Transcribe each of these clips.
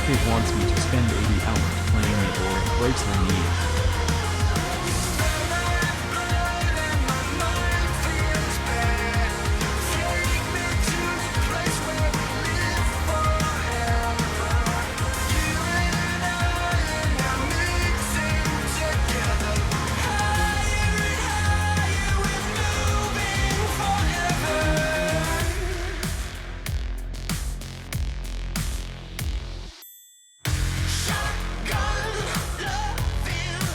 He wants me to spend 80 hours playing it or it breaks my knees. Shotgun, loving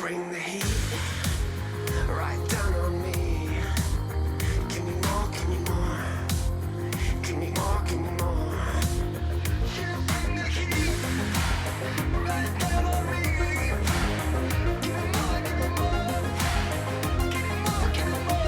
bring the heat right down on me. Give me more, give me more. Give me more, give me more. You bring the heat right down on me. Give me more, give me more. Give me more, give me more.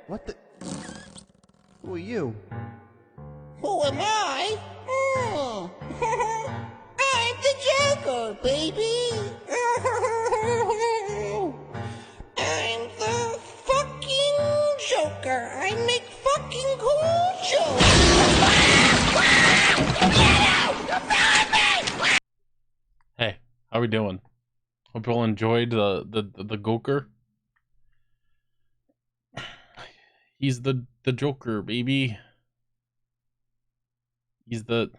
What the? Who are you? Who am I? Oh. I'm the Joker, baby. I'm the fucking Joker. I make fucking cool jokes. Hey, how we doing? Hope you all enjoyed the Goker. He's the Joker, baby. He's the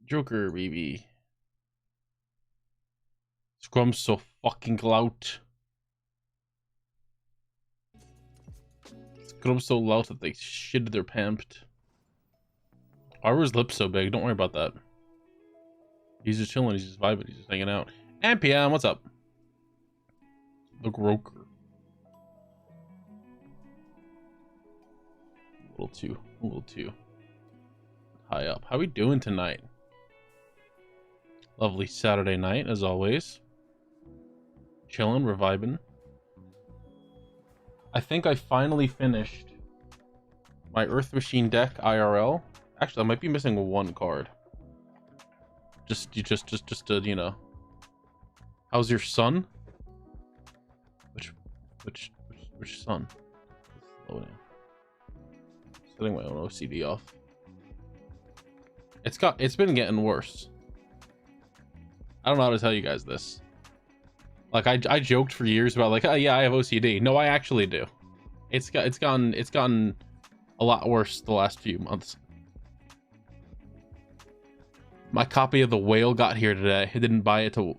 Joker, baby. Scrum's so fucking loud. Scrum's so loud that they shit their pants. Why were his lips so big? Don't worry about that. He's just chilling, he's just vibing, he's just hanging out. And PM, what's up? The Groker. A little too high up. How we doing tonight? Lovely Saturday night, as always. Chilling, we're vibing. I think I finally finished my Earth Machine deck IRL. Actually, I might be missing one card. Just to, you know. How's your son? Which son? Slow down. Setting my own OCD off. It's been getting worse. I don't know how to tell you guys this. Like I joked for years about like, oh yeah, I have OCD. No, I actually do. It's gotten a lot worse the last few months. My copy of The Whale got here today. I didn't buy it to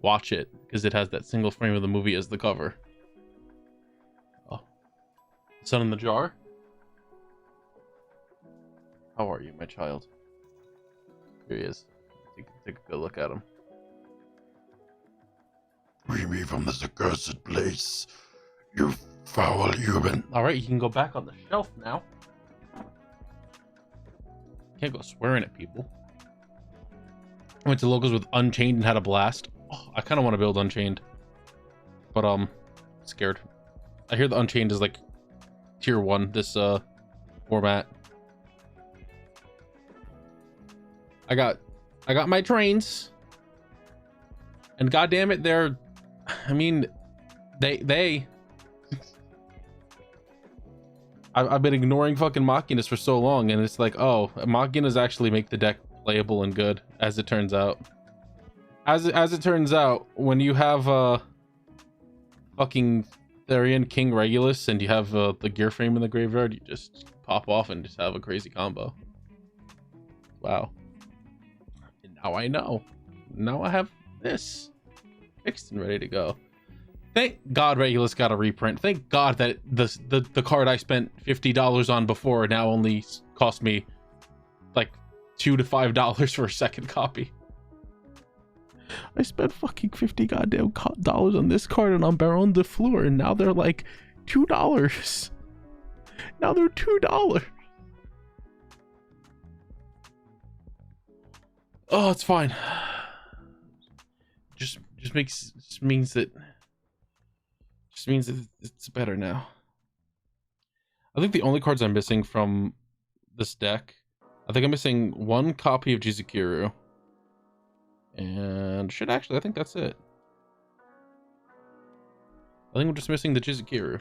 watch it because it has that single frame of the movie as the cover. Oh, Sun in the Jar. How are you, my child? Here he is. Take a good look at him. Free me from this accursed place, you foul human. Alright, you can go back on the shelf now. Can't go swearing at people. I went to locals with Unchained and had a blast. Oh, I kind of want to build Unchained. But, scared. I hear the Unchained is like tier 1, this, format. I got my trains. And goddamn it, they're... I mean, I've been ignoring fucking Machinas for so long, and it's like, oh, Machinas actually make the deck playable and good, as it turns out. As it turns out, when you have fucking Therian King Regulus and you have the Gear Frame in the graveyard, you just pop off and just have a crazy combo. Wow. And now I know. Now I have this fixed and ready to go. Thank God Regulus got a reprint. Thank God that the card I spent $50 on before now only cost me like $2 to $5 for a second copy. I spent fucking 50 goddamn dollars on this card and on Baron de Fleur, and now they're like $2. Now they're $2. Oh, it's fine. Just means that it's better now. I think the only cards I'm missing from this deck. I think I'm missing one copy of Jizukiru. And I think that's it. I think I'm just missing the Jizukiru.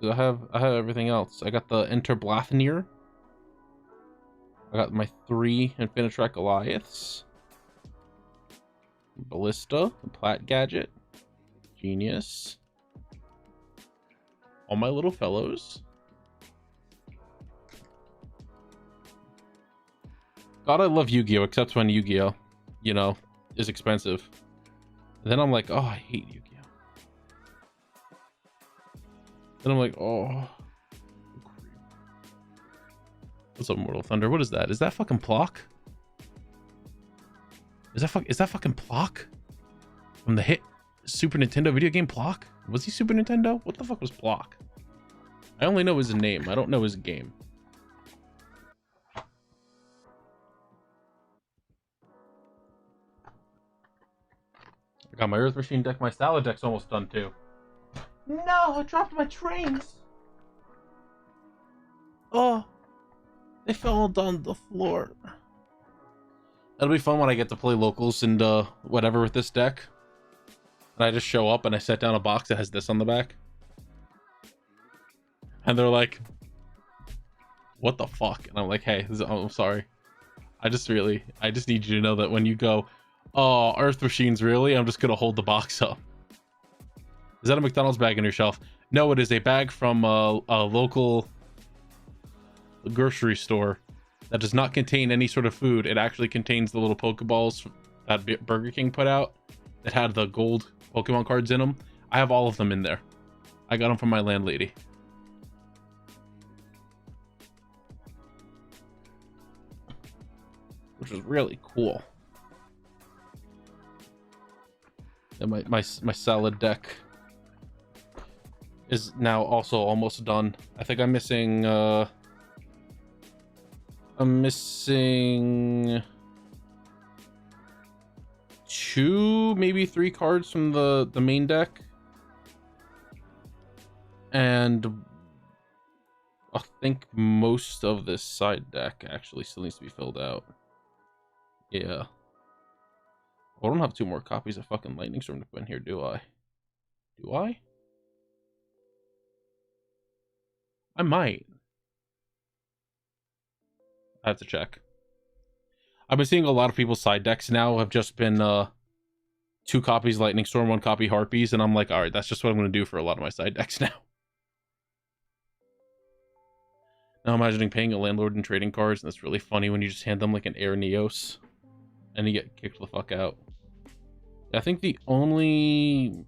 I have everything else. I got the Enter Blathnir. I got my 3 Infinitrack Goliaths. Ballista, the Plat Gadget. Genius. All my little fellows. God, I love Yu-Gi-Oh! Except when Yu-Gi-Oh! You know, is expensive. And then I'm like, oh, I hate Yu-Gi-Oh! Then I'm like, oh. What's up, Mortal Thunder? What is that? Is that fucking Plock? Is that fucking Plock? From the hit Super Nintendo video game Plock? Was he Super Nintendo? What the fuck was Plock? I only know his name. I don't know his game. I got my Earth Machine deck. My Salad deck's almost done too. No, I dropped my trains. Oh, they fell down the floor. It'll be fun when I get to play locals and whatever with this deck. And I just show up and I set down a box that has this on the back. And they're like, what the fuck? And I'm like, hey, I'm sorry. I just need you to know that when you go, oh, Earth Machines, really? I'm just going to hold the box up. Is that a McDonald's bag on your shelf? No, it is a bag from a local grocery store that does not contain any sort of food. It actually contains the little Pokeballs that Burger King put out that had the gold Pokemon cards in them. I have all of them in there. I got them from my landlady. Which was really cool. And my Salad deck is now also almost done. I think I'm missing 2, maybe 3 cards from the main deck. And I think most of this side deck actually still needs to be filled out. Yeah. I don't have 2 more copies of fucking Lightning Storm to put in here, do I? Do I? I might. I have to check. I've been seeing a lot of people's side decks now have just been 2 copies Lightning Storm, 1 copy Harpies, and I'm like, alright, that's just what I'm going to do for a lot of my side decks now. Now I'm imagining paying a landlord in trading cards, and it's really funny when you just hand them like an Air Neos, and you get kicked the fuck out. I think the only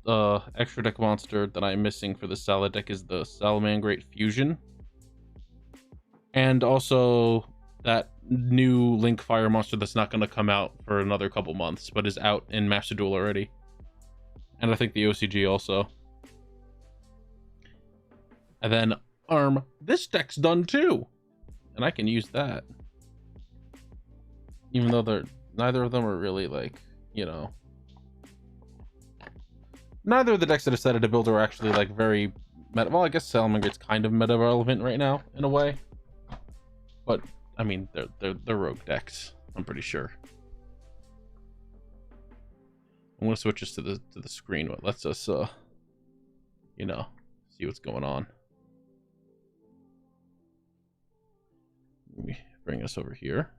extra deck monster that I'm missing for the Salad deck is the Salamangreat Fusion. And also that new Link Fire monster that's not going to come out for another couple months, but is out in Master Duel already. And I think the OCG also. And then this deck's done too. And I can use that. Even though neither of them are really like, you know. Neither of the decks that I decided to build are actually like very meta. Well, I guess Salamangrate's kind of meta relevant right now in a way. But I mean, they're rogue decks, I'm pretty sure. I'm gonna switch this to the screen, what lets us you know, see what's going on. Let me bring us over here.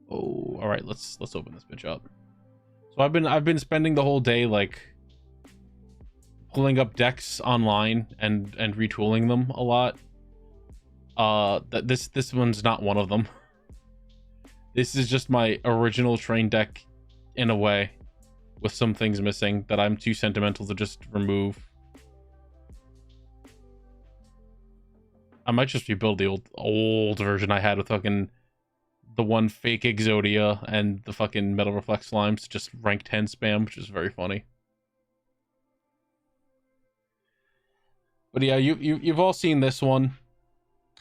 Oh, all right, let's open this bitch up. So I've been spending the whole day like pulling up decks online and retooling them a lot. This one's not one of them. This is just my original train deck in a way, with some things missing that I'm too sentimental to just remove. I might just rebuild the old version I had with fucking the one fake Exodia and the fucking Metal Reflect Slimes, just rank 10 spam, which is very funny. But yeah, you've all seen this one.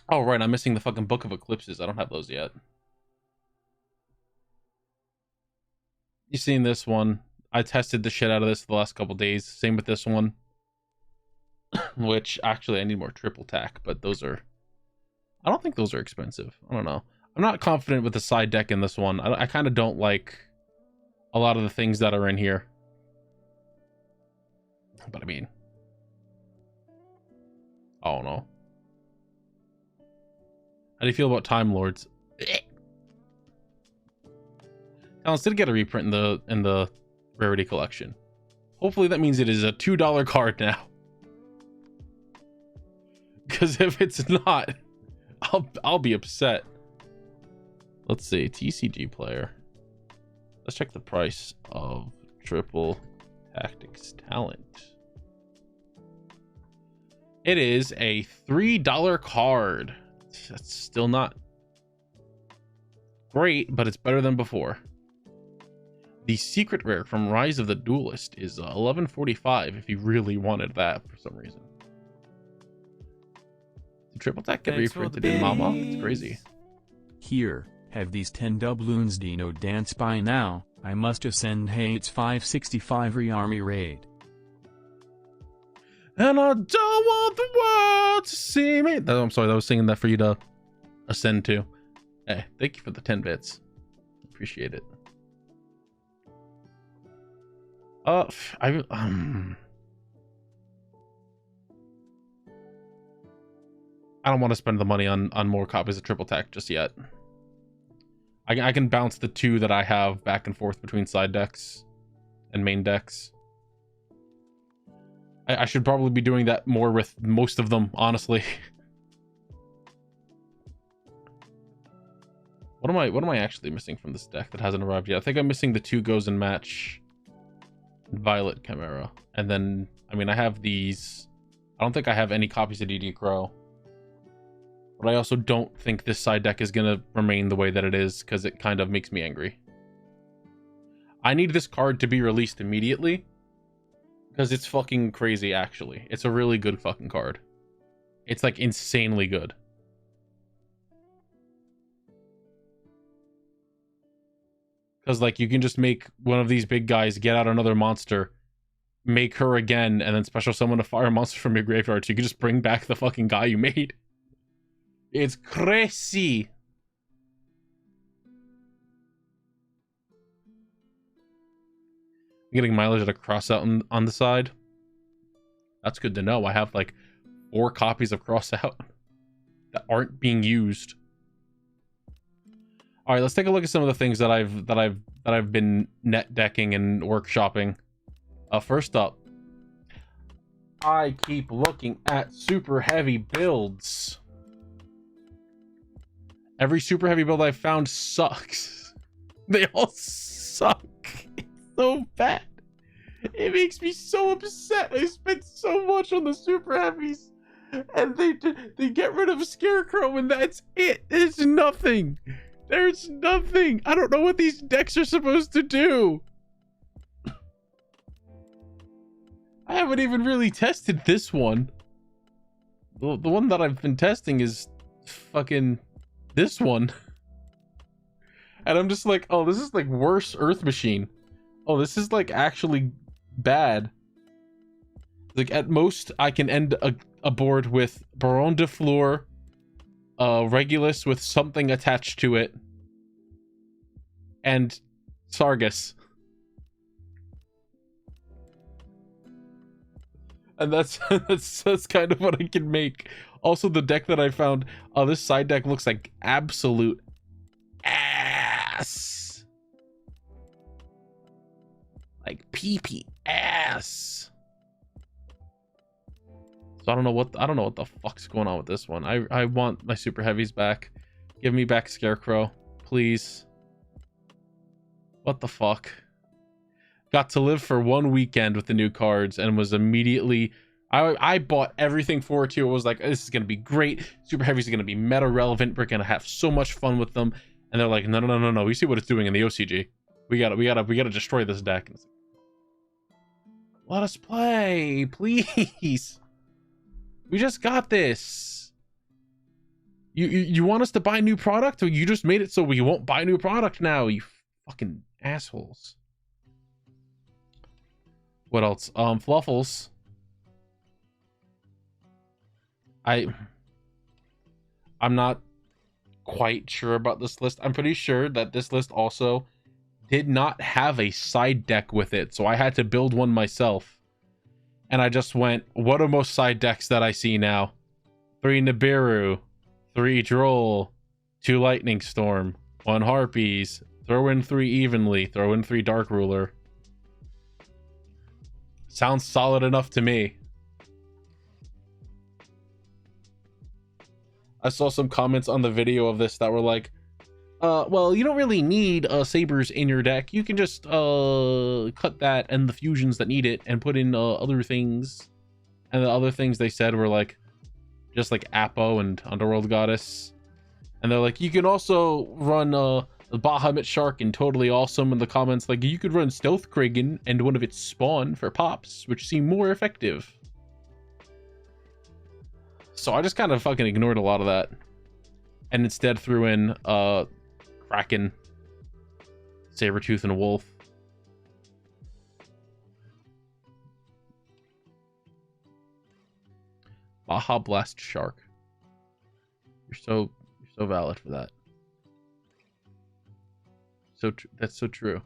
Oh right, I'm missing the fucking Book of Eclipses. I don't have those yet. You've seen this one. I tested the shit out of this the last couple days. Same with this one. Which, actually, I need more triple tack, but those are... I don't think those are expensive. I don't know. I'm not confident with the side deck in this one. I kind of don't like a lot of the things that are in here. But I mean... I don't know. How do you feel about Time Lords? Talents did get a reprint in the Rarity Collection. Hopefully that means it is a $2 card now. Because if it's not, I'll be upset. Let's see, TCG player. Let's check the price of Triple Tactics Talent. It is a $3 card. That's still not great, but it's better than before. The secret rare from Rise of the Duelist is $11.45 if you really wanted that for some reason. The Triple Tech get reprinted in Mama? It's crazy. Here, have these 10 doubloons Dino dance by now. I must have sent Hates 565 re-army raid. And I don't want the world to see me. Oh, I'm sorry, I was singing that for you to ascend to. Hey, thank you for the 10 bits. Appreciate it. I don't want to spend the money on more copies of Triple Tech just yet. I can bounce the 2 that I have back and forth between side decks and main decks. I should probably be doing that more with most of them, honestly. What am I actually missing from this deck that hasn't arrived yet? I think I'm missing the 2 Goes and Match Violet Chimera. And then, I mean, I have these. I don't think I have any copies of DD Crow. But I also don't think this side deck is going to remain the way that it is, because it kind of makes me angry. I need this card to be released immediately, because it's fucking crazy, actually. It's a really good fucking card. It's, like, insanely good. Because, like, you can just make one of these big guys get out another monster, make her again, and then special summon a fire monster from your graveyard, so you can just bring back the fucking guy you made. It's crazy. I'm getting mileage at a cross out on the side. That's good to know. I have like 4 copies of cross out that aren't being used. All right, let's take a look at some of the things that I've been net decking and workshopping. First up, I keep looking at super heavy builds. Every super heavy build I've found sucks. They all suck. It's so bad. It makes me so upset. I spent so much on the super heavies, and they get rid of Scarecrow, and that's it. There's nothing. There's nothing. I don't know what these decks are supposed to do. I haven't even really tested this one. The one that I've been testing is fucking this one. And I'm just like, oh, this is like worse Earth Machine. Oh, this is like actually bad. Like at most I can end a board with Baron de Fleur, Regulus with something attached to it, and Sargus. And that's that's kind of what I can make. Also, the deck that I found, this side deck looks like absolute ass. Like pee ass. So I don't know what the fuck's going on with this one. I want my super heavies back. Give me back Scarecrow, please. What the fuck? Got to live for 1 weekend with the new cards and was immediately... I bought everything for it too. It was like, this is going to be great. Super heavies are going to be meta relevant. We're going to have so much fun with them. And they're like, no. We see what it's doing in the OCG. We gotta destroy this deck. Let us play, please. We just got this. You want us to buy new product? Or you just made it so we won't buy new product now, you fucking assholes. What else? Fluffles. I'm not quite sure about this list. I'm pretty sure that this list also did not have a side deck with it, so I had to build one myself. And I just went, what are most side decks that I see now? 3 Nibiru, 3 Droll, 2 Lightning Storm, 1 Harpies, throw in 3 Evenly, throw in 3 Dark Ruler. Sounds solid enough to me. I saw some comments on the video of this that were like, well, you don't really need sabers in your deck. You can just cut that and the fusions that need it and put in other things. And the other things they said were like, just like Apo and Underworld Goddess. And they're like, you can also run the Bahamut Shark and Totally Awesome. In the comments, like, you could run Stealth Kragen and one of its spawn for pops, which seem more effective. So I just kind of fucking ignored a lot of that. And instead threw in Kraken, Sabertooth, and Wolf. Baja Blast Shark. You're so valid for that. That's so true.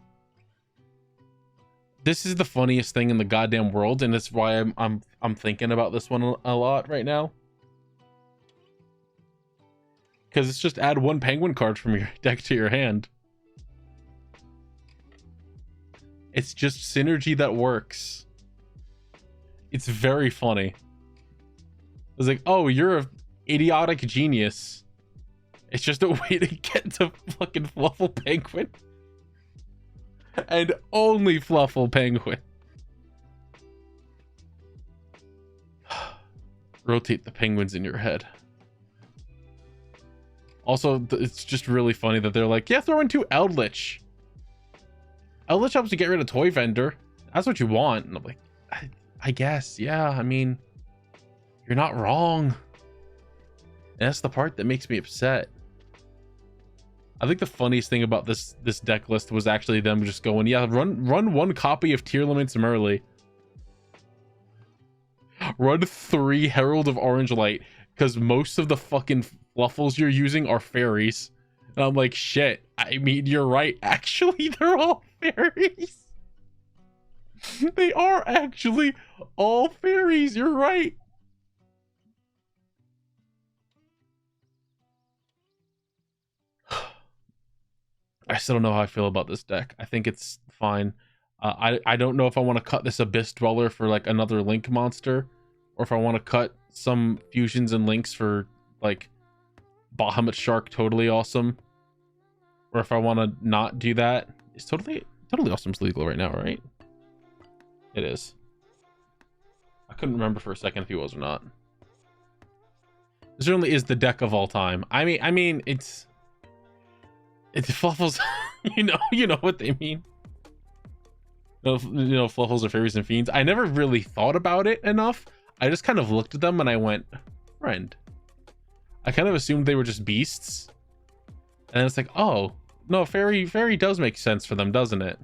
This is the funniest thing in the goddamn world, and that's why I'm thinking about this one a lot right now. Because it's just add 1 penguin card from your deck to your hand. It's just synergy that works. It's very funny. It's like, oh, you're an idiotic genius. It's just a way to get to fucking Fluffle Penguin. And only Fluffle Penguin. Rotate the penguins in your head. Also, it's just really funny that they're like, yeah, throw in 2 Eldritch. Eldritch helps you get rid of Toy Vendor. That's what you want. And I'm like, I guess, yeah, I mean, you're not wrong. And that's the part that makes me upset. I think the funniest thing about this deck list was actually them just going, yeah, run 1 copy of Tearlaments Merly. Run 3 Herald of Orange Light, because most of the fucking Fluffles you're using are fairies. And I'm like, shit, I mean, you're right. Actually, they're all fairies. They are actually all fairies. You're right. I still don't know how I feel about this deck. I think it's fine. I don't know if I want to cut this Abyss Dweller for like another Link monster, or if I want to cut some fusions and links for like Bahamut Shark Totally Awesome, or if I want to not do that. It's Totally Awesome's legal right now, right? It is. I couldn't remember for a second if he was or not. It certainly is the deck of all time. I mean, it's Fluffles. you know what they mean. Fluffles are fairies and fiends. I never really thought about it enough. I just kind of looked at them and I went, friend. I kind of assumed they were just beasts. And it's like, oh, no, fairy does make sense for them, doesn't it?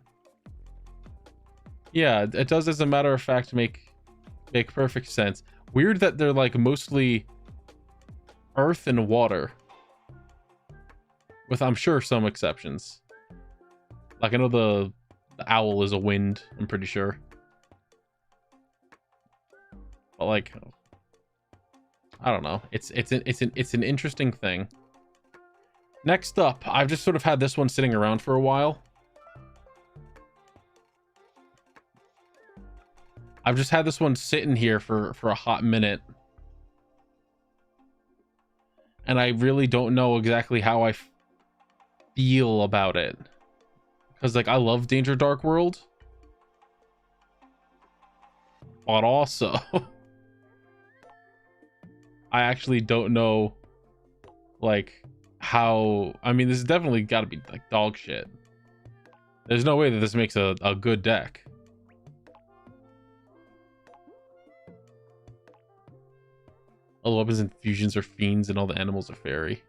Yeah, it does, as a matter of fact, make perfect sense. Weird that they're like mostly earth and water. With, I'm sure, some exceptions. Like, I know the owl is a wind, I'm pretty sure. But like, I don't know. It's an interesting thing. Next up, I've just sort of had this one sitting around for a while. I've just had this one sitting here for a hot minute. And I really don't know exactly how I feel about it. Because, like, I love Danger Dark World. But also, I actually don't know, like, how... I mean, this has definitely got to be, like, dog shit. There's no way that this makes a good deck. All the weapons and fusions are fiends and all the animals are fairy.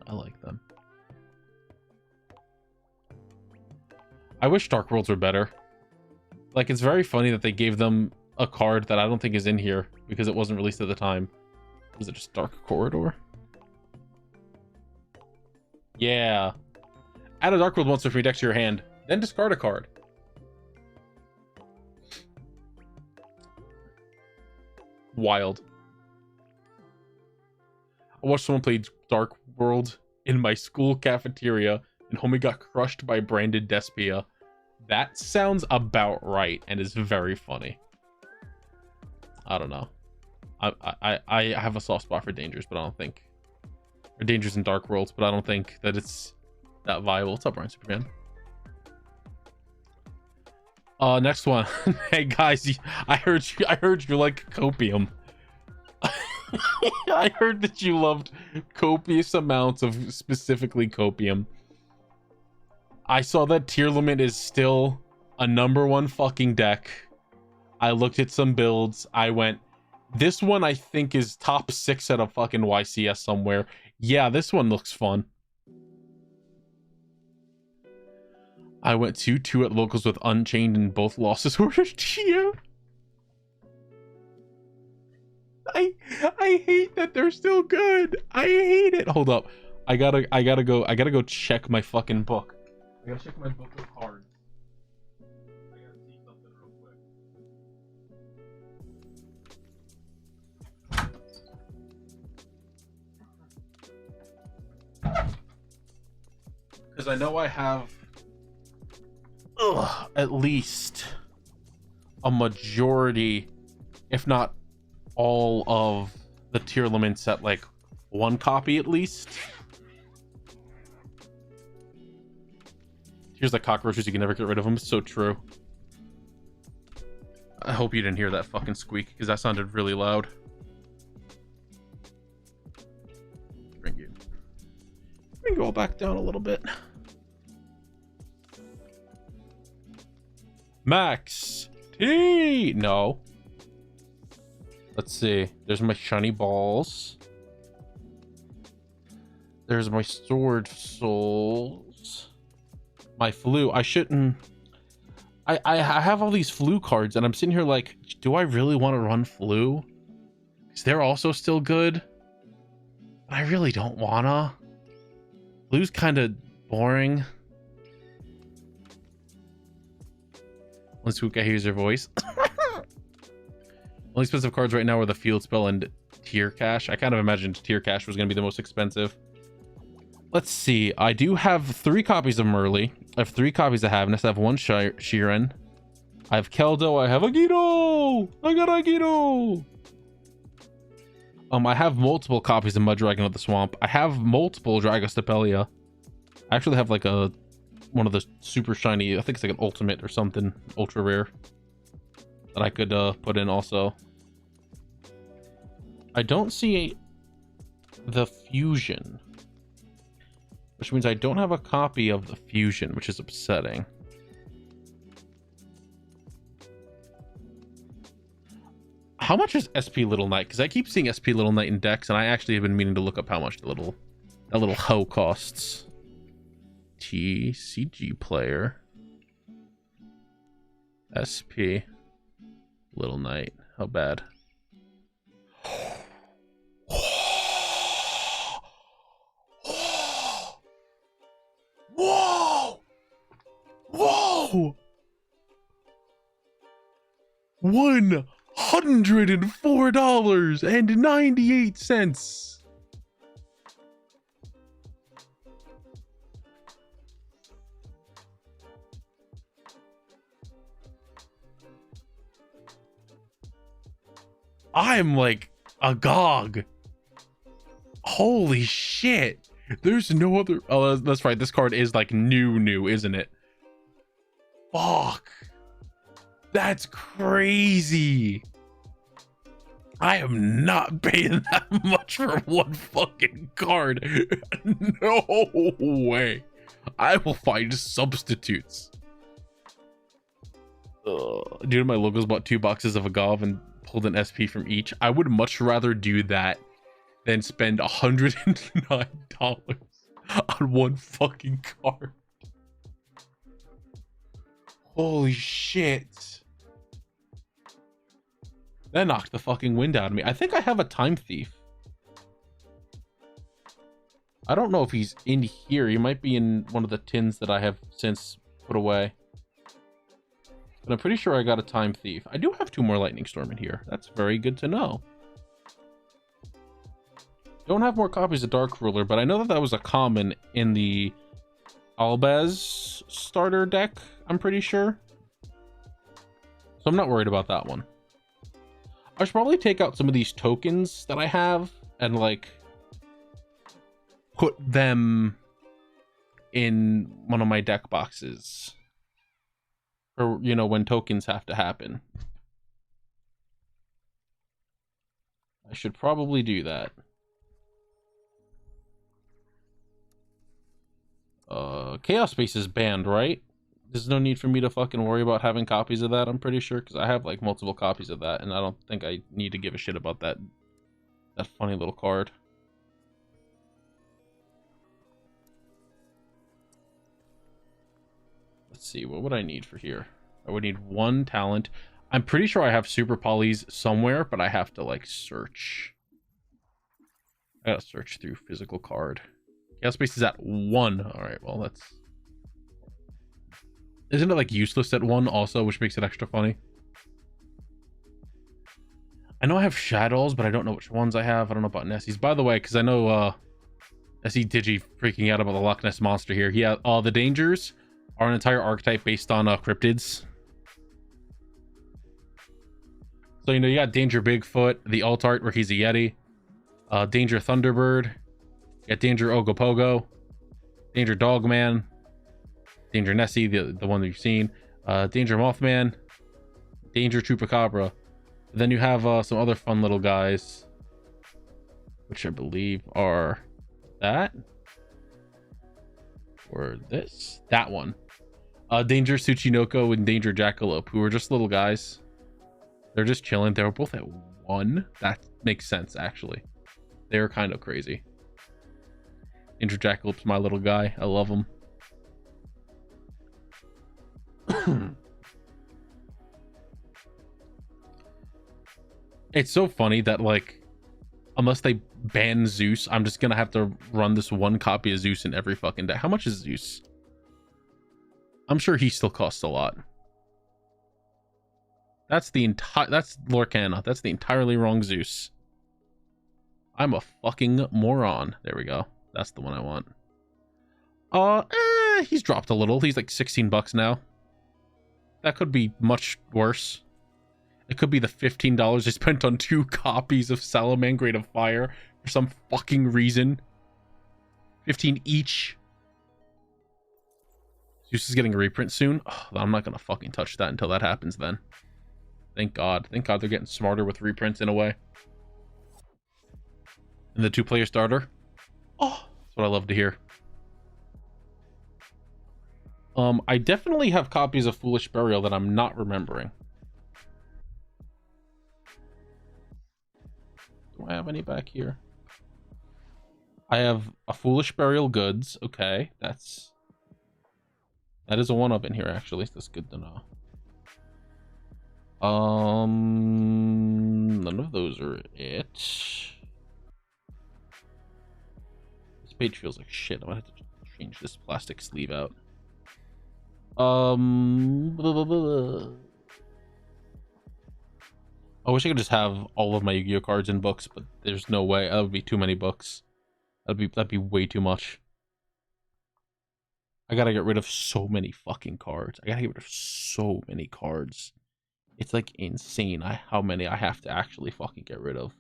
I like them. I wish Dark Worlds were better. Like, it's very funny that they gave them a card that I don't think is in here because it wasn't released at the time. Was it just Dark Corridor? Yeah. Add a Dark World monster from your deck to your hand, then discard a card. Wild. I watched someone play Dark World in my school cafeteria, and homie got crushed by branded Despia. That sounds about right, and is very funny. I don't know. I have a soft spot for Dangers, but I don't think... Or Dangers in Dark Worlds, but I don't think that it's that viable. What's up, Ryan Superman? Next one. Hey guys, I heard you like copium. I heard that you loved copious amounts of specifically copium. I saw that Tier Limit is still a #1 fucking deck. I looked at some builds. I went, this one I think is top 6 at a fucking YCS somewhere. Yeah, this one looks fun. I went 2-2 at locals with Unchained and both losses were a tier. I hate that they're still good. I hate it. Hold up. I gotta go check my fucking book. I gotta check my book of cards. I gotta see something real quick. Because I know I have at least a majority, if not all, of the Tier Limits at like 1 copy at least. Here's like cockroaches, you can never get rid of them. So true. I hope you didn't hear that fucking squeak because that sounded really loud. Bring you all back down a little bit. Max T. No. Let's see. There's my shiny balls. There's my Sword Souls. My flu. I shouldn't. I have all these flu cards, and I'm sitting here like, do I really want to run flu? Because they're also still good. But I really don't wanna. Flu's kind of boring. Let's see, I hear your voice. Only expensive cards right now are the Field Spell and Tier Cash. I kind of imagined Tier Cash was going to be the most expensive. Let's see. I do have 3 copies of Merly. I have 3 copies of Havness. I have 1 Sheeran. I have Keldo. I have Agito. I got Agito. I have multiple copies of Mudragon of the Swamp. I have multiple Dragostapelia. I actually have like one of the super shiny, I think it's like an ultimate or something, ultra rare, that I could put in also. I don't see the Fusion, which means I don't have a copy of the Fusion, which is upsetting. How much is SP Little Knight? Because I keep seeing SP Little Knight in decks, and I actually have been meaning to look up how much that little hoe costs. TCG player. SP Little Knight. How bad? Whoa! Whoa! $104.98. I'm like agog. Holy shit. There's no other. Oh, that's right. This card is like new, isn't it? Fuck. That's crazy. I am not paying that much for one fucking card. No way. I will find substitutes. Dude, my locals bought 2 boxes of Agave and pulled an SP from each. I would much rather do that than spend $109 on one fucking card. Holy shit. That knocked the fucking wind out of me. I think I have a Time Thief. I don't know if he's in here. He might be in one of the tins that I have since put away. But I'm pretty sure I got a Time Thief. I do have 2 more Lightning Storm in here. That's very good to know. Don't have more copies of Dark Ruler, but I know that that was a common in the Albaz starter deck, I'm pretty sure. So I'm not worried about that one. I should probably take out some of these tokens that I have and like put them in one of my deck boxes. Or, you know, when tokens have to happen. I should probably do that. Chaos Space is banned, right? There's no need for me to fucking worry about having copies of that, I'm pretty sure, because I have like multiple copies of that, and I don't think I need to give a shit about that funny little card. Let's see, what would I need for here? I would need 1 talent. I'm pretty sure I have Super Polys somewhere, but I have to like search. I gotta search through physical card. Chaos Space is at 1. Alright, well that's... Isn't it like useless at 1 also, which makes it extra funny? I know I have Shadows, but I don't know which ones I have. I don't know about Nessies. By the way, because I know I see Digi freaking out about the Loch Ness Monster here. Yeah, the dangers are an entire archetype based on cryptids. So, you know, you got Danger Bigfoot, the alt art where he's a Yeti, Danger Thunderbird, you got Danger Ogopogo, Danger Dogman, Danger Nessie, the one that you've seen, Danger Mothman, Danger Chupacabra. Then you have some other fun little guys, which I believe are that or this, that one. Danger Tsuchinoko and Danger Jackalope, who are just little guys. They're just chilling. They were both at 1. That makes sense, actually. They're kind of crazy. Danger Jackalope's my little guy. I love him. It's so funny that, like, unless they ban Zeus, I'm just gonna have to run this 1 copy of Zeus in every fucking deck. How much is Zeus? I'm sure he still costs a lot. That's Lorcana. That's the entirely wrong Zeus. I'm a fucking moron. There we go. That's the one I want. He's dropped a little. He's like $16 now. That could be much worse. It could be the $15 I spent on 2 copies of Salamangreat of Fire for some fucking reason. 15 each. Zeus is getting a reprint soon. Oh, I'm not gonna fucking touch that until that happens then. Thank God. Thank God they're getting smarter with reprints in a way. And the 2-player starter. Oh, that's what I love to hear. I definitely have copies of Foolish Burial that I'm not remembering. Do I have any back here? I have a Foolish Burial Goods. Okay, that is a 1-up in here, actually. That's good to know. None of those are it. This page feels like shit. I'm gonna have to change this plastic sleeve out. I wish I could just have all of my Yu-Gi-Oh cards in books, but there's no way. That would be too many books. That'd be way too much. I gotta get rid of so many fucking cards. I gotta get rid of so many cards. It's like insane how many I have to actually fucking get rid of.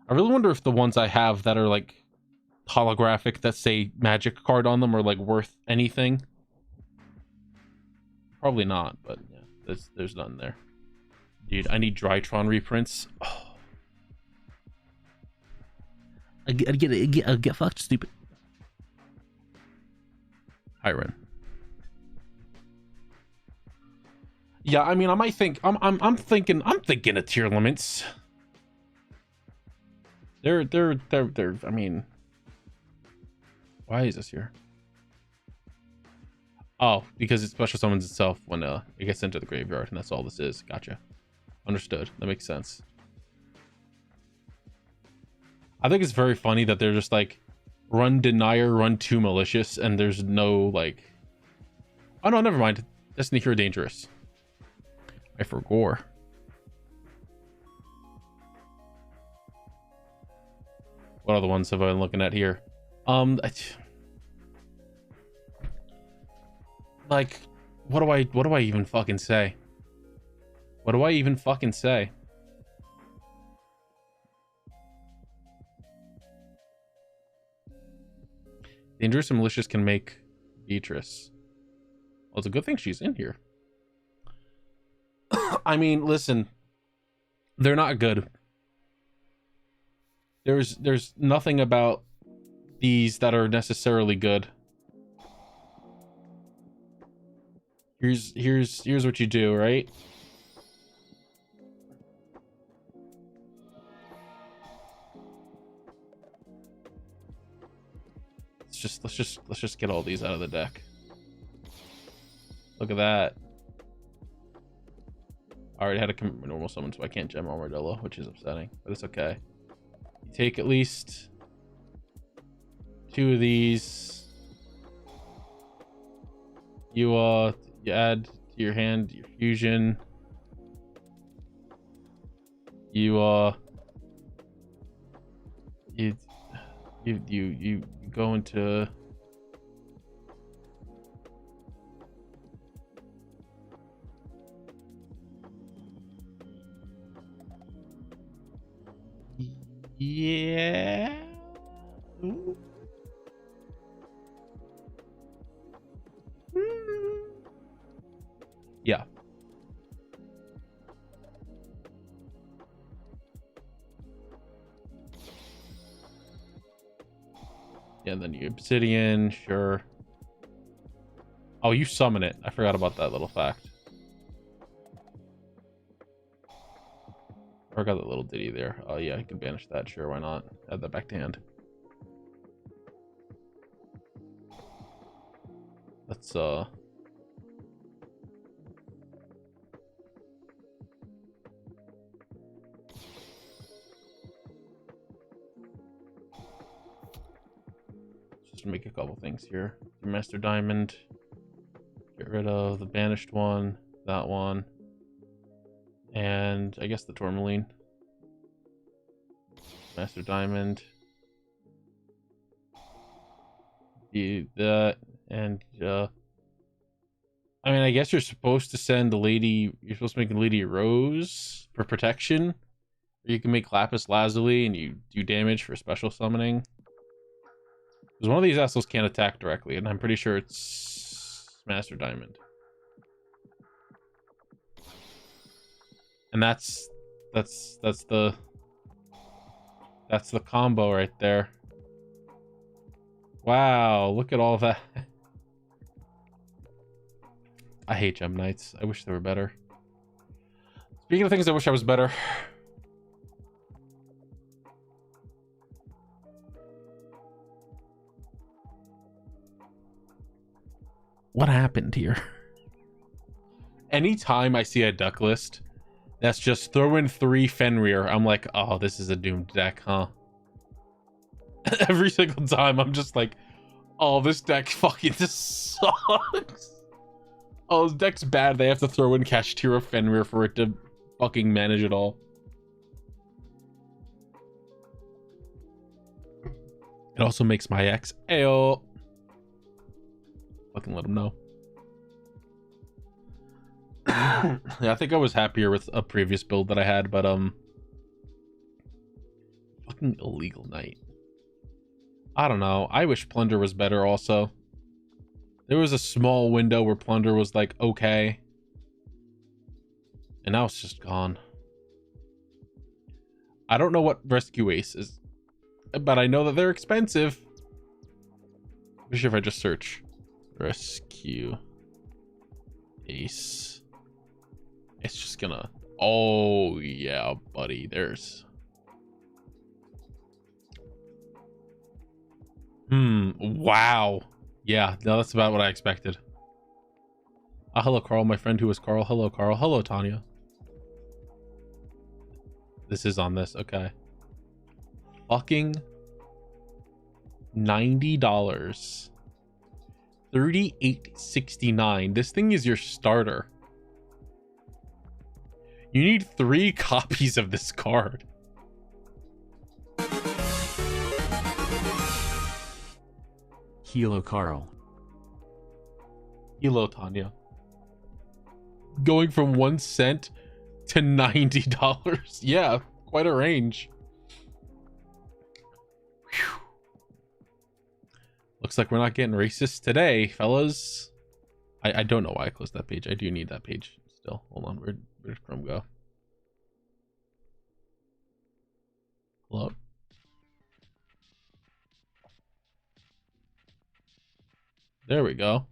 I really wonder if the ones I have that are like holographic that say magic card on them are like worth anything. Probably not, but yeah, there's none there. Dude, I need Drytron reprints. Oh. I get fucked stupid. Hiren. Yeah, I mean, I might think I'm thinking of tier limits. They're I mean, why is this here? Oh, because it special summons itself when it gets into the graveyard, and that's all this is. Gotcha. Understood. That makes sense. I think it's very funny that they're just like, run Denier, run 2 Malicious, and there's no like... Oh no, never mind. Destiny Hero Dangerous. I forgot. What other ones have I been looking at here? Like, what do I even fucking say? What do I even fucking say? Dangerous and Malicious can make Beatrice. Well, it's a good thing she's in here. I mean, listen, they're not good. There's nothing about these that are necessarily good. Here's what you do, right? Let's just get all these out of the deck. Look at that. I already had a normal summon, so I can't gem Armadillo, which is upsetting, but it's okay. You take at least 2 of these. You add to your hand your fusion. You go into yeah. Ooh. Yeah. Yeah, and then you obsidian, sure. Oh, you summon it. I forgot about that little fact. I forgot that little ditty there. Oh yeah, I can banish that, sure, why not? Add that back to hand. Let's just make a couple things here. Master Diamond. Get rid of the banished one, that one, and I guess the Tourmaline. Master Diamond. That, and I mean, I guess you're supposed to send the lady. You're supposed to make a Lady Rose for protection. Or you can make Lapis Lazuli and you do damage for special summoning. Because one of these assholes can't attack directly, and I'm pretty sure it's Master Diamond. And that's the combo right there. Wow, look at all that. I hate Gem Knights. I wish they were better. Speaking of things I wish I was better. What happened here? Anytime I see a duck list that's just throw in 3 Fenrir, I'm like, oh, this is a doomed deck, huh? Every single time I'm just like, oh, this deck fucking sucks. Oh, this deck's bad. They have to throw in Kashtira Fenrir for it to fucking manage it all. It also makes my ex ayo. Fucking let him know. Yeah, I think I was happier with a previous build that I had, but fucking Illegal Knight. I don't know. I wish Plunder was better also. There was a small window where Plunder was like okay. And now it's just gone. I don't know what Rescue Ace is, but I know that they're expensive. Wish if I just search Rescue Ace. It's just gonna... Oh yeah, buddy. There's... Wow. Yeah, no, that's about what I expected. Hello, Carl, my friend who is Carl. Hello, Carl. Hello, Tanya. This is on this. Okay. Fucking $90. $38.69. This thing is your starter. You need 3 copies of this card. Hilo Carl. Hilo Tanya. Going from 1 cent to $90. Yeah, quite a range. Whew. Looks like we're not getting racist today, fellas. I don't know why I closed that page. I do need that page still. Hold on. Where did Chrome go? Hello? There we go.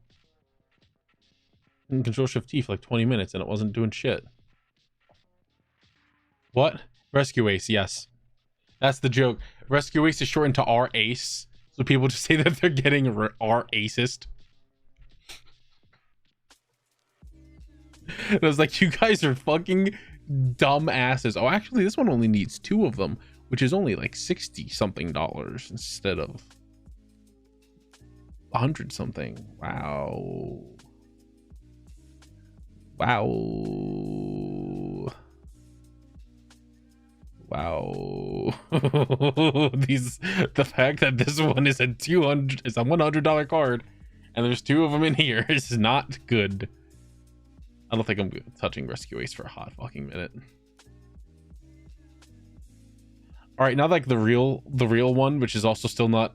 Control Shift T for like 20 minutes and it wasn't doing shit. What? Rescue Ace, yes. That's the joke. Rescue Ace is shortened to R Ace. So people just say that they're getting R Acist. And I was like, you guys are fucking dumb asses. Oh, actually, this one only needs 2 of them, which is only like $60 something instead of 100 something. Wow. Wow. Wow. The fact that this one is a $100 card and there's 2 of them in here is not good. I don't think I'm touching Rescue Ace for a hot fucking minute. All right, now like the real one, which is also still not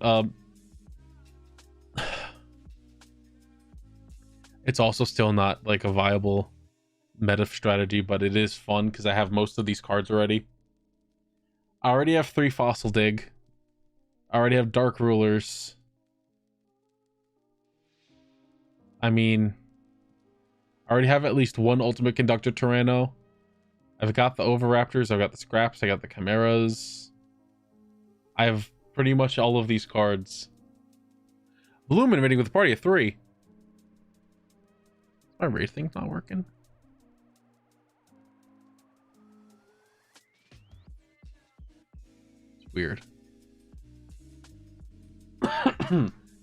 it's also still not like a viable meta strategy, but it is fun because I have most of these cards already. I already have 3 Fossil Dig. I already have Dark Rulers. I mean, I already have at least 1 Ultimate Conductor Tyranno. I've got the Overraptors, I've got the Scraps, I got the Chimeras. I have pretty much all of these cards. Bloomin' meeting with a party of 3. My raid thing's not working. It's weird.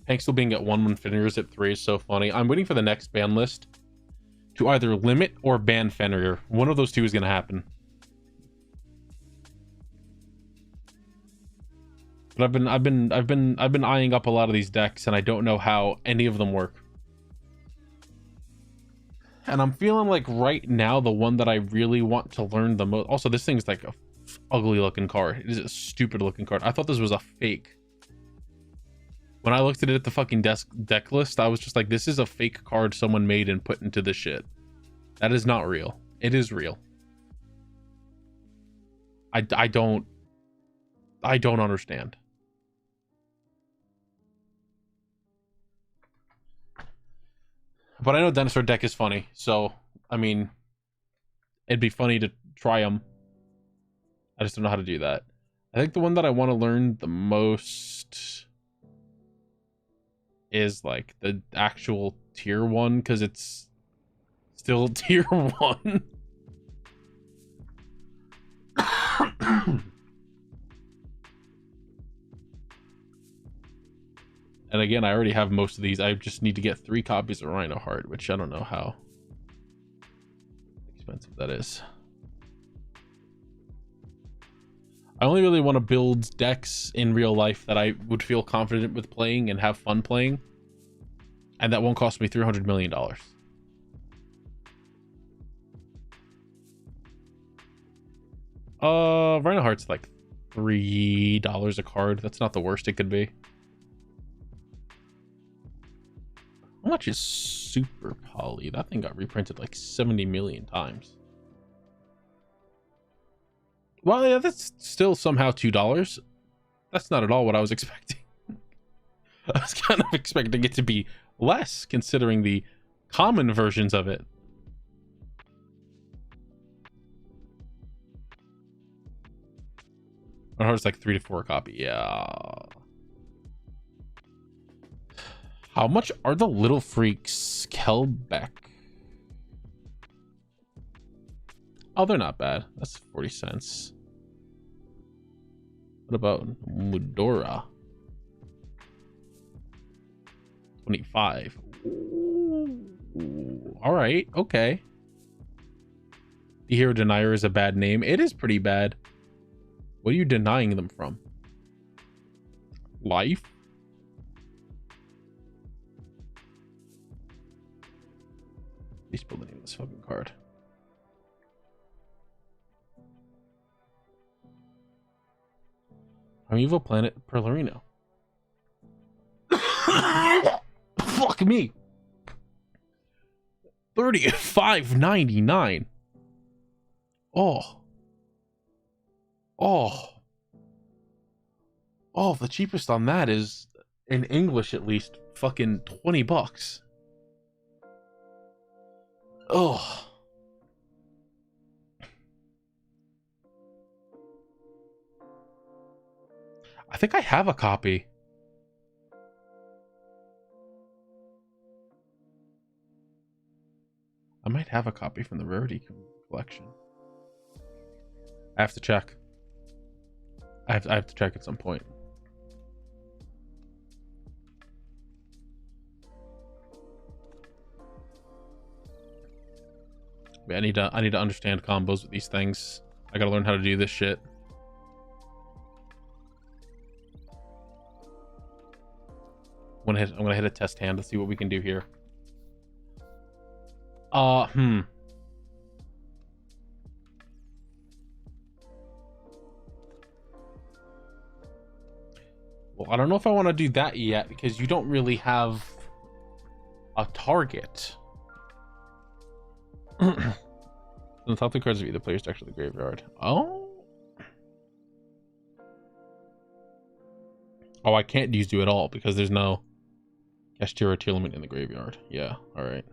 Hank still being at 1 when Fenrir's at 3 is so funny. I'm waiting for the next ban list to either limit or ban Fenrir. One of those 2 is going to happen. But I've been eyeing up a lot of these decks and I don't know how any of them work. And I'm feeling like right now the one that I really want to learn the most. Also, this thing's like a ugly looking card. It is a stupid looking card. I thought this was a fake. When I looked at it at the fucking deck list, I was just like, this is a fake card someone made and put into this shit. That is not real. It is real. I don't understand. But I know Dinosaur deck is funny, so I mean, it'd be funny to try them. I just don't know how to do that. I think the one that I want to learn the most is like the actual tier 1, because it's still tier 1. And again, I already have most of these. I just need to get 3 copies of Rhino Heart, which I don't know how expensive that is. I only really want to build decks in real life that I would feel confident with playing and have fun playing. And that won't cost me $300 million. Rhino Heart's like $3 a card. That's not the worst it could be. How much is Super Poly? That thing got reprinted like 70 million times. Well, yeah, that's still somehow $2. That's not at all what I was expecting. I was kind of expecting it to be less, considering the common versions of it. Or it's like 3 to 4 a copy. Yeah. How much are the Little Freaks Kelbeck? Oh, they're not bad. That's 40 cents. What about Mudora? 25. Ooh, all right, okay. The Hero Denier is a bad name. It is pretty bad. What are you denying them from? Life? Please spell the name of this fucking card. Primeval Planet Perlerino. Fuck me. 35.99. Oh. The cheapest on that is, in English at least, fucking $20. Oh. I think I have a copy. I might have a copy from the Rarity collection. I have to check. I have to check at some point. I need to understand combos with these things. I gotta learn how to do this shit. I'm gonna hit a test hand to see what we can do here. Well, I don't know if I want to do that yet because you don't really have a target. The top 3 cards of either player's deck to the graveyard. Oh, I can't use you at all because there's no Kashtira or Tearlament in the graveyard. Yeah, all right.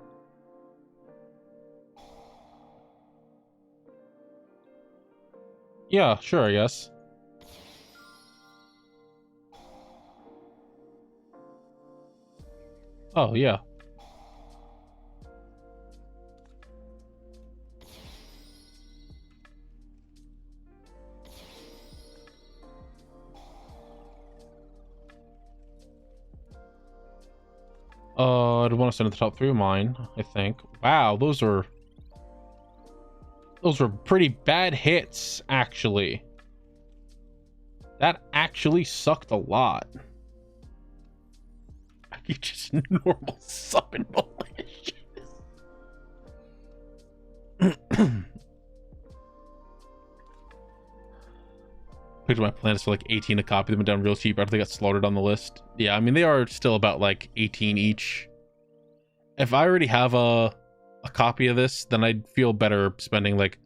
Yeah, sure, I guess. Oh, yeah. I'd want to send the top 3 of mine, I think. Wow, those were pretty bad hits, actually. That actually sucked a lot. You just normal summon malicious. Picked my planets for like 18 a copy. They've been down real cheap after they got slaughtered on the list. Yeah, I mean, they are still about like 18 each. If I already have a copy of this, then I'd feel better spending like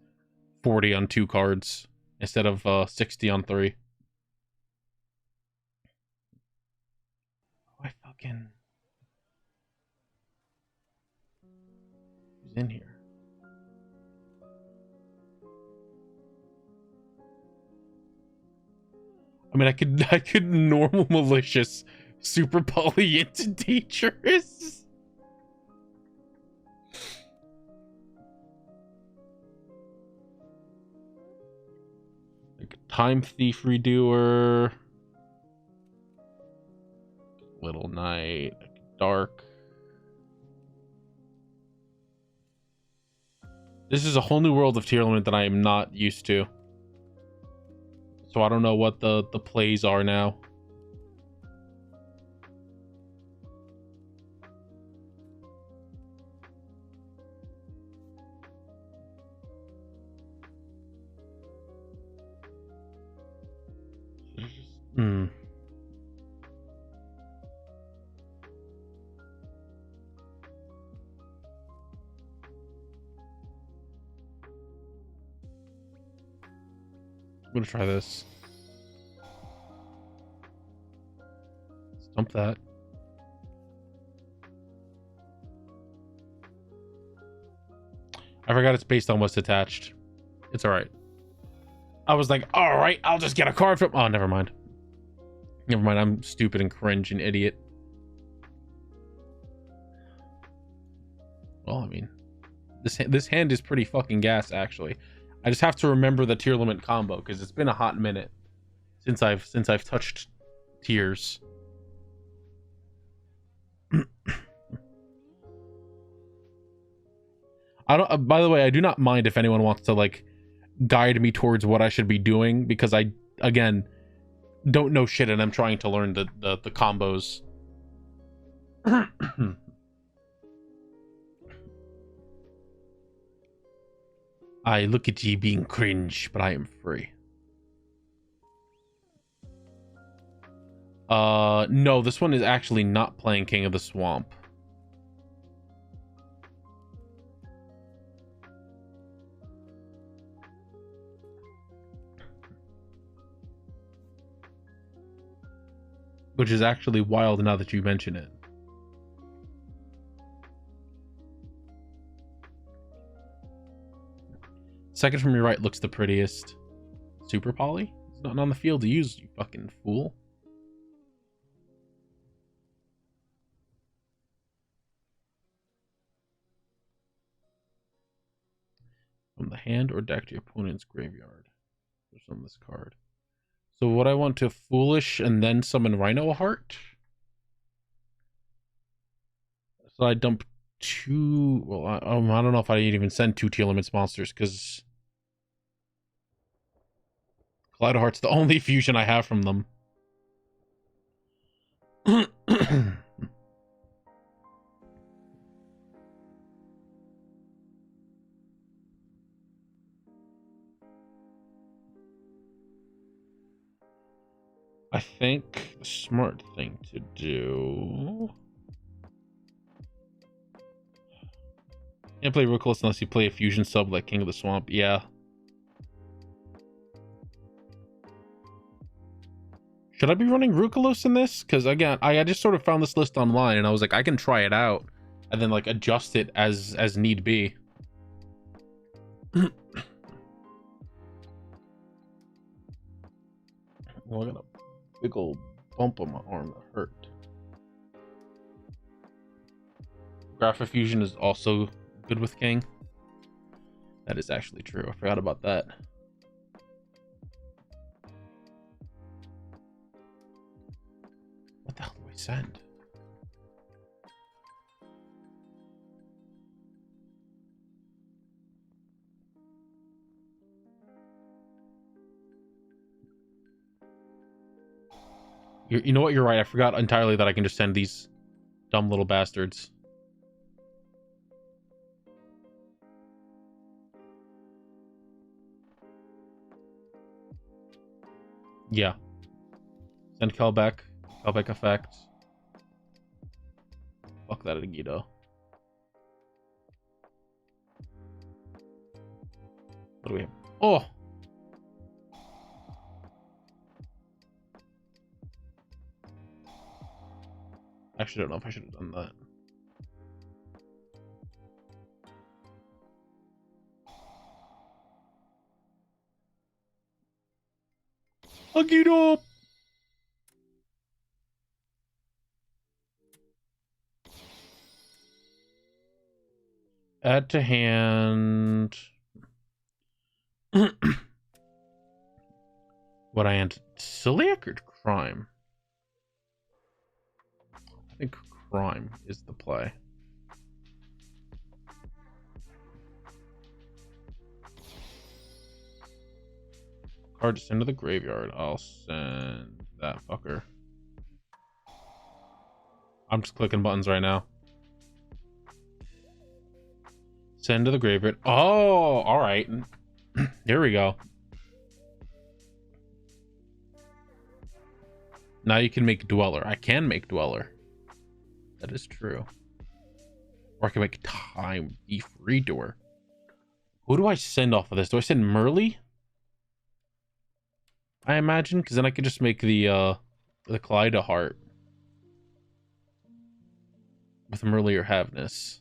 40 on 2 cards instead of 60 on 3. I fucking... Who's in here? I mean, I could normal malicious super poly into Dangerous. Like Time Thief Redoer. Little Knight. Dark. This is a whole new world of Tearlament that I am not used to. So I don't know what the plays are now. I'm gonna try this. Stump that. I forgot it's based on what's attached. It's alright. I was like, alright, I'll just get a card from... Oh, never mind. Never mind, I'm stupid and cringe and idiot. Well, I mean, this hand is pretty fucking gas, actually. I just have to remember the Tearlament combo because it's been a hot minute since I've touched tears. I don't. By the way, I do not mind if anyone wants to like guide me towards what I should be doing, because I, again, don't know shit and I'm trying to learn the combos. I look at ye being cringe, but I am free. No, this one is actually not playing King of the Swamp. Which is actually wild now that you mention it. Second from your right looks the prettiest. Super Poly? It's not on the field to use, you fucking fool. From the hand or deck to your opponent's graveyard. There's on this card. So would I want to Foolish and then summon Rhino Heart? So I dump two... Well, I don't know if I'd even send 2 Teal Limits monsters, because Kaleido Heart's the only fusion I have from them. I think the smart thing to do... Can't play Rookless unless you play a fusion sub like King of the Swamp. Yeah. Should I be running Rookalos in this? Because again, I just sort of found this list online and I was like, I can try it out and then like adjust it as need be. Well, I got a big old bump on my arm that hurt. Graphifusion is also good with King. That is actually true. I forgot about that. What the hell do I send? You know what? You're right. I forgot entirely that I can just send these dumb little bastards. Yeah. Send Kelbeck. Kelbeck effect. Fuck that Agito. What do we have? Oh! I actually don't know if I should have done that. Agito! Add to hand. What I enter? Celiac or Crime? I think Crime is the play. Card to send to the graveyard. I'll send that fucker. I'm just clicking buttons right now. Send to the graveyard. Oh, all right. Here we go. Now you can make Dweller. I can make Dweller. That is true. Or I can make Time Thief Redoer. Who do I send off of this? Do I send Merly? I imagine, because then I could just make the Kaleido Heart with Merly or Havness.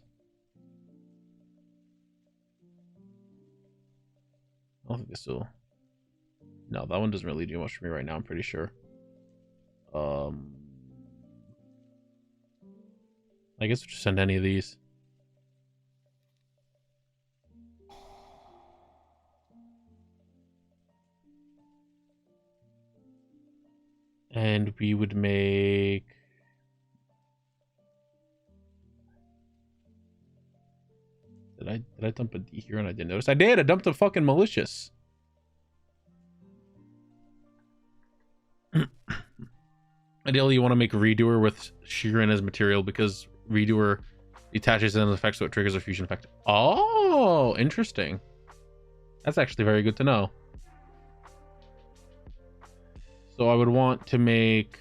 I don't think this will. No, that one doesn't really do much for me right now, I'm pretty sure. I guess we'll just send any of these. we would make... Did I dump a D here and I didn't notice? I did! I dumped a fucking malicious. Ideally, you want to make Redoer with Sheeran as material because Redoer detaches and effects so it triggers a fusion effect. Oh, interesting. That's actually very good to know. So I would want to make...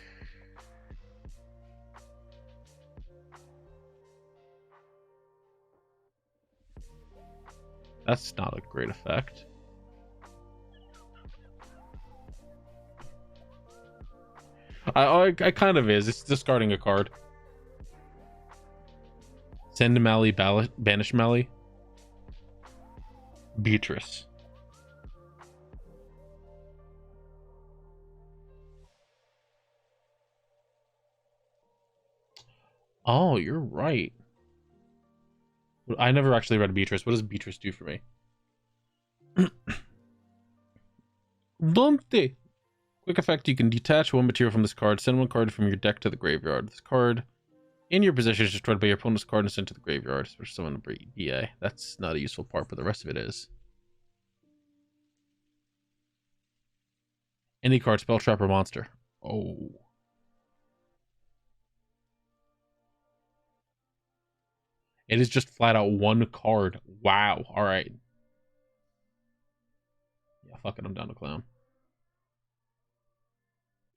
That's not a great effect. I kind of is. It's discarding a card. Send Mally, banish Mally. Beatrice. Oh, you're right. I never actually read Beatrice. What does Beatrice do for me? Dumpty. Quick effect, you can detach one material from this card, send one card from your deck to the graveyard. This card in your possession is destroyed by your opponent's card and sent to the graveyard. Which someone BA. That's not a useful part, but the rest of it is. Any card, spell, trap, or monster. Oh. It is just flat out one card. Wow. Alright. Yeah, fuck it, I'm down to clown.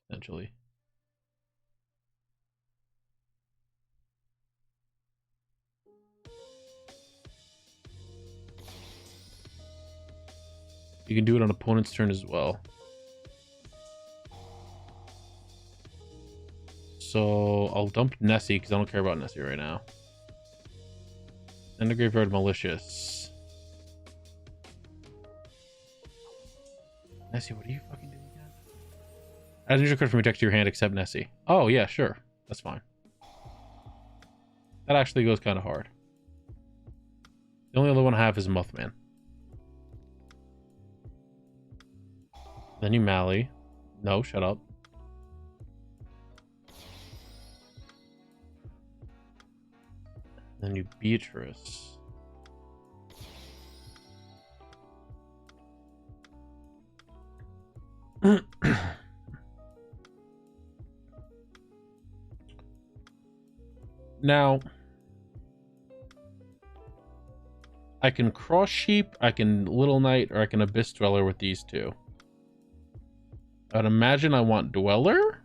Essentially. You can do it on opponent's turn as well. So I'll dump Nessie because I don't care about Nessie right now. And the graveyard malicious. Nessie, what are you fucking doing again? Add a neutral card from your deck to your hand except Nessie. Oh yeah, sure. That's fine. That actually goes kind of hard. The only other one I have is Mothman. Then you Mally. No, shut up. Then you Beatrice. Now, I can Cross Sheep, I can Little Knight, or I can Abyss Dweller with these two. I'd imagine I want Dweller?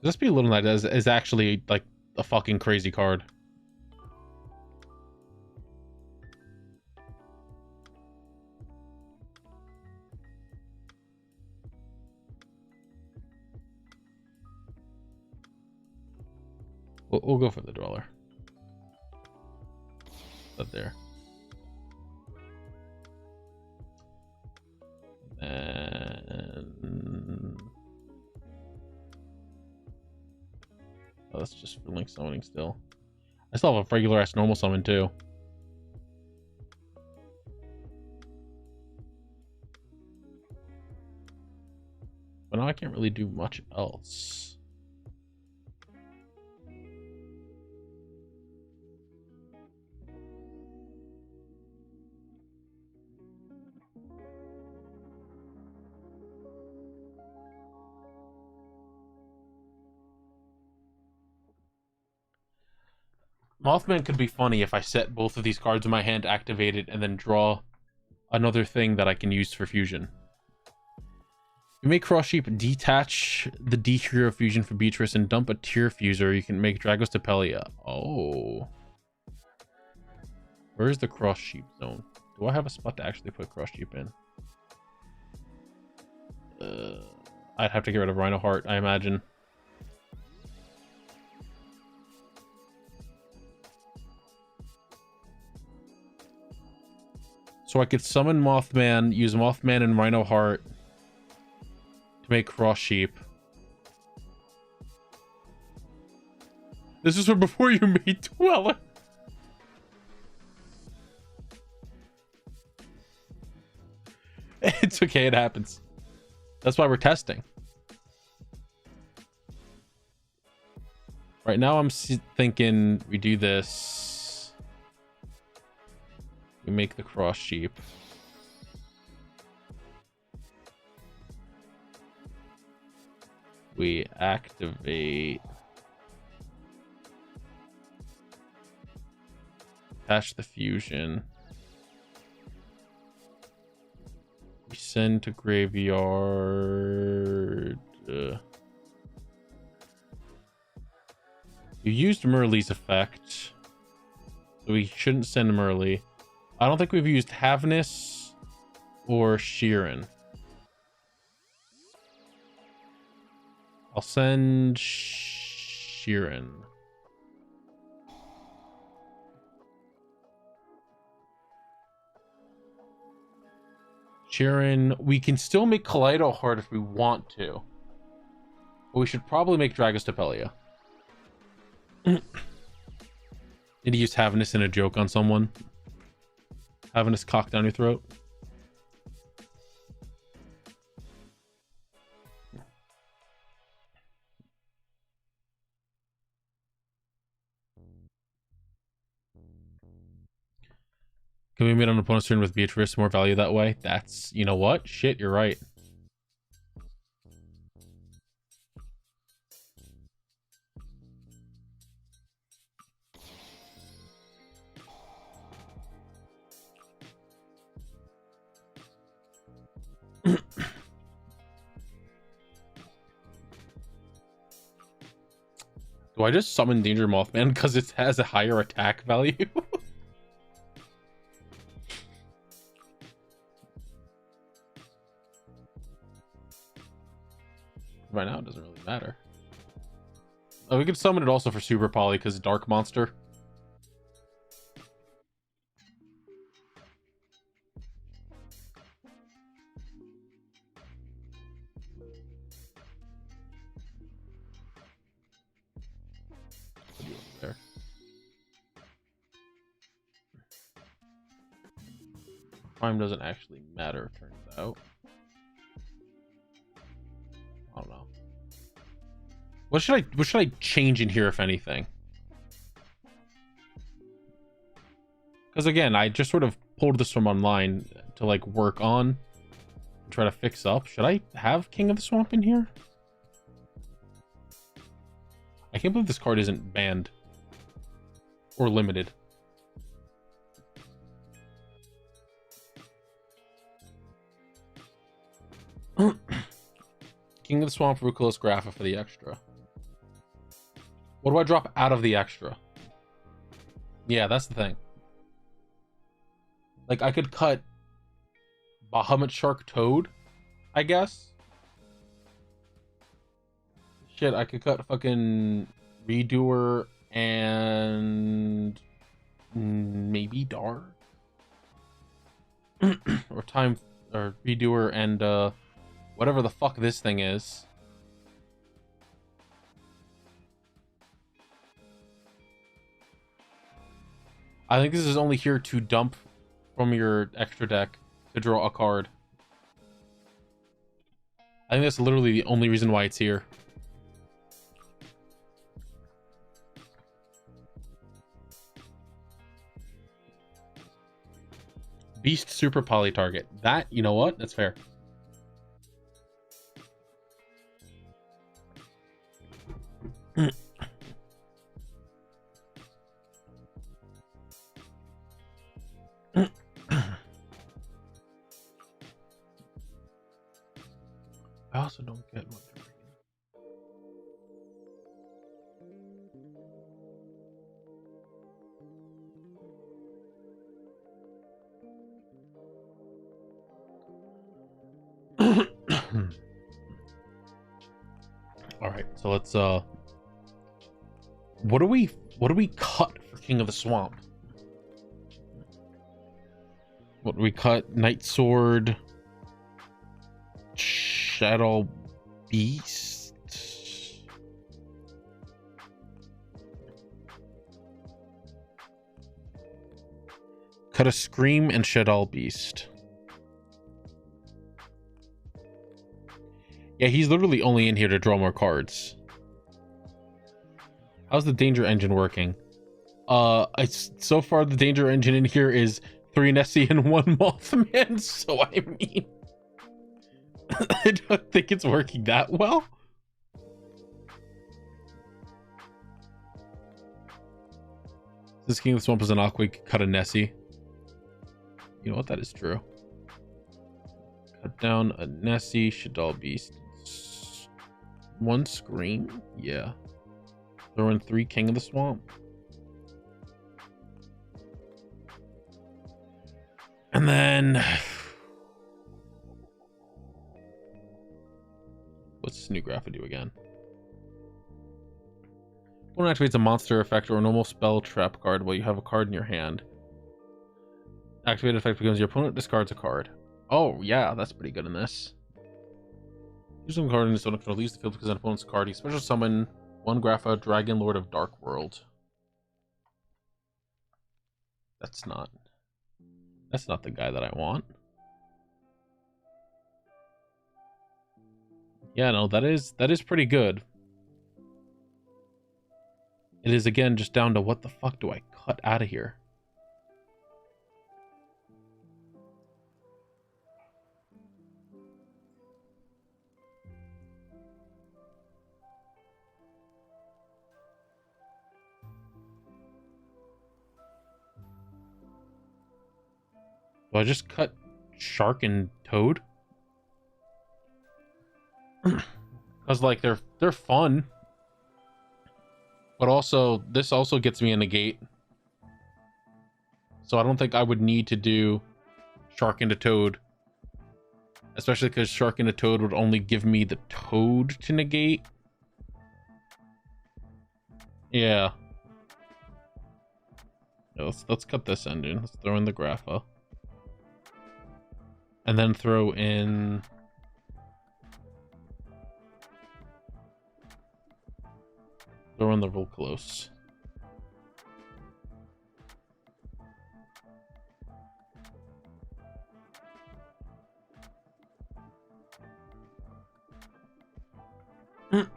This be Little Knight is actually like a fucking crazy card. We'll go for the Dweller. Up there. And oh, that's just for link summoning still. I still have a regular ass normal summon too. But now I can't really do much else. Mothman could be funny if I set both of these cards in my hand, activated, and then draw another thing that I can use for fusion. You make Cross Sheep, detach the D Hero Fusion for Beatrice, and dump a Tear Fuser. You can make Dragos Tapelia. Oh. Where's the Cross Sheep zone? Do I have a spot to actually put Cross Sheep in? I'd have to get rid of Rhino Heart, I imagine. So I could summon Mothman, use Mothman and Rhino Heart to make Cross Sheep. This is from before you made Dweller. It's okay, it happens. That's why we're testing. Right now I'm thinking we do this. We make the Cross Sheep. We activate. Attach the fusion. We send to graveyard. You used Merle's effect, so we shouldn't send Merle. I don't think we've used Havnus or Sheeran. I'll send Sheeran. Sheeran, we can still make Kaleido Heart if we want to. But we should probably make Dragostapelia. Need to use Havnus in a joke on someone. Havnus cock down your throat. Can we meet on opponent's turn with Beatrice? More value that way? That's, you know what? Shit, you're right. Do I just summon Danger Mothman because it has a higher attack value? Right now it doesn't really matter. Oh, we could summon it also for Super Poly because Dark Monster. There. Prime doesn't actually matter, turns out. I don't know. What should I change in here, if anything? Because again, I just sort of pulled this from online to like work on and try to fix up. Should I have King of the Swamp in here? I can't believe this card isn't banned or limited. King of the Swamp, Ruculus Grapha for the extra. What do I drop out of the extra? Yeah, that's the thing. Like, I could cut Bahamut Shark Toad, I guess. Shit, I could cut fucking Redoer and maybe Dar. Or Redoer and whatever the fuck this thing is. I think this is only here to dump from your extra deck to draw a card. I think that's literally the only reason why it's here. Beast Super Poly target. That, you know what? That's fair. I also don't get what they're bringing. All right, so let's what do we cut for King of the Swamp? What we cut? Night Sword, Shadow Beast. Cut a Scream and Shadow Beast. Yeah, he's literally only in here to draw more cards. How's the danger engine working? So far the danger engine in here is 3 Nessie and 1 Mothman, so I mean I don't think it's working that well. This King of the Swamp is an Aqua, cut a Nessie. You know what, that is true. Cut down a Nessie, Shadow Beast. 1 Scream? Yeah. Throw in 3 King of the Swamp. And then... what's this new graph do again? One activates a monster effect or a normal spell trap card while you have a card in your hand. Activated effect becomes your opponent discards a card. Oh, yeah, that's pretty good in this. Use some card in this opponent control. Leaves the field because an opponent's card. You special summon 1 Grapha, Dragon Lord of Dark World. That's not the guy that I want. Yeah, no, that is pretty good. It is again just down to what the fuck do I cut out of here? Do I just cut Shark and Toad? Because like they're fun. But also this also gets me a negate. So I don't think I would need to do Shark into Toad. Especially because Shark into Toad would only give me the Toad to negate. Yeah. Let's cut this engine. Let's throw in the Grapha. And then throw in... throw in the Volcalos. Is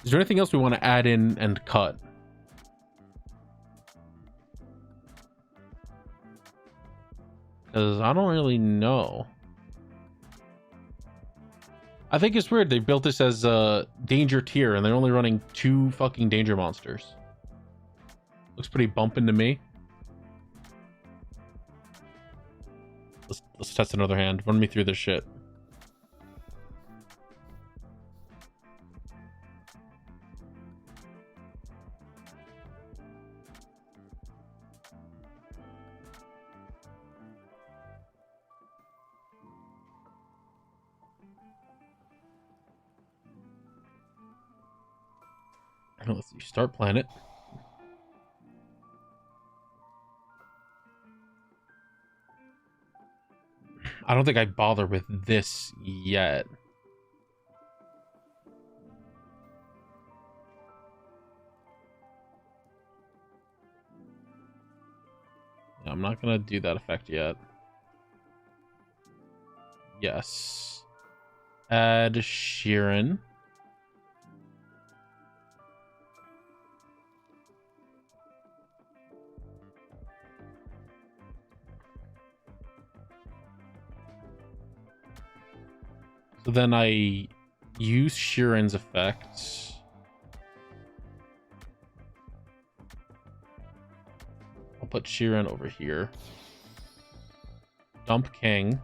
there anything else we want to add in and cut? Because I don't really know. I think it's weird they built this as a danger tier and they're only running 2 fucking danger monsters. Looks pretty bumping to me. Let's test another hand. Run me through this shit. Let's see, start planet. I don't think I bother with this yet. I'm not gonna do that effect yet. Yes. Add Sheeran. So then I use Sheeran's effects. I'll put Sheeran over here. Dump King.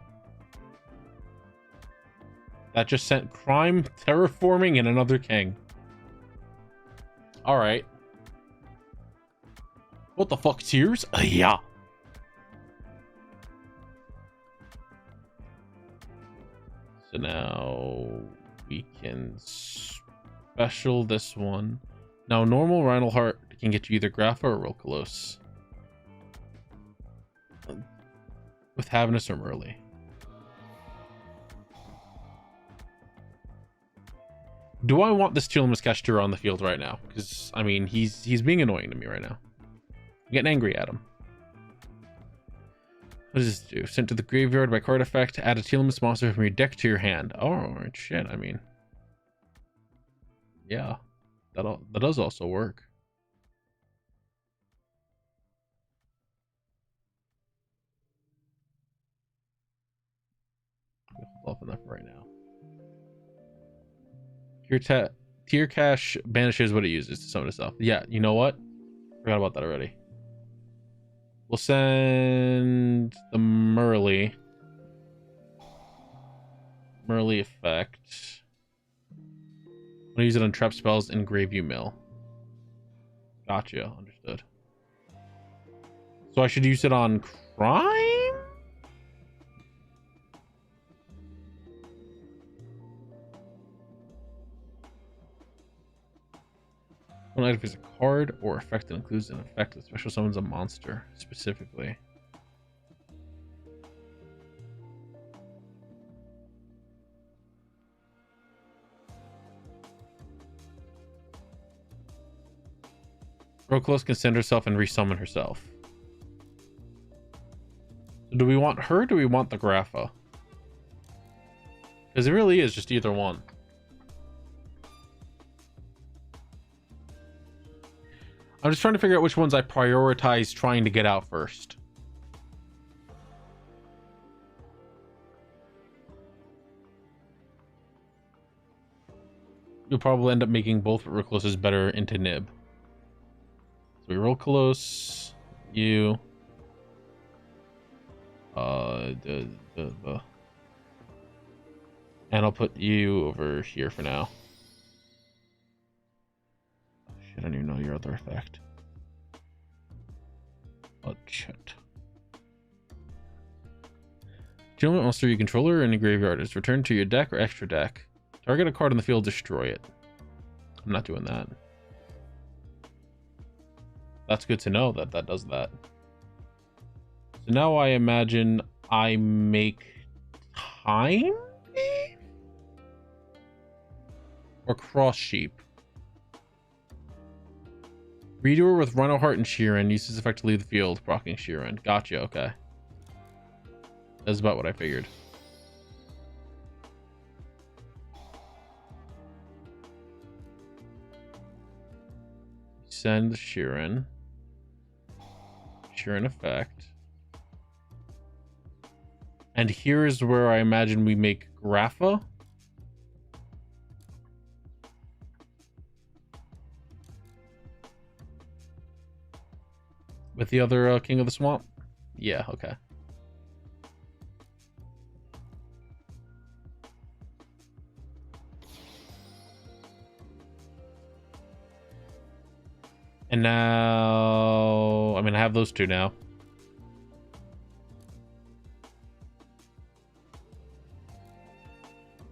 That just sent Crime, Terraforming, and another King. Alright. What the fuck, Tears? Yeah. So now we can special this one. Now normal Rhino Heart can get you either Grapha or Rokalos. with Havnus or Merle. Do I want this Teal Musketeer on the field right now? Because I mean, he's being annoying to me right now. I'm getting angry at him. What does this do? Sent to the graveyard by card effect. Add a Teal'c monster from your deck to your hand. Oh shit! I mean, yeah, that does also work. Hold off on that for right now. Tier Cash banishes what it uses to summon itself. Yeah, you know what? Forgot about that already. We'll send the Merle effect. I'm gonna use it on trap spells and Graveview Mill. Gotcha, understood. So I should use it on crime? When activates a card or effect that includes an effect that special summons a monster specifically. Roklos can send herself and resummon herself. So do we want her or do we want the Grapha? Because it really is just either one. I'm just trying to figure out which ones I prioritize trying to get out first. You'll probably end up making both Roklos better into Nib. So we roll close. You. And I'll put you over here for now. I don't even know your other effect. Oh shit. Gentleman monster you controller in a graveyard is returned to your deck or extra deck. Target a card on the field, destroy it. I'm not doing that. That's good to know that that does that. So now I imagine I make Time Thief? Or Cross Sheep. Redoer with Rhino Heart and Sheeran uses effect to leave the field, proccing Sheeran. Gotcha, okay. That's about what I figured. Send Sheeran. Sheeran effect. And here is where I imagine we make Grapha. With the other King of the Swamp? Yeah, okay. And now... I mean, I have those two now.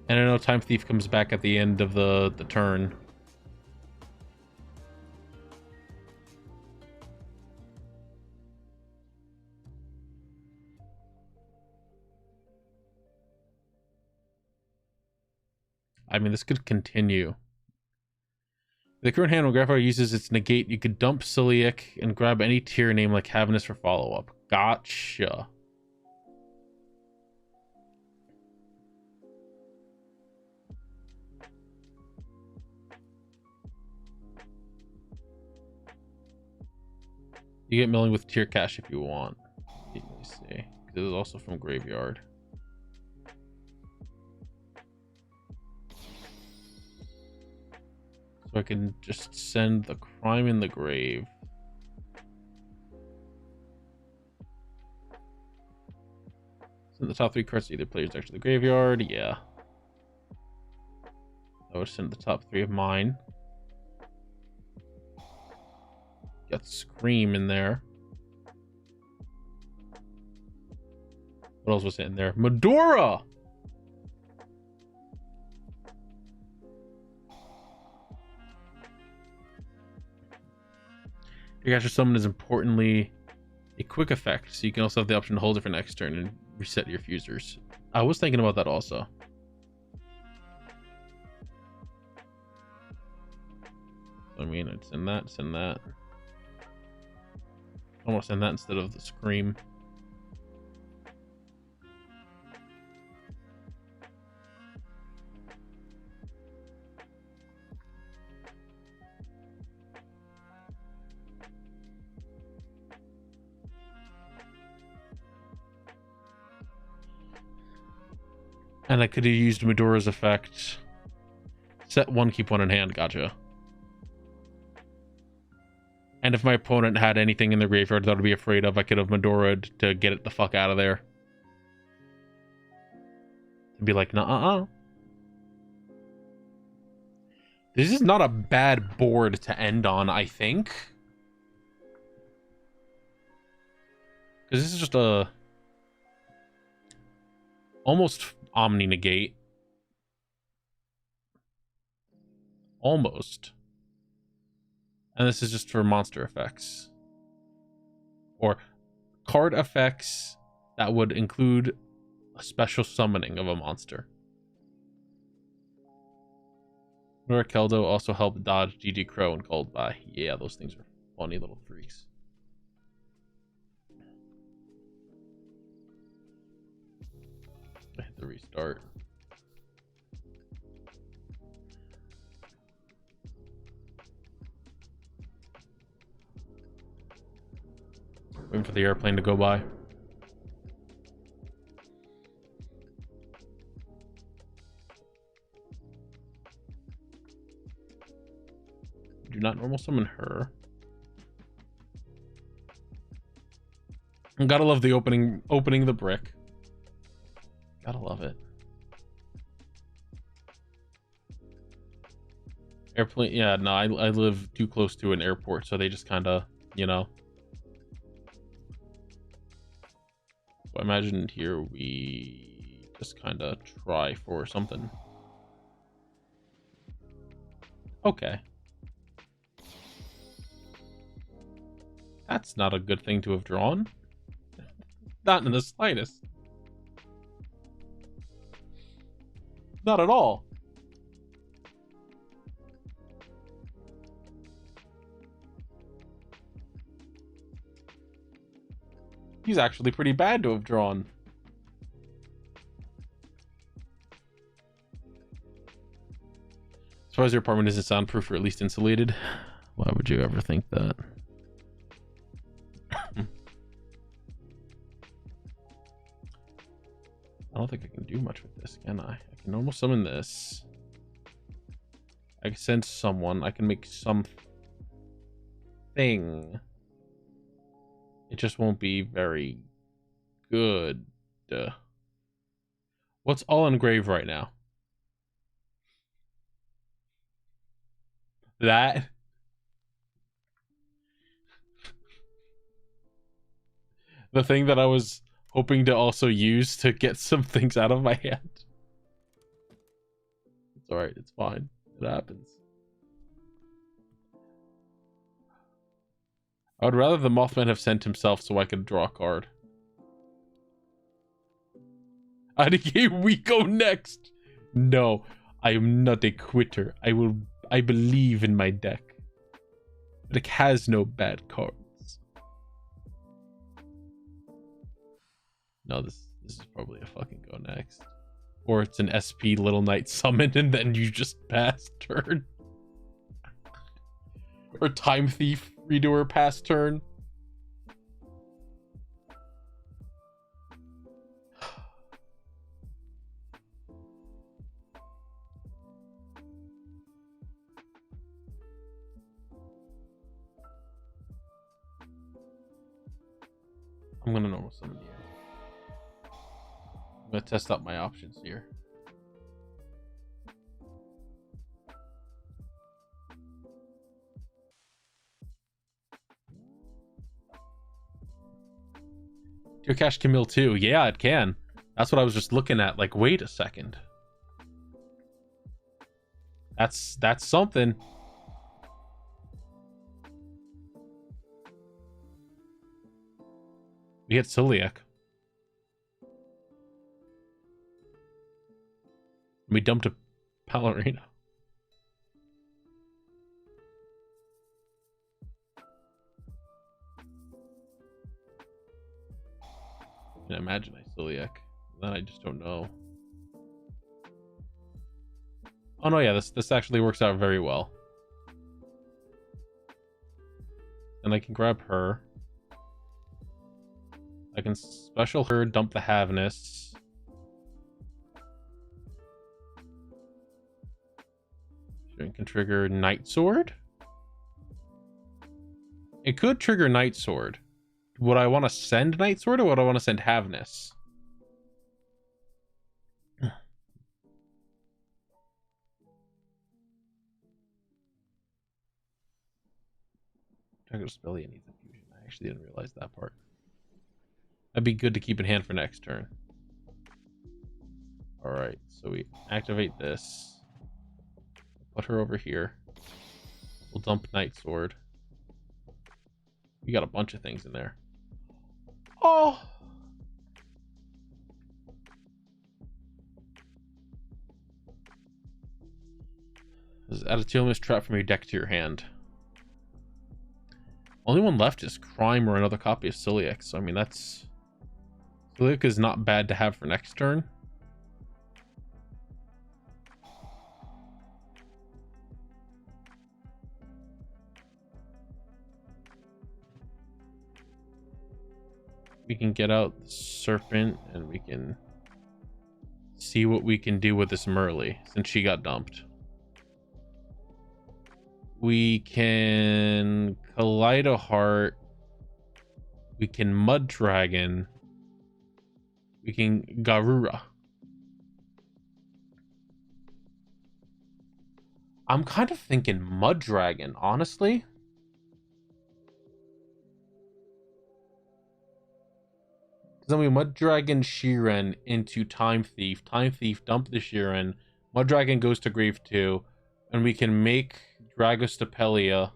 And I know Time Thief comes back at the end of the turn. I mean, this could continue. The current hand, when Grapha uses its negate, you could dump Celiac and grab any tier name like Havnus for follow-up. Gotcha. You get milling with tier cash if you want. Let me see. This is also from Graveyard. So I can just send the Crime in the Grave. Send the top 3 cards to either player's deck to the graveyard. Yeah. I would send the top 3 of mine. Got Scream in there. What else was in there? Medora! Your Gacha summon is importantly a quick effect, so you can also have the option to hold it for next turn and reset your fusers. I was thinking about that also. I mean, it's in that, it's in that. I want to send that instead of the scream. And I could have used Medora's effect. Set one, keep one in hand. Gotcha. And if my opponent had anything in the graveyard that I'd be afraid of, I could have Medora'd to get it the fuck out of there. And be like, nah. This is not a bad board to end on, I think. Because this is just a... almost Omni Negate. Almost. And this is just for monster effects. Or card effects that would include a special summoning of a monster. Nora Keldo also helped dodge GG Crow and Cold Buy. Yeah, those things are funny little freaks. I hit the restart. Waiting for the airplane to go by. Do not normal summon her. Gotta love the opening the brick. Gotta love it. Airplane, yeah, no, I live too close to an airport, so they just kind of, you know. So I imagine here we just kind of try for something. Okay. That's not a good thing to have drawn. Not in the slightest. Not at all. He's actually pretty bad to have drawn. As far as your apartment isn't soundproof or at least insulated, why would you ever think that? I don't think I can do much with this, can I? I can normal summon this. I can send someone. I can make something. It just won't be very good. What's all engraved right now? That. The thing that I was hoping to also use to get some things out of my hand. It's alright, it's fine. It happens. I would rather the Mothman have sent himself so I could draw a card. We go next. No, I am not a quitter. I believe in my deck. The deck has no bad cards. No, this is probably a fucking go next. Or it's an SP Little Knight summon and then you just pass turn. Or Time Thief Redoer pass turn. I'm gonna normal summon you. I'm gonna test out my options here. Geocache can mill too. Yeah, it can. That's what I was just looking at. Like, wait a second. That's something. We hit Celiac. We dumped a Palorina. I can imagine I Celiac. Then I just don't know. Oh no, yeah, this actually works out very well. And I can grab her. I can special her, dump the Havness. It can trigger Night Sword. It could trigger Night Sword. Would I want to send Night Sword or would I want to send Havness? Drago Spellia needs a fusion. I actually didn't realize that part. That'd be good to keep in hand for next turn. Alright, so we activate this. Put her over here. We'll dump Night Sword. We got a bunch of things in there. Oh! This is add a Teal'c's Trap from your deck to your hand. Only one left is Crime or another copy of Celiac. So, I mean, that's... Celiac is not bad to have for next turn. We can get out the Serpent and we can see what we can do with this Merly since she got dumped. We can Kaleidoheart. We can Mud Dragon. We can Garura. I'm kind of thinking Mud Dragon, honestly. Then we Mud Dragon Sheeran into Time Thief. Time Thief dump the Sheeran. Mud Dragon goes to Grave 2. And we can make Dragostapelia.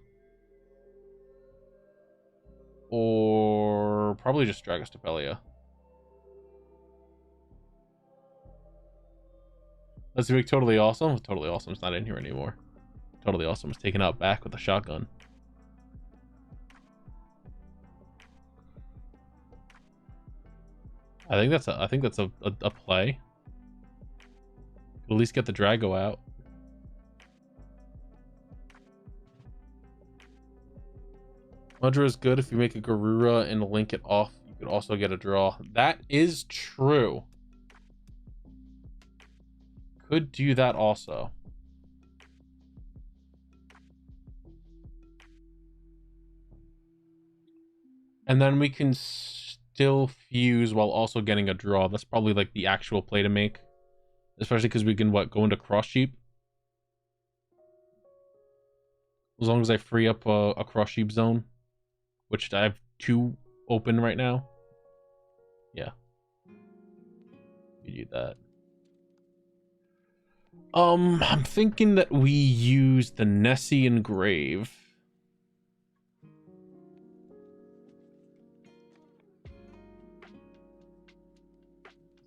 Or probably just Dragostapelia. Let's make Totally Awesome. Totally Awesome's not in here anymore. Totally Awesome is taken out back with a shotgun. I think that's a play. At least get the Drago out. Mudra is good if you make a Garura and link it off. You could also get a draw. That is true. Could do that also. And then we can still fuse while also getting a draw. That's probably like the actual play to make. Especially because we can go into Cross Sheep. As long as I free up a Cross Sheep zone. Which I have 2 open right now. Yeah. You do that. I'm thinking that we use the Nessian Grave.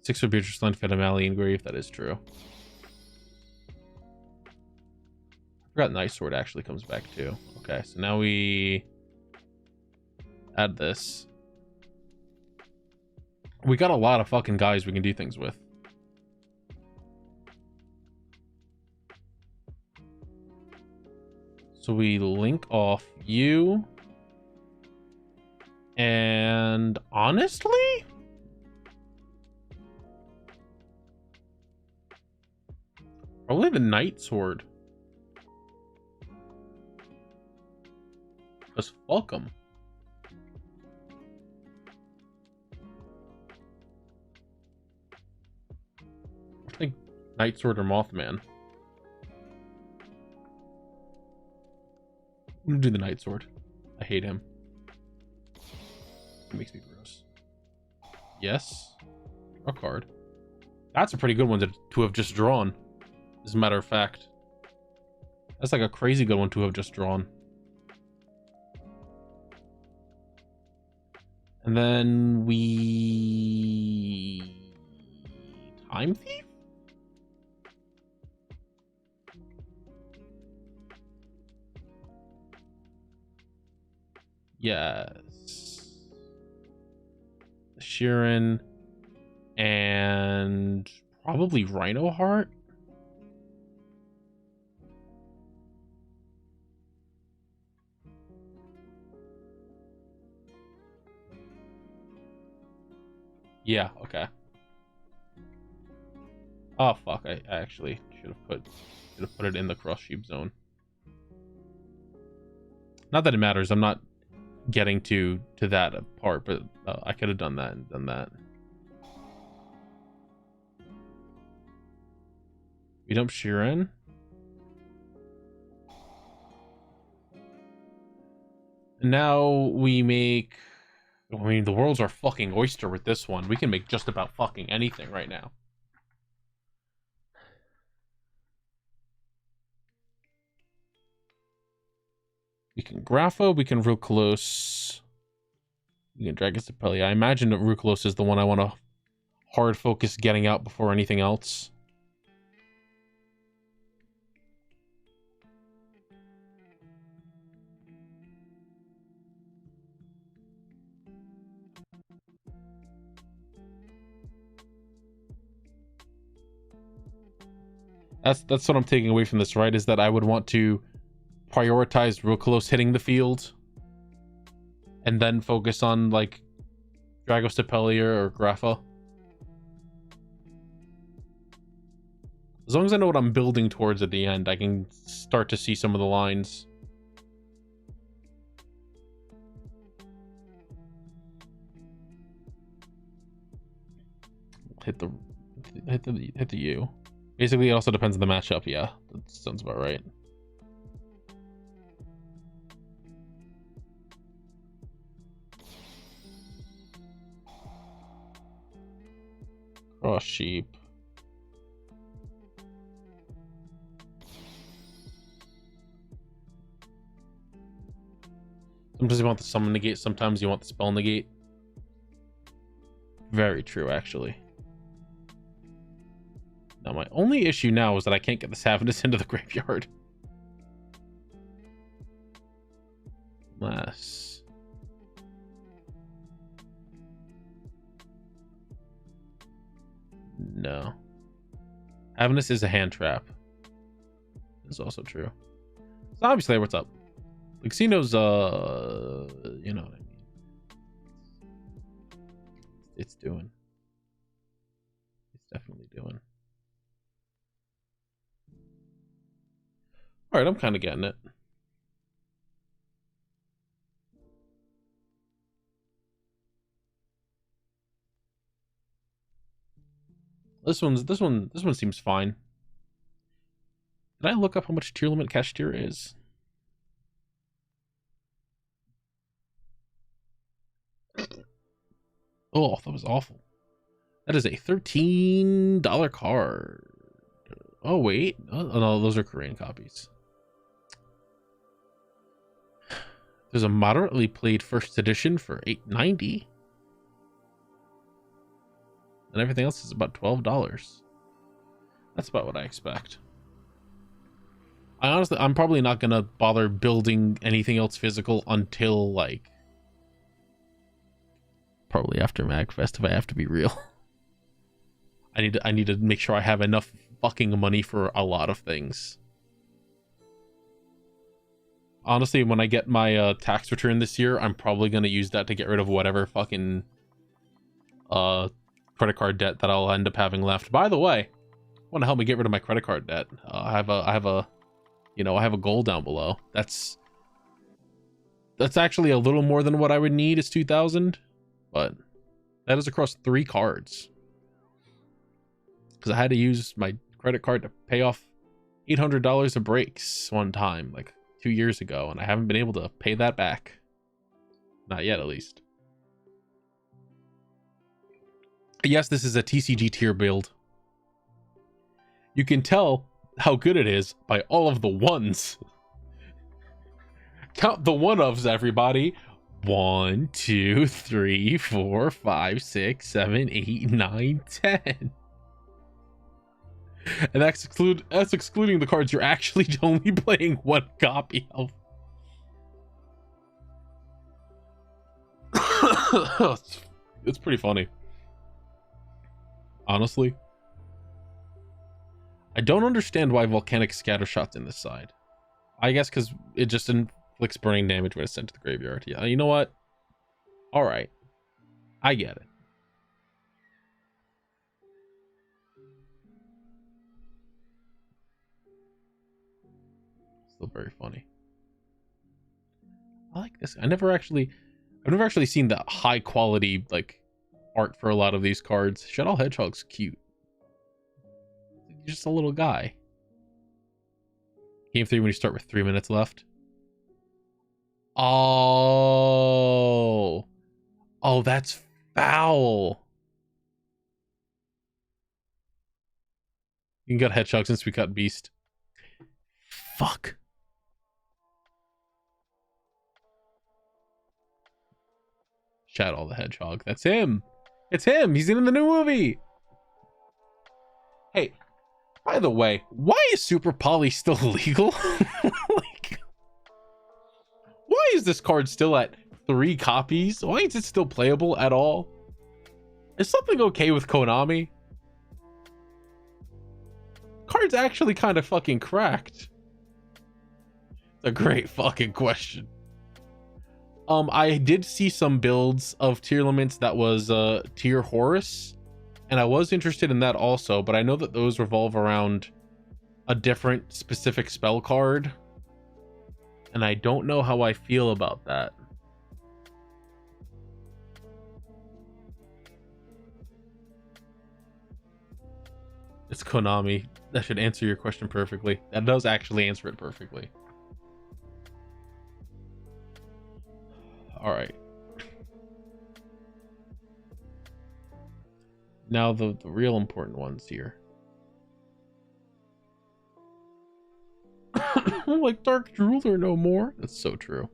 Six for Beatrice Land, Fedamalian Grave, that is true. I forgot Night Sword actually comes back too. Okay, so now we add this. We got a lot of fucking guys we can do things with. So we link off you. And honestly, probably the Night Sword. Because fuck 'em. I think Night Sword or Mothman. I'm gonna do the Night Sword. I hate him. It makes me gross. Yes. Draw a card. That's a pretty good one to have just drawn. As a matter of fact. That's like a crazy good one to have just drawn. And And then we... Time Thief? Yes. Sheeran and probably Rhino Heart. Yeah, okay. Oh fuck, I actually should have put it in the cross sheep zone. Not that it matters, I'm not getting to that part, but I could have done that and done that. We dump Sheeran. And now we make... I mean, the world's our fucking oyster with this one. We can make just about fucking anything right now. We can Grapho, we can Ruclos. We can Dragus Apelli. I imagine that Ruclos is the one I want to hard focus getting out before anything else. That's what I'm taking away from this, right? Is that I would want to prioritize Ruclos hitting the field and then focus on like Dragos Apellier or Grapha. As long as I know what I'm building towards at the end, I can start to see some of the lines. Hit the U. Basically, it also depends on the matchup. Yeah, that sounds about right. Cross sheep. Sometimes you want the summon negate, sometimes you want the spell negate. Very true, actually. Now, my only issue now is that I can't get the Savannahs into the graveyard. Unless... No. Avernus is a hand trap. That's also true. So obviously, what's up? Luxino's, you know what I mean. It's doing. It's definitely doing. Alright, I'm kind of getting it. This one seems fine. Did I look up how much tier limit Kashtira is? Oh, that was awful. That is a $13 card. Oh wait, oh no, those are Korean copies. There's a moderately played first edition for $8.90. And everything else is about $12. That's about what I expect. I'm probably not gonna bother building anything else physical until like probably after MagFest, if I have to be real. I need to make sure I have enough fucking money for a lot of things. Honestly, when I get my tax return this year, I'm probably going to use that to get rid of whatever fucking credit card debt that I'll end up having left. By the way, want to help me get rid of my credit card debt? I have a goal down below. That's actually a little more than what I would need. It's 2,000, but that is across 3 cards. Because I had to use my credit card to pay off $800 of breaks one time, like 2 years ago, and I haven't been able to pay that back. Not yet, at least. Yes, this is a TCG tier build. You can tell how good it is by all of the ones. Count the one-ofs, everybody. 1, 2, 3, 4, 5, 6, 7, 8, 9, 10. And that's excluding the cards you're actually only playing one copy of. It's pretty funny. Honestly. I don't understand why Volcanic Scattershot's in this side. I guess because it just inflicts burning damage when it's sent to the graveyard. Yeah, you know what? Alright. I get it. Still very funny. I like this. I've never actually seen that high quality like art for a lot of these cards. Shadow Hedgehog's cute. He's just a little guy. Game 3 when you start with 3 minutes left. Oh, that's foul. You can cut Hedgehog since we cut Beast. Fuck. Shadow the Hedgehog. That's him. It's him. He's in the new movie. Hey, by the way, why is Super Poly still illegal? Like, why is this card still at 3 copies? Why is it still playable at all? Is something okay with Konami? Card's actually kind of fucking cracked. It's a great fucking question. I did see some builds of tier limits that was tier Horus, and I was interested in that also, but I know that those revolve around a different specific spell card, and I don't know how I feel about that. It's Konami. That should answer your question perfectly. That does actually answer it perfectly. All right. Now the real important ones here. Like Dark Drooler no more. That's so true.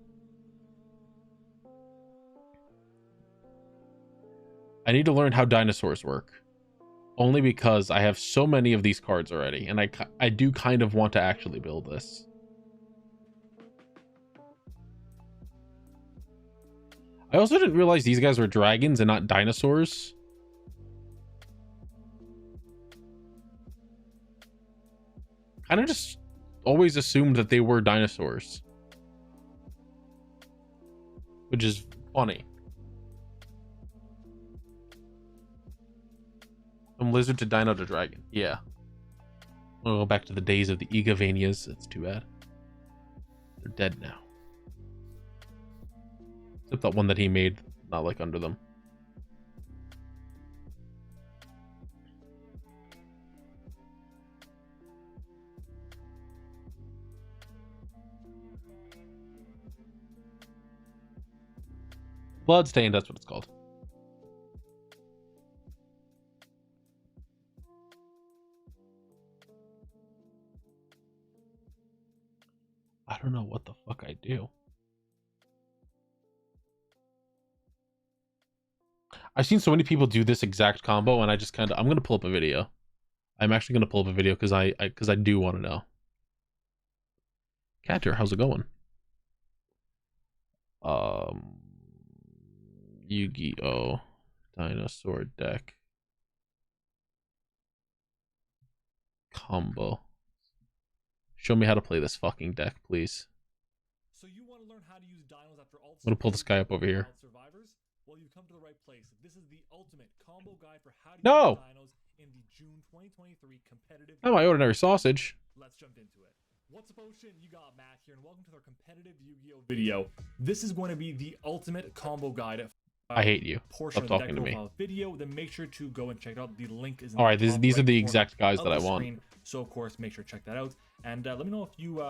I need to learn how dinosaurs work. Only because I have so many of these cards already, and I do kind of want to actually build this. I also didn't realize these guys were dragons and not dinosaurs. Kind of just always assumed that they were dinosaurs. Which is funny. From lizard to dino to dragon. Yeah. We'll go back to the days of the Egavanias. That's too bad. They're dead now. Except that one that he made, not like under them. Bloodstained, that's what it's called. I don't know what the fuck I do. I've seen so many people do this exact combo, and I just kind of, I'm gonna pull up a video. I'm actually gonna pull up a video because I do want to know. Catcher, how's it going? Yu-Gi-Oh! Dinosaur deck combo. Show me how to play this fucking deck, please. So you want to learn how to use dinos after all? I'm gonna pull this guy up over here. Survivors? Well, you've come to the right place. This is the ultimate combo guide for how to No! use dinos in the June 2023 competitive. Oh, my ordinary sausage. Let's jump into it. What's up, Ocean? You got Matt here, and welcome to our competitive Yu-Gi-Oh video. This is going to be the ultimate combo guide. I hate you. Portion Stop of the talking to me. profile video. Then make sure to go and check it out. The link is in All right, the top these are right the corner exact guys of that I the want. screen. So of course, make sure to check that out. And let me know if you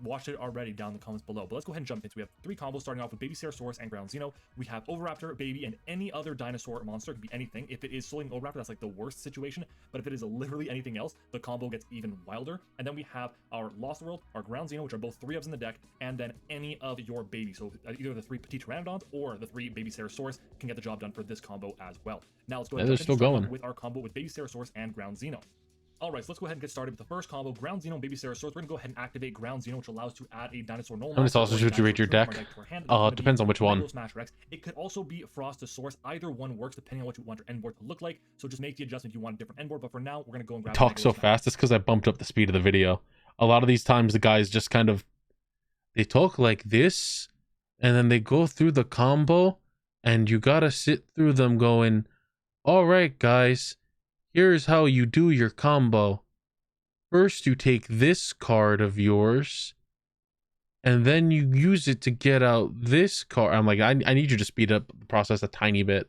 watched it already down in the comments below. But let's go ahead and jump into it. We have 3 combos starting off with Baby Ceratosaurus and Ground Xeno. We have Oviraptor, Baby, and any other dinosaur or monster. It could be anything. If it is solely an Oviraptor, that's like the worst situation. But if it is literally anything else, the combo gets even wilder. And then we have our Lost World, our Ground Xeno, which are both 3 ofs in the deck, and then any of your babies. So either the 3 Petit Pteranodons or the 3 Baby Ceratosaurus can get the job done for this combo as well. Now let's go ahead they're and still start going with our combo with Baby Ceratosaurus and Ground Xeno. Alright, so let's go ahead and get started with the first combo, Ground Xeno and Baby Ceratosaurus. We're going to go ahead and activate Ground Xeno, which allows to add a dinosaur null. How many sausages would you rate your deck? Depends on which one. It could also be Frostosaurus. Either one works depending on what you want your end board to look like. So just make the adjustment if you want a different end board. But for now, we're going to go and grab Talk so fast. It's because I bumped up the speed of the video. A lot of these times the guys just kind of, they talk like this and then they go through the combo and you gotta sit through them going, all right guys, here's how you do your combo. First you take this card of yours and then you use it to get out this card. I'm like, I need you to speed up the process a tiny bit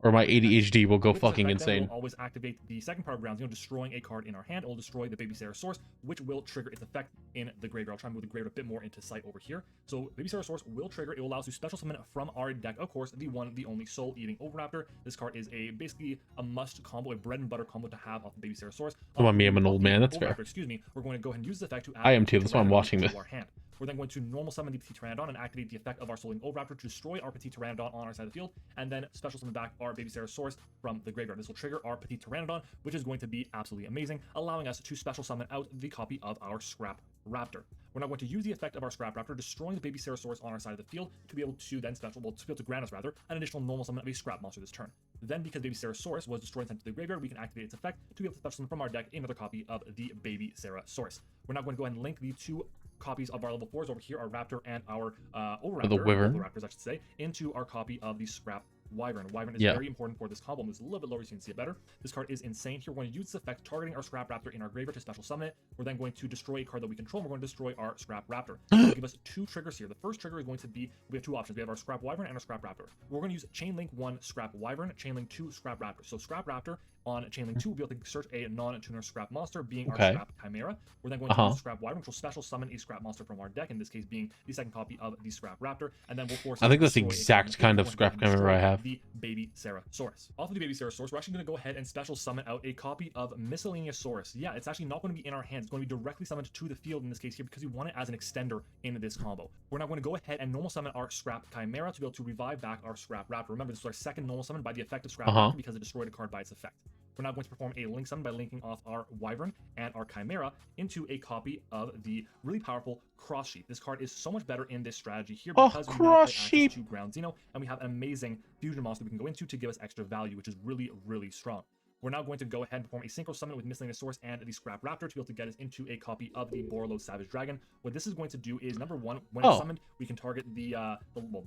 or my ADHD will go fucking insane. We'll always activate the second part of Ground Xeno, destroying a card in our hand. It will destroy the Baby Ceratosaurus, which will trigger its effect in the graveyard. I'll try and move the graveyard a bit more into sight over here. So Baby Ceratosaurus will trigger. It will allow us to special summon from our deck, of course, the one, the only Soul-Eating Oviraptor. This card is basically a must combo, a bread and butter combo to have off the Baby Ceratosaurus. Come on, me, I'm an old man. That's fair. Excuse me. We're going to go ahead and use this effect to add. I am too. That's why I'm watching this. Our hand. We're then going to normal summon the Petit Pteranodon and activate the effect of our Soul-Eating Oviraptor to destroy our Petit Pteranodon on our side of the field, and then special summon back our Baby Ceratosaurus from the graveyard. This will trigger our Petit Pteranodon, which is going to be absolutely amazing, allowing us to special summon out the copy of our Scrap Raptor. We're now going to use the effect of our Scrap Raptor, destroying the Baby Ceratosaurus on our side of the field, to be able to then to be able to grant us rather an additional normal summon of a Scrap monster this turn. Then, because Baby Ceratosaurus was destroyed and sent to the graveyard, we can activate its effect to be able to special summon from our deck another copy of the Baby Ceratosaurus. We're now going to go ahead and link the 2 copies of our level 4s over here, our Raptor and our Oviraptor, the Wyvern, Raptors I should say, into our copy of the Scrap Wyvern. Wyvern is very important for this combo. It's a little bit lower so you can see it better. This card is insane. Here we're going to use this effect targeting our Scrap Raptor in our graveyard to special summon it. We're then going to destroy a card that we control, and we're going to destroy our Scrap Raptor. It'll give us 2 triggers here. The first trigger is going to be, we have 2 options. We have our Scrap Wyvern and our Scrap Raptor. We're going to use Chainlink 1 Scrap Wyvern, Chainlink 2 Scrap Raptor. So Scrap Raptor on Chainlink 2 will be able to search a non-tuner Scrap monster, being our Scrap Chimera. We're then going to use Scrap Wyvern, which will special summon a Scrap monster from our deck, in this case being the second copy of the Scrap Raptor, and then we'll force. I think that's the exact kind of Scrap Chimera I have. The Baby Ceratosaurus. Off of the Baby Ceratosaurus, we're actually going to go ahead and special summon out a copy of Miscellaneousaurus. Yeah, it's actually not going to be in our hands. It's going to be directly summoned to the field in this case here because we want it as an extender in this combo. We're now going to go ahead and normal summon our Scrap Chimera to be able to revive back our Scrap Raptor. Remember, this is our second normal summon by the effect of Scrap Raptor because it destroyed a card by its effect. We're now going to perform a link summon by linking off our Wyvern and our Chimera into a copy of the really powerful Cross Sheep. This card is so much better in this strategy here because we now play access to Ground Xeno, and we have an amazing fusion monster we can go into to give us extra value, which is really, really strong. We're now going to go ahead and perform a synchro summon with Miscellaneousaurus and the Scrap Raptor to be able to get us into a copy of the Borreload Savage Dragon. What this is going to do is, number 1, when it's summoned, we can target the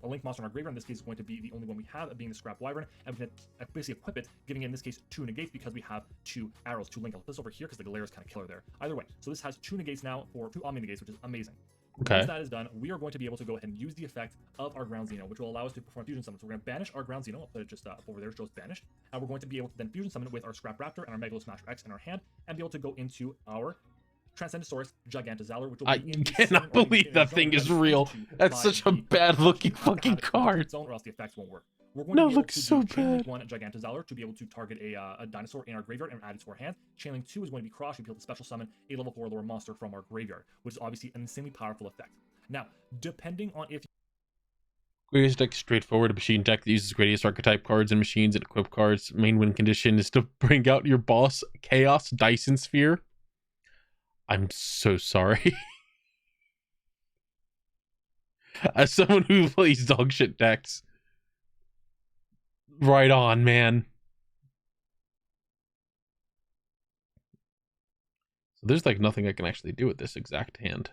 link monster in our graveyard. In this case, is going to be the only one we have, being the Scrap Wyvern, and we can basically equip it, giving it, in this case, 2 negates because we have 2 arrows to link. I'll put this over here because the Galera is kind of killer there. Either way, so this has 2 negates now, for 2 Omni negates, which is amazing. Once that is done, we are going to be able to go ahead and use the effect of our Ground Xeno, which will allow us to perform fusion summons. So we're going to banish our Ground Xeno. I'll put it just up over there, it shows banished. And we're going to be able to then fusion summon with our Scrap Raptor and our Megalosmasher X in our hand, and be able to go into our Transcendosaurus Gigantozalor, which will I cannot believe that thing is real. That's such a bad looking fucking card. Or else the effects won't work. We're going to be able to so Chainlink 1 Gigantozalor to be able to target a dinosaur in our graveyard and add it to our hand. Chainlink 2 is going to be Cross. You'll be able to special summon a level 4 lore monster from our graveyard, which is obviously an insanely powerful effect. Now, depending on if Gradius deck is straightforward. A machine deck that uses Gradius archetype cards and machines and equip cards. Main win condition is to bring out your boss Chaos Dyson Sphere. I'm so sorry. As someone who plays dogshit decks, right on, man. So there's like nothing I can actually do with this exact hand.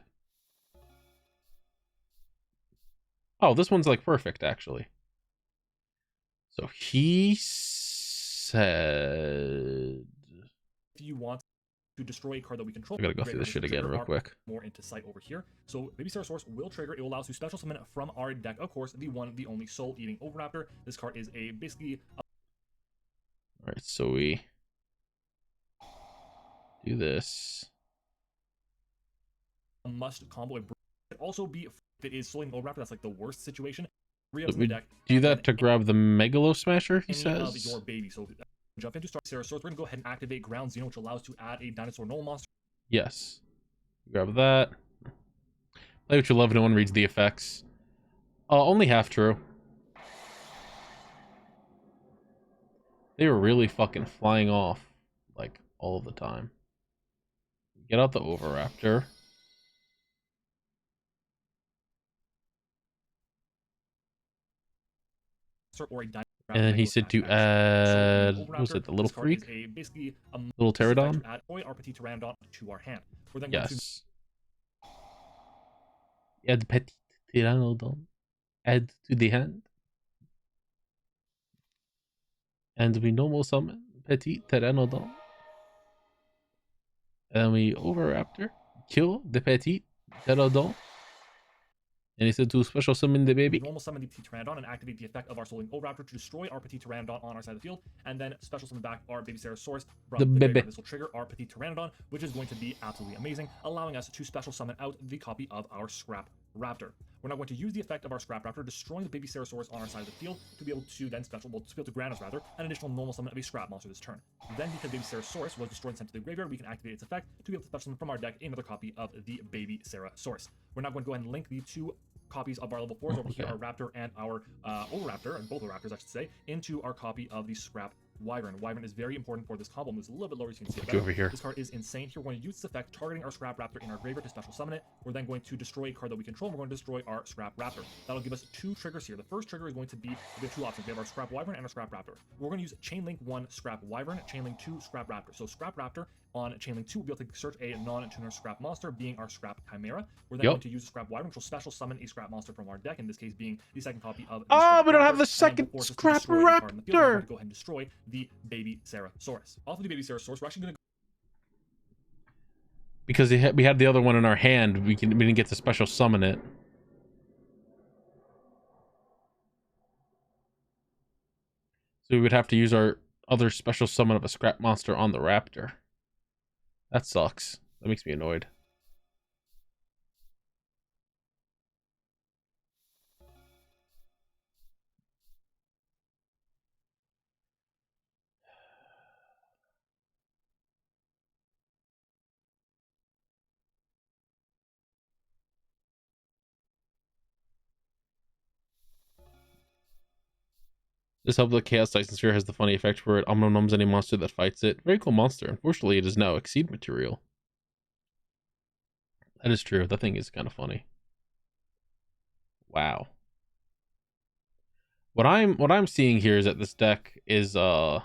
Oh, this one's like perfect, actually. So he said, if you want to destroy a card that we control, I gotta go through this shit again real quick. More into sight over here. So Baby Ceratosaurus will trigger. It will allow us to special summon from our deck, of course, the one, the only Soul-Eating Oviraptor. This card is basically. All right, so we do this. must combo. It could also be if it is Soling Overraptor. That's like the worst situation. Three So up to the we deck. do and that then to grab the Megalo Smasher, he any of says. your baby. So jump into Stegosaurus. We're gonna go ahead and activate Ground Xeno, which allows to add a dinosaur normal monster. Yes. Grab that. Play what you love, no one reads the effects. Only half true. They were really fucking flying off, like, all of the time. Get out the Overraptor. Or a dinosaur. And then he said to add, what was it, the little freak? Basically a Little pterodon? add our petit pteranodon to our hand. We're then going to Yes. Add petit pteranodon. Add to the hand. And we normal summon petit pteranodon. And we Overraptor. Kill the petit pteranodon. And he said to special summon the baby. normal summon the Petit Pteranodon and activate the effect of our Soling Overraptor to destroy our Petit Pteranodon on our side of the field, and then special summon back our Baby Ceratosaurus from The baby. graveyard. This will trigger our Petit Pteranodon, which is going to be absolutely amazing, allowing us to special summon out the copy of our Scrap Raptor. We're now going to use the effect of our Scrap Raptor, destroying the Baby Ceratosaurus on our side of the field, to be able to then to be able to grant us rather an additional normal summon of a Scrap monster this turn. Then, because Baby Ceratosaurus was destroyed and sent to the graveyard, we can activate its effect to be able to special summon from our deck another copy of the Baby Ceratosaurus. We're now going to go ahead and link the two copies of our level 4s over here, our Raptor and our Overraptor, and both the Raptors I should say, into our copy of the Scrap Wyvern. Wyvern is very important for this combo. Moves a little bit lower, as you can see it Put you better. over here. This card is insane. Here we're going to use this effect, targeting our Scrap Raptor in our graveyard to special summon it. We're then going to destroy a card that we control, and we're going to destroy our Scrap Raptor. That'll give us two triggers here. The first trigger is going to be, we have two options. We have our Scrap Wyvern and our Scrap Raptor. We're going to use Chainlink 1 Scrap Wyvern, Chainlink 2 Scrap Raptor. So Scrap Raptor on Chainlink 2 will be able to search a non-tuner Scrap monster, being our Scrap Chimera. We're then going to use the Scrap Wyvern, which will special summon a Scrap monster from our deck, in this case being the second copy of the Scrap we don't have Raptor, the and then second will force us to Scrap destroy a card in the field. We're going Raptor. to go ahead and destroy the Baby Ceratosaurus. Off of the Baby Ceratosaurus, we're actually going to Because we had the other one in our hand, we didn't get to special summon it. So we would have to use our other special summon of a Scrap monster on the Raptor. That sucks. That makes me annoyed. This help the Chaos Tyson Sphere has the funny effect where it omnums any monster that fights it. Very cool monster. Unfortunately, it is now Exceed material. That is true. That thing is kind of funny. Wow. What I'm seeing here is that this deck is not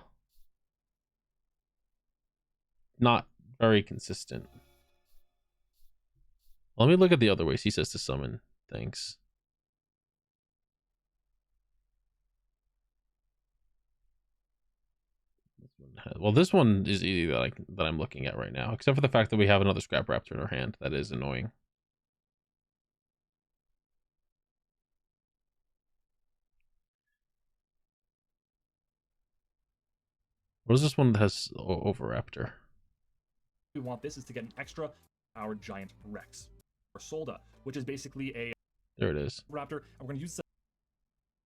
very consistent. Let me look at the other ways he says to summon things. Well, this one is easy that I'm looking at right now, except for the fact that we have another Scrap Raptor in our hand. That is annoying. What is this one that has Overraptor? we want this is to get an extra our Giant Rex or Solda, which is basically a There it is. Raptor, and we're going to use this.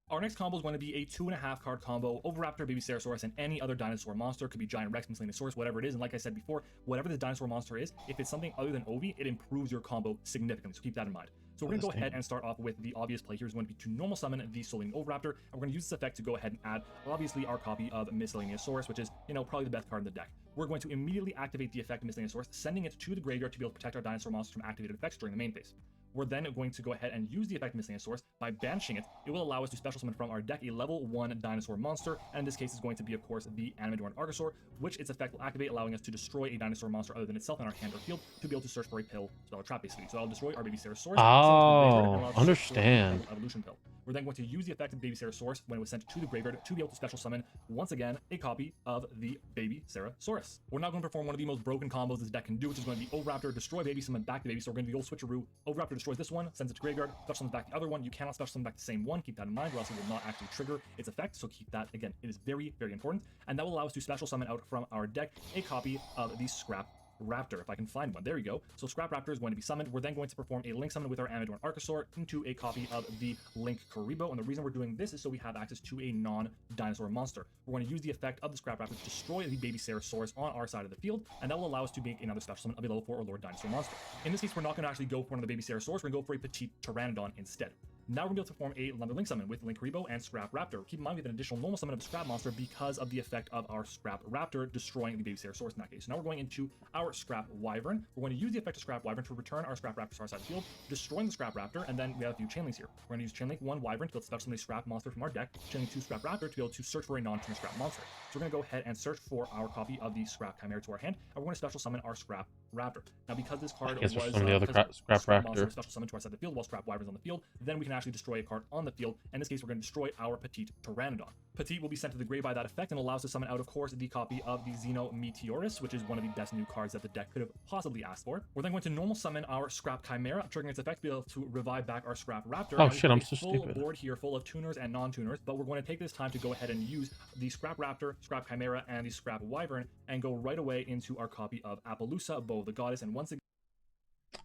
Our next combo is going to be a 2.5 card combo, Overraptor, Baby Ceratosaurus, and any other dinosaur monster. Could be Giant Rex, Miscellaneous, whatever it is. And like I said before, whatever this dinosaur monster is, if it's something other than Ovi, it improves your combo significantly. So keep that in mind. So we're going to go ahead and start off with the obvious play here is going to be to normal summon the Soling Overraptor, and we're going to use this effect to go ahead and add, obviously, our copy of Miscellaneous, which is, probably the best card in the deck. We're going to immediately activate the effect of Miscellaneous, sending it to the graveyard to be able to protect our dinosaur monsters from activated effects during the main phase. We're then going to go ahead and use the effect of Miscellaneous by banishing it. It will allow us to special summon from our deck a level 1 dinosaur monster, and in this case is going to be, of course, the Animadorn Archosaur, which its effect will activate, allowing us to destroy a dinosaur monster other than itself in our hand or field to be able to search for a pill, spell a trap, basically. So I'll destroy our Baby Ceratosaurus. Oh, understand. Evolution pill. We're then going to use the effect of Baby Ceratosaurus when it was sent to the graveyard to be able to special summon, once again, a copy of the Baby Ceratosaurus. We're now going to perform one of the most broken combos this deck can do, which is going to be Overraptor, destroy Baby, summon back the Baby. So we're going to go switcheroo. Overraptor destroys this one, sends it to graveyard, special summons back the other one. You cannot special summon back the same one. Keep that in mind, or else it will not actually trigger its effect. So keep that, again, it is very, very important. And that will allow us to special summon out from our deck a copy of the Scrap Raptor, if I can find one. There you go. So Scrap Raptor is going to be summoned. We're then going to perform a Link summon with our Amadorn Archosaur into a copy of the Link Karibo. And the reason we're doing this is so we have access to a non-dinosaur monster. We're going to use the effect of the Scrap Raptor to destroy the baby Ceratosaurus on our side of the field, and that will allow us to make another special summon of a level 4 or lower dinosaur monster. In this case, we're not going to actually go for one of the baby Ceratosaurus. We're going to go for a petite Pteranodon instead. Now we're going to be able to perform another Link summon with Link Karibo and Scrap Raptor. Keep in mind we have an additional normal summon of a Scrap monster because of the effect of our Scrap Raptor destroying the baby Ceratosaurus in that case. So now we're going into our Scrap Wyvern. We're going to use the effect of Scrap Wyvern to return our Scrap Raptor to our side of the field, destroying the Scrap Raptor, and then we have a few chain links here. We're going to use chain link 1 Wyvern to be able to special summon a Scrap monster from our deck, chain link 2 Scrap Raptor to be able to search for a non-tuner Scrap monster. So we're going to go ahead and search for our copy of the Scrap Chimera to our hand, and we're going to special summon our Scrap Raptor. Now because this card was some of the other Scrap monster Raptor. special summon to our side of the field while Scrap Wyvern's on the field, then we can actually destroy a card on the field. In this case, we're going to destroy our Petite Pteranodon. Petite will be sent to the grave by that effect and allows us to summon out, of course, the copy of the Xeno Meteorus, which is one of the best new cards that the deck could have possibly asked for. We're then going to normal summon our Scrap Chimera, triggering its effect to be able to revive back our Scrap Raptor. Oh shit, I'm so full stupid. board here full of tuners and non-tuners, but we're going to take this time to go ahead and use the Scrap Raptor, Scrap Chimera, and the Scrap Wyvern and go right away into our copy of Appaloosa, Bow of the Goddess, and once again,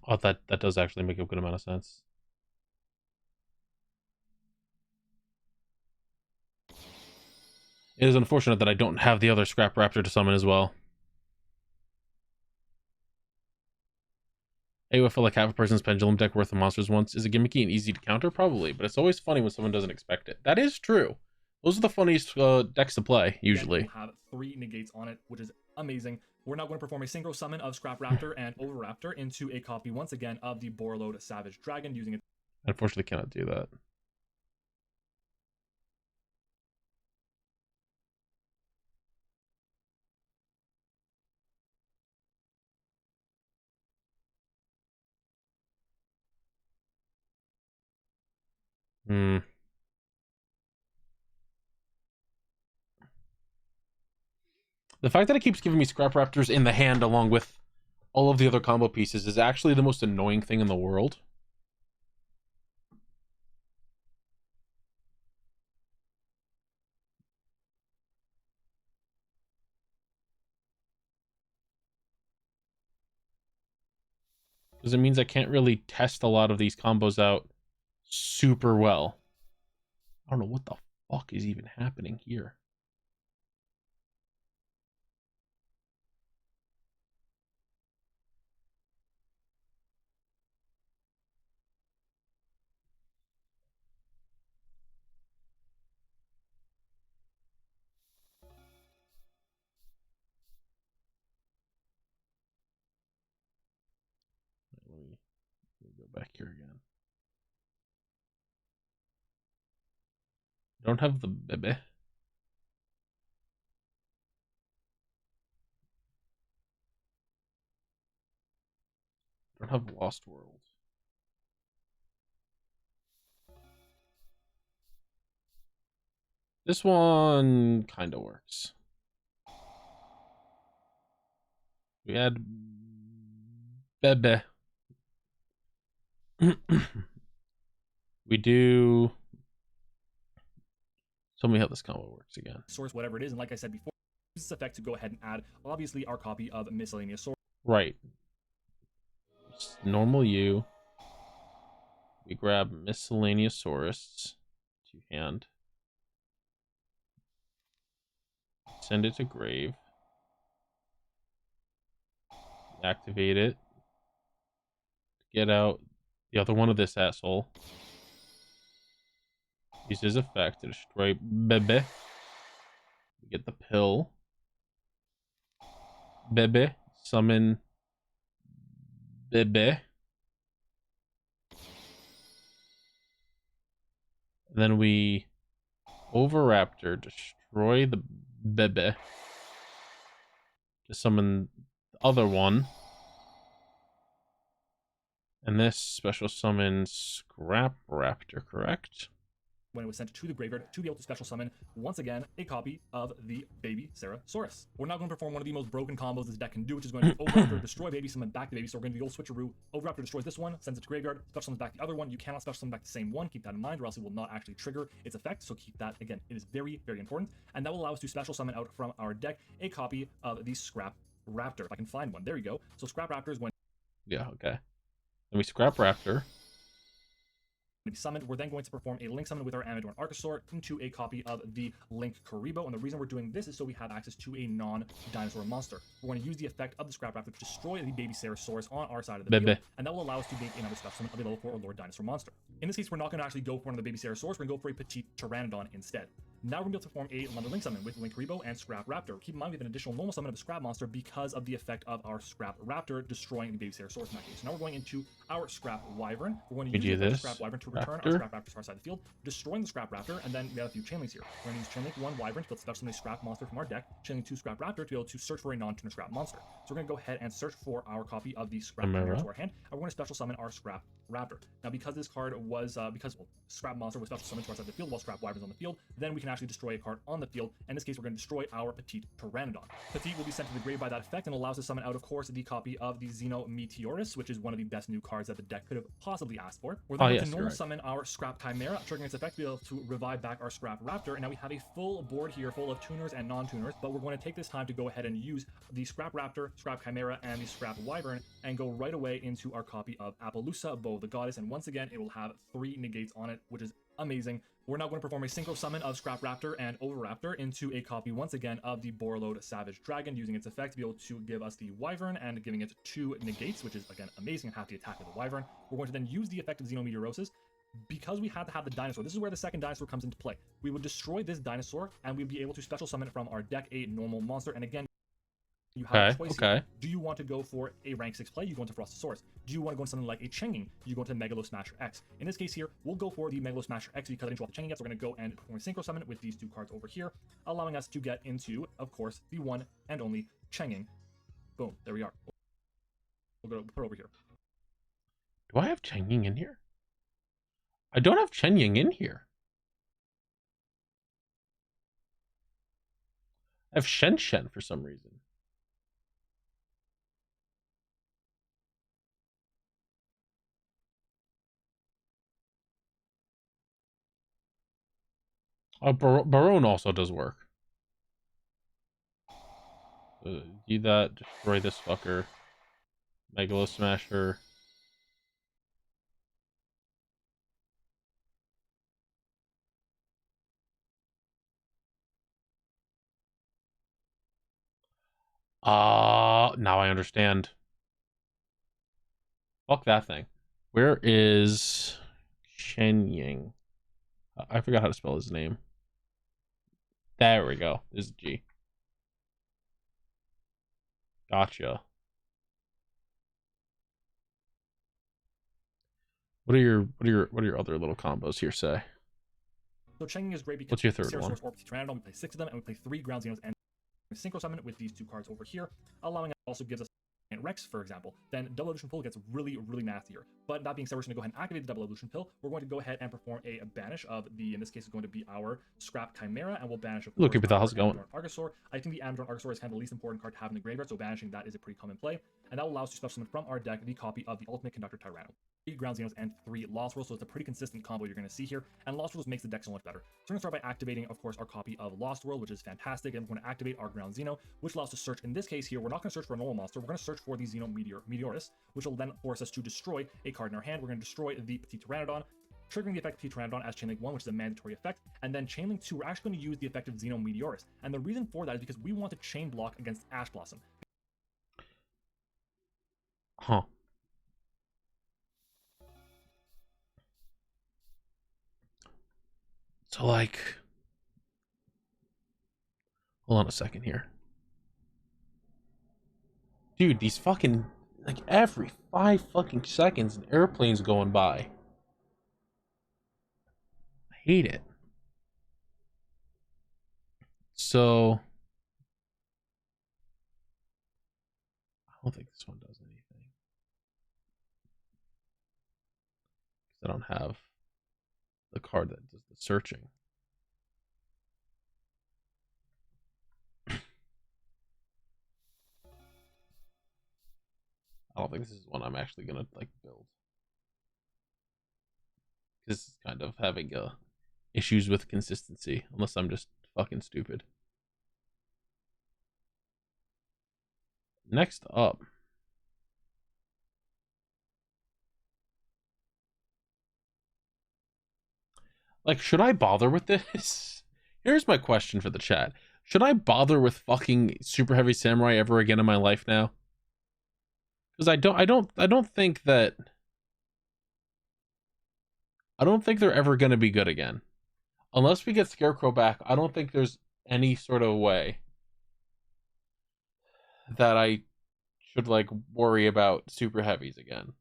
Oh, that does actually make a good amount of sense. It is unfortunate that I don't have the other Scrap Raptor to summon as well. Hey, I feel like half a person's Pendulum deck worth of monsters once is a gimmicky and easy to counter, probably, but it's always funny when someone doesn't expect it. That is true. Those are the funniest decks to play, usually. We'll have 3 negates on it, which is amazing. We're now going to perform a synchro summon of Scrap Raptor and Oviraptor into a copy once again of the Borreload Savage Dragon using it. Unfortunately, cannot do that. Hmm. The fact that it keeps giving me Scrap Raptors in the hand along with all of the other combo pieces is actually the most annoying thing in the world. Because it means I can't really test a lot of these combos out super well. I don't know what the fuck is even happening here. Let me go back here again. Don't have the Bebe. Don't have Lost World. This one kind of works. We had Bebe. We do. Tell me how this combo works again. Source, whatever it is, and like I said before, use this effect to go ahead and add, obviously, our copy of Miscellaneous Source. Right. Just normal U. We grab Miscellaneousaurus to hand. Send it to grave. Activate it. Get out the other one of this asshole. Use his effect to destroy Bebe. We get the pill. Bebe. Summon Bebe. And then we Oviraptor, destroy the Bebe to summon the other one. And this special summons Scrap Raptor, correct? When it was sent to the graveyard to be able to special summon, once again, a copy of the Baby Ceratosaurus. We're now going to perform one of the most broken combos this deck can do, which is going to be Oviraptor, destroy Baby, summon back the Baby. So we're going to do the old switcheroo. Oviraptor destroys this one, sends it to graveyard, special summons back the other one. You cannot special summon back the same one. Keep that in mind, or else it will not actually trigger its effect. So keep that, again, it is very, very important. And that will allow us to special summon out from our deck a copy of the Scrap Raptor. If I can find one. There you go. So Scrap Raptor is when Yeah, okay. Then we scrap Raptor. to be summoned. We're then going to perform a link summon with our Amadorn Archosaur into a copy of the Link Karibo. And the reason we're doing this is so we have access to a non-dinosaur monster. We're going to use the effect of the Scrap Raptor to destroy the baby Ceratosaurus on our side of the field, and that will allow us to make another special summon of a level 4 or lower dinosaur monster. In this case, we're not going to actually go for one of the baby Ceratosaurus, we're going to go for a Petite Pteranodon instead. Now we're going to be able to perform a London Link Summon with Link Karibo and Scrap Raptor. Keep in mind we have an additional normal summon of a Scrap Monster because of the effect of our Scrap Raptor destroying the baby Ceratosaurus in that case. Now we're going into our Scrap Wyvern. We're going to use the Scrap Wyvern to return our Scrap Raptor to our side of the field, destroying the Scrap Raptor, and then we have a few chain links here. We're going to use chain link 1 Wyvern to be able to special summon a Scrap Monster from our deck, chain link 2 Scrap Raptor to be able to search for a non-tuner Scrap Monster. So we're going to go ahead and search for our copy of the Scrap Chimera to our hand, and we're going to special summon our Scrap Raptor. Now because this card was, Scrap Monster was special summoned to our side of the field while Scrap Wyvern's on the field, then we can actually destroy a card on the field. In this case, we're going to destroy our Petite Pteranodon. Petite will be sent to the grave by that effect and allows us to summon out, of course, the copy of the Xeno Meteorus, which is one of the best new cards that the deck could have possibly asked for. We're then going to normal summon our Scrap Chimera, triggering its effect to be able to revive back our Scrap Raptor. And now we have a full board here full of tuners and non-tuners, but we're going to take this time to go ahead and use the Scrap Raptor, Scrap Chimera, and the Scrap Wyvern and go right away into our copy of Appaloosa, Bow of the Goddess. And once again, it will have 3 negates on it, which is amazing. We're now going to perform a synchro summon of Scrap Raptor and Oviraptor into a copy once again of the Borreload Savage Dragon, using its effect to be able to give us the Wyvern and giving it 2 negates, which is again amazing. Half the attack of the Wyvern. We're going to then use the effect of Xenometeorosis. Because we had to have the dinosaur, this is where the second dinosaur comes into play. We would destroy this dinosaur and we'd be able to special summon it from our deck a normal monster. And again, you have a choice here. Do you want to go for a rank 6 play? You go into Frostosaurus. Do you want to go into something like a Chenging? You go into Megalo Smasher X. In this case here, we'll go for the Megalo Smasher X because I didn't draw the Chenging yet, so we're going to go and perform a Synchro Summon with these 2 cards over here, allowing us to get into, of course, the one and only Chenging. Boom, there we are. We'll put it over here. Do I have Chenging in here? I don't have Chenging in here. I have Shen Shen for some reason. Barone also does work. Do that, destroy this fucker. Megalo Smasher. Now I understand. Fuck that thing. Where is Shen Yang? I forgot how to spell his name. There we go. This is G. Gotcha. What are your other little combos here say? So Chenging is great because what's your third one? Or Pteranodon, we play 6 of them and we play 3 Ground Xenos and Synchro Summon with these 2 cards over here, allowing us also gives us Rex, for example. Then Double Evolution Pull gets really, really nastier. But that being said, we're just going to go ahead and activate the Double Evolution Pill. We're going to go ahead and perform a banish of the, in this case, is going to be our Scrap Chimera, and we'll banish, of course, how's it going? Archosaur. I think the Amadorn Archosaur is kind of the least important card to have in the graveyard, so banishing that is a pretty common play. And that will allow us to special summon from our deck the copy of the Ultimate Conductor Tyranno. 3 Ground Xenos and 3 Lost Worlds, so it's a pretty consistent combo you're going to see here, and Lost Worlds makes the deck so much better. So we're going to start by activating, of course, our copy of Lost World, which is fantastic, and we're going to activate our Ground Xeno, which allows us to search. In this case here, we're not going to search for a normal monster, we're going to search for the Xeno Meteorus, which will then force us to destroy a card in our hand. We're going to destroy the Petite Pteranodon, triggering the effect of Petite Pteranodon as Chainlink 1, which is a mandatory effect, and then Chainlink 2, we're actually going to use the effect of Xeno Meteorus, and the reason for that is because we want to chain block against Ash Blossom. Huh. So, like, hold on a second here. Dude, these fucking, like, every 5 fucking seconds, an airplane's going by. I hate it. So, I don't think this one does anything. Because I don't have the card that does the searching. I don't think this is one I'm actually gonna like build. This is kind of having issues with consistency, unless I'm just fucking stupid. Next up. Like, should I bother with this? Here's my question for the chat. Should I bother with fucking Super Heavy Samurai ever again in my life now? Because I don't think they're ever gonna be good again. Unless we get Scarecrow back, I don't think there's any sort of way that I should like worry about Super Heavies again.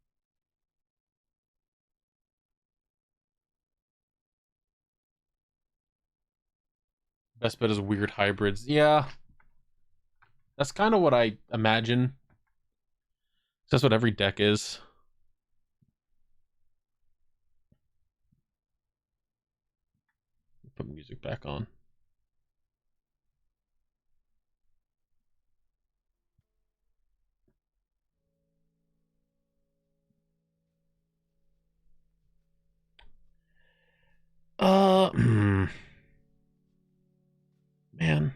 Best bet is weird hybrids. Yeah. That's kind of what I imagine. That's what every deck is. Put music back on. Man.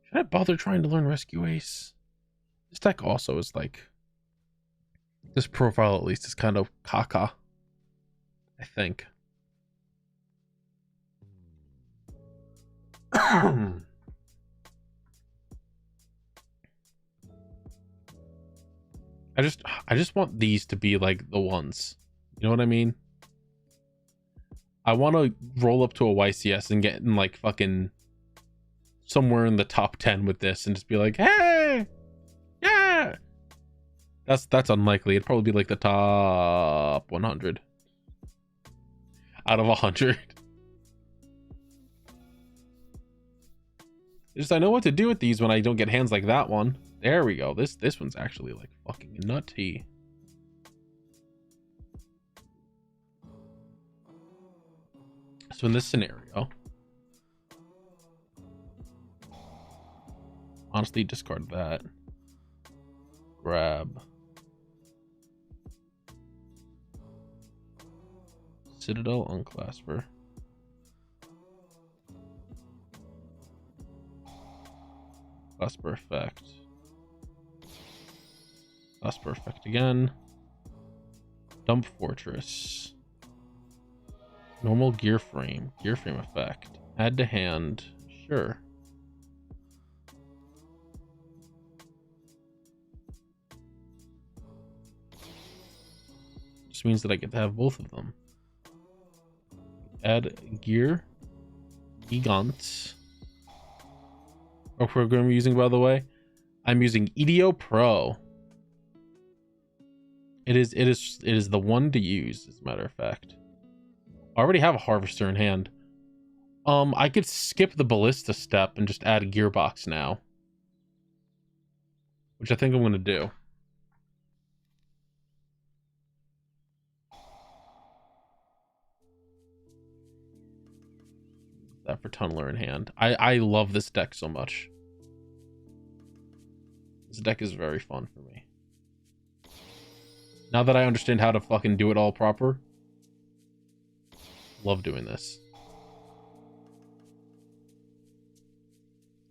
Should I bother trying to learn Rescue Ace? This deck also is like... This profile, at least, is kind of caca. I think. I just want these to be like the ones. You know what I mean? I want to roll up to a YCS and get in like fucking somewhere in the top 10 with this and just be like, hey, yeah. That's unlikely. It'd probably be like the top 100 out of 100. Just I know what to do with these when I don't get hands like that one. There we go. This one's actually like fucking nutty. So in this scenario, honestly, discard that. Grab Citadel Unclasper. Clasper effect. Clasper effect again. Dump Fortress. Normal gear frame. Gear frame effect. Add to hand. Sure. Just means that I get to have both of them. Add gear. Gigant. What program I'm using, by the way? I'm using EDO Pro. It is the one to use, as a matter of fact. I already have a Harvester in hand. I could skip the Ballista step and just add a Gearbox now. Which I think I'm going to do. That for Tunneler in hand. I love this deck so much. This deck is very fun for me. Now that I understand how to fucking do it all proper. Love doing this.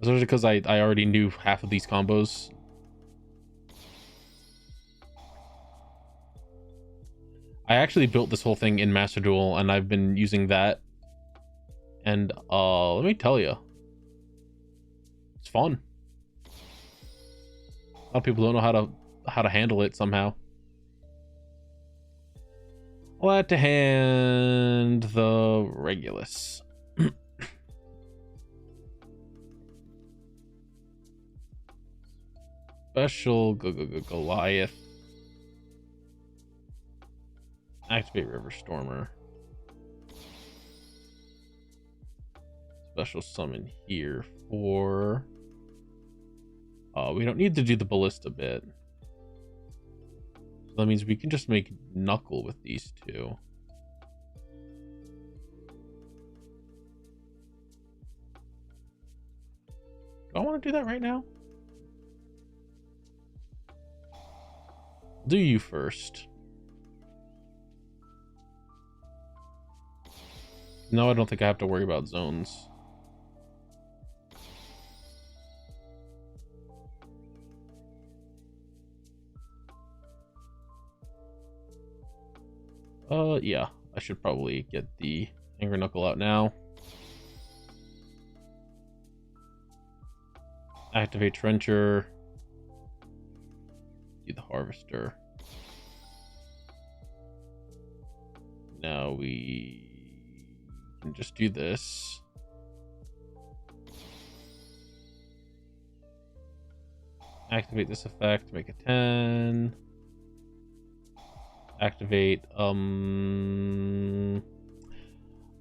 Especially because I already knew half of these combos. I actually built this whole thing in Master Duel and I've been using that. And let me tell you. It's fun. A lot of people don't know how to handle it somehow. I'll add to hand the Regulus. Special Goliath. Activate River Stormer. Special summon here for... we don't need to do the Ballista bit. So that means we can just make Knuckle with these two. Do I want to do that right now? Do you first. No, I don't think I have to worry about zones. Yeah, I should probably get the Anger Knuckle out now. Activate Trencher. Do the Harvester. Now we can just do this. Activate this effect, make it 10. Activate,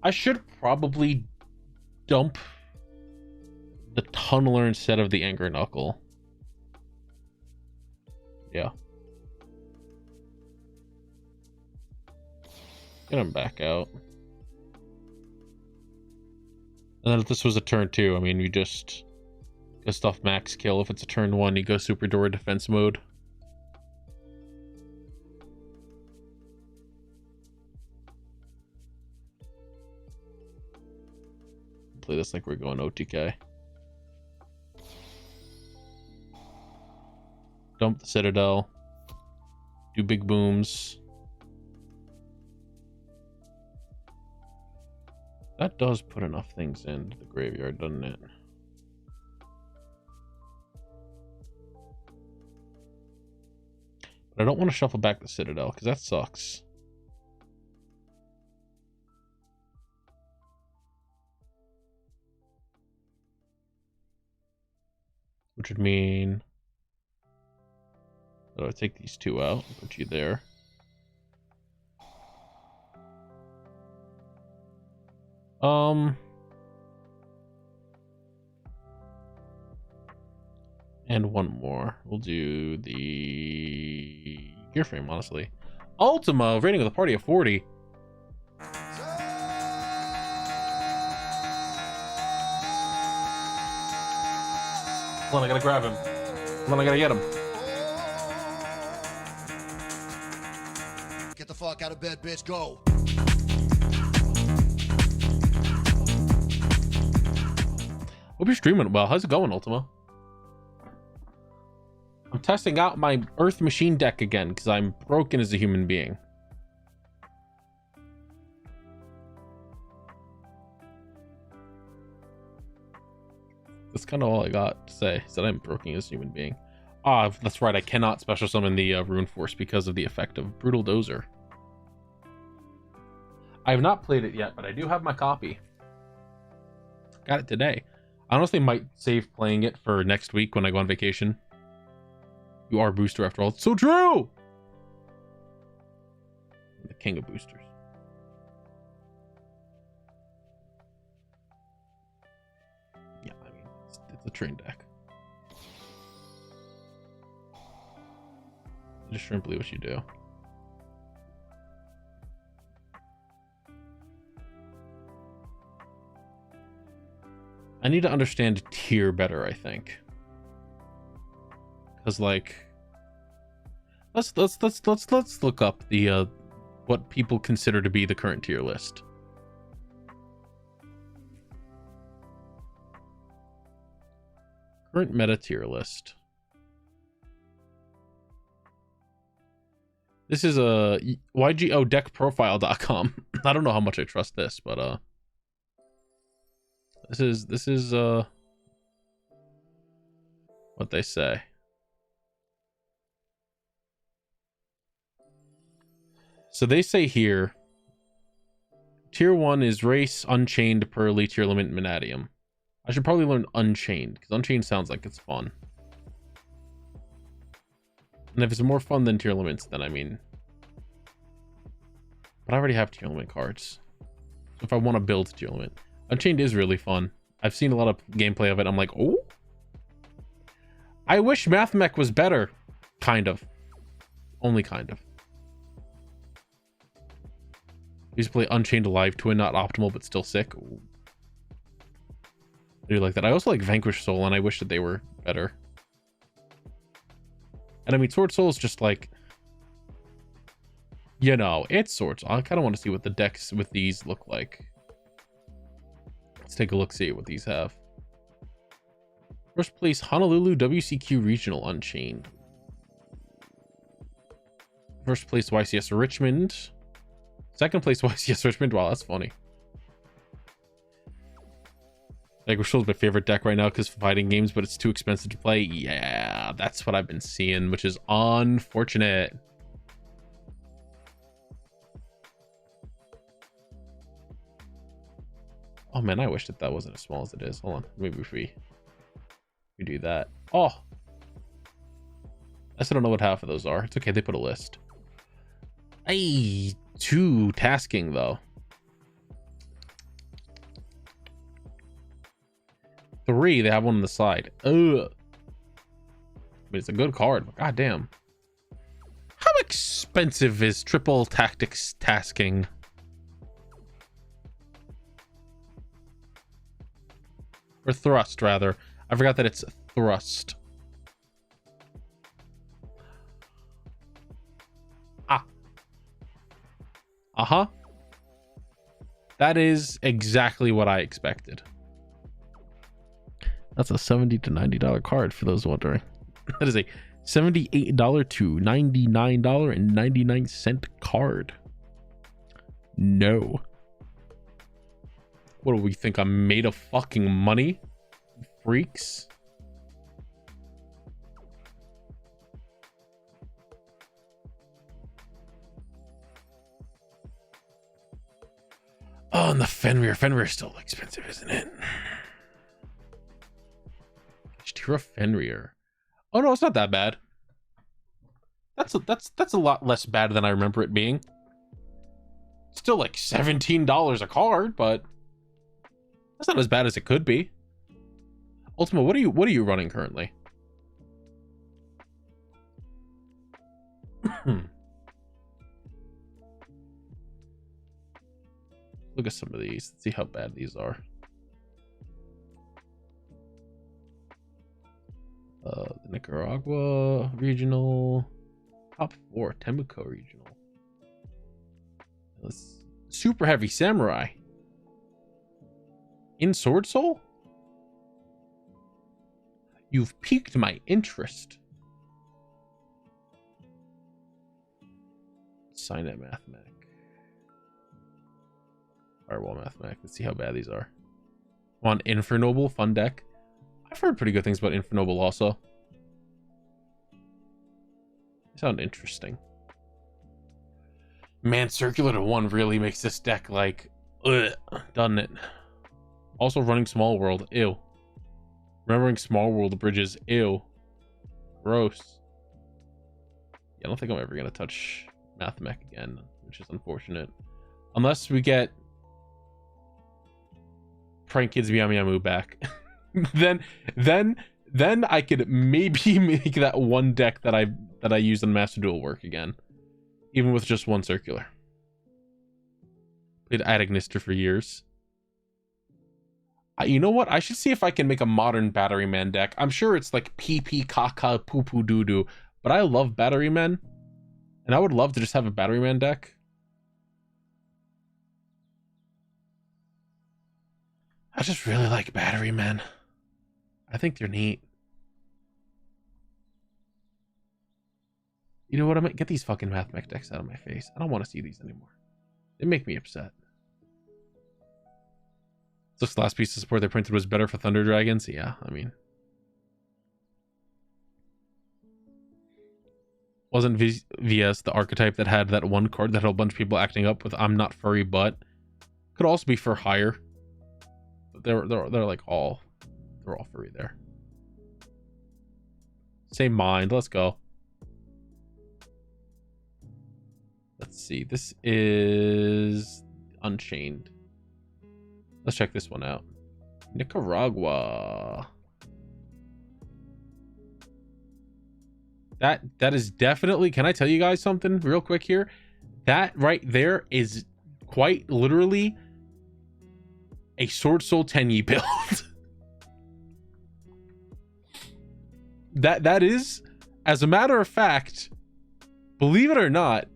I should probably dump the Tunneler instead of the Anger Knuckle. Yeah. Get him back out. And then if this was a turn 2, I mean, you just go stuff max kill. If it's a turn 1, you go Super Dora defense mode. Play this like we're going OTK. Dump the Citadel. Do big booms. That does put enough things into the graveyard, doesn't it? But I don't want to shuffle back the Citadel, because that sucks. Which would mean that I take these 2 out and put you there. And one more. We'll do the gear frame, honestly. Ultima, rating with a party of 40. Hold on, I gotta grab him. Hold on, I gotta get him. Get the fuck out of bed, bitch. Go. Hope you're streaming well. How's it going, Ultima? I'm testing out my Earth Machine deck again because I'm broken as a human being. That's kind of all I got to say, is that I'm broken as a human being. Ah, that's right, I cannot special summon the Rune Force because of the effect of Brutal Dozer. I have not played it yet, but I do have my copy. Got it today. I honestly might save playing it for next week when I go on vacation. You are Booster after all. It's so true! I'm the king of boosters. Yeah, I mean, it's a train deck. Just simply what you do. I need to understand tier better, I think. Cause like, let's look up the what people consider to be the current tier list. Current meta tier list. This is a YGOdeckprofile.com. I don't know how much I trust this, but this is what they say. So they say here, tier 1 is Race, Unchained, Pearly, Tier Limit, Manadium. I should probably learn Unchained, because Unchained sounds like it's fun. And if it's more fun than Tier Limits, then I mean... But I already have Tier Limit cards. So if I want to build Tier Limit... Unchained is really fun. I've seen a lot of gameplay of it. I'm like, oh! I wish MathMech was better. Kind of. Only kind of. I used to play Unchained Live Twin, not optimal, but still sick. Ooh. I do like that. I also like Vanquish Soul, and I wish that they were better. And I mean, Sword Soul is just like, you know, it's Sword Soul. I kind of want to see what the decks with these look like. Let's take a look, see what these have. First place, Honolulu WCQ Regional Unchained. First place, YCS Richmond. Second place was yes, Richmond. Wow, that's funny. Agriculture is my favorite deck right now because fighting games, but it's too expensive to play. Yeah, that's what I've been seeing, which is unfortunate. Oh man, I wish that wasn't as small as it is. Hold on, maybe if we do that. Oh, I still don't know what half of those are. It's okay, they put a list. Hey, 2 tasking though. 3, they have one on the side. Ugh. But it's a good card, but goddamn. How expensive is triple tactics tasking? Or thrust, rather. I forgot that it's thrust. Ah. Uh-huh. That is exactly what I expected. That's a $70 to $90 card for those wondering. That is a $78 to $99.99 card. No. What do we think? I'm made of fucking money? Freaks. Oh, and the Fenrir. Fenrir is still expensive, isn't it? Tira Fenrir. Oh no, it's not that bad. That's a lot less bad than I remember it being. Still like $17 a card, but that's not as bad as it could be. Ultima, what are you running currently? Look at some of these. Let's see how bad these are. The Nicaragua regional, top 4 Temuco regional. Super heavy samurai in Sword Soul. You've piqued my interest. Sign it, Mathematic. Firewall Mathematic. Let's see how bad these are. On Infernoble, fun deck. I've heard pretty good things about Infernoble also. They sound interesting. Man, Circular to 1 really makes this deck like, ugh, doesn't it? Also running Small World, ew. Remembering Small World bridges, ew. Gross. Yeah, I don't think I'm ever gonna touch Mathmech again, which is unfortunate. Unless we get Prank Kids Meow Meow Moo back. then I could maybe make that one deck that I used on Master Duel work again, even with just 1 circular. Played Adagnister for years. You know what? I should see if I can make a modern Battery Man deck. I'm sure it's like PP Kaka Poo Poo Doo Doo, but I love Battery Men, and I would love to just have a Battery Man deck. I just really like Battery Men. I think they're neat. You know what? I might get these fucking Mathmech decks out of my face. I don't want to see these anymore. They make me upset. This last piece of support they printed was better for Thunder Dragons. Yeah, I mean, wasn't VS the archetype that had that one card that had a bunch of people acting up with "I'm not furry," but could also be for hire. But they're like all furry there. Same mind. Let's go. Let's see. This is Unchained. Let's check this one out. Nicaragua. That is definitely, can I tell you guys something real quick here? That right there is quite literally a Sword Soul Tenyi build. that is, as a matter of fact, believe it or not,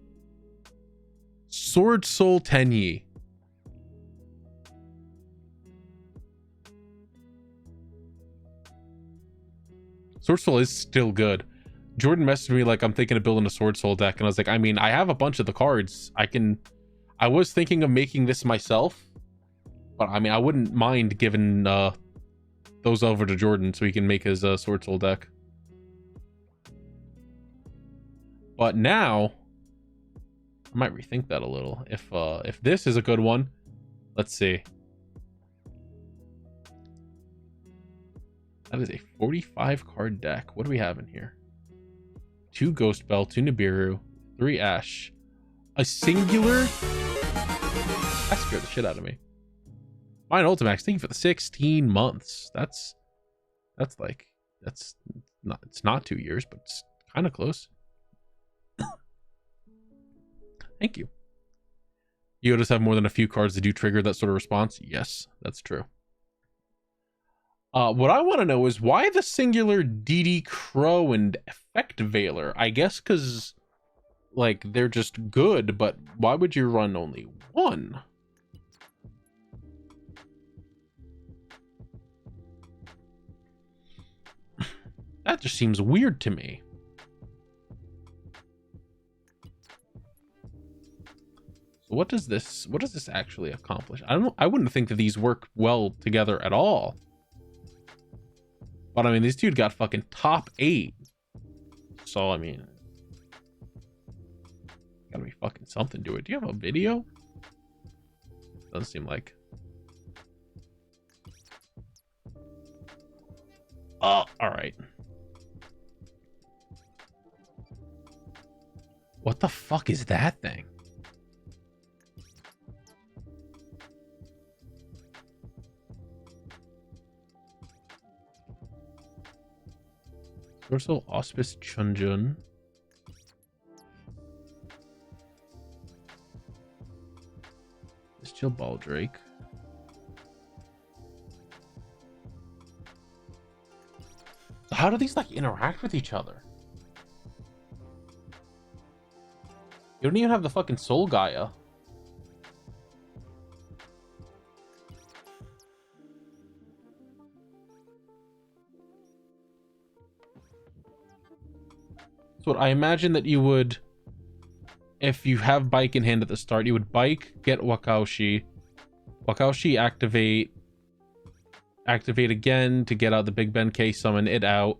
Sword Soul Tenyi. Sword Soul is still good. Jordan messaged me like I'm thinking of building a Sword Soul deck, and I was like, I mean, I have a bunch of the cards. I I was thinking of making this myself, but I mean, I wouldn't mind giving those over to Jordan so he can make his Sword Soul deck. But now, I might rethink that a little. If this is a good one, let's see. That is a 45 card deck. What do we have in here? 2 Ghost Bell, 2 Nibiru, 3 Ash, a singular. That scared the shit out of me. Mine Ultimax, thank you for the 16 months. That's like, that's not, it's not 2 years, but it's kind of close. Thank you. You just have more than a few cards that do trigger that sort of response. Yes, that's true. What I want to know is why the singular DD Crow and Effect Veiler? I guess because, like, they're just good, but why would you run only one? That just seems weird to me. So what does this actually accomplish? I wouldn't think that these work well together at all. But I mean, this dude got fucking top 8. So I mean, gotta be fucking something to it. Do you have a video? Doesn't seem like. Oh, all right. What the fuck is that thing? Dorsal Auspice Chunjun. Still Baldrake. So how do these like interact with each other? You don't even have the fucking Soul Gaia. So I imagine that you would, if you have Bike in hand at the start, you would Bike, get Wakaushi, activate again to get out the Big Ben K, summon it out.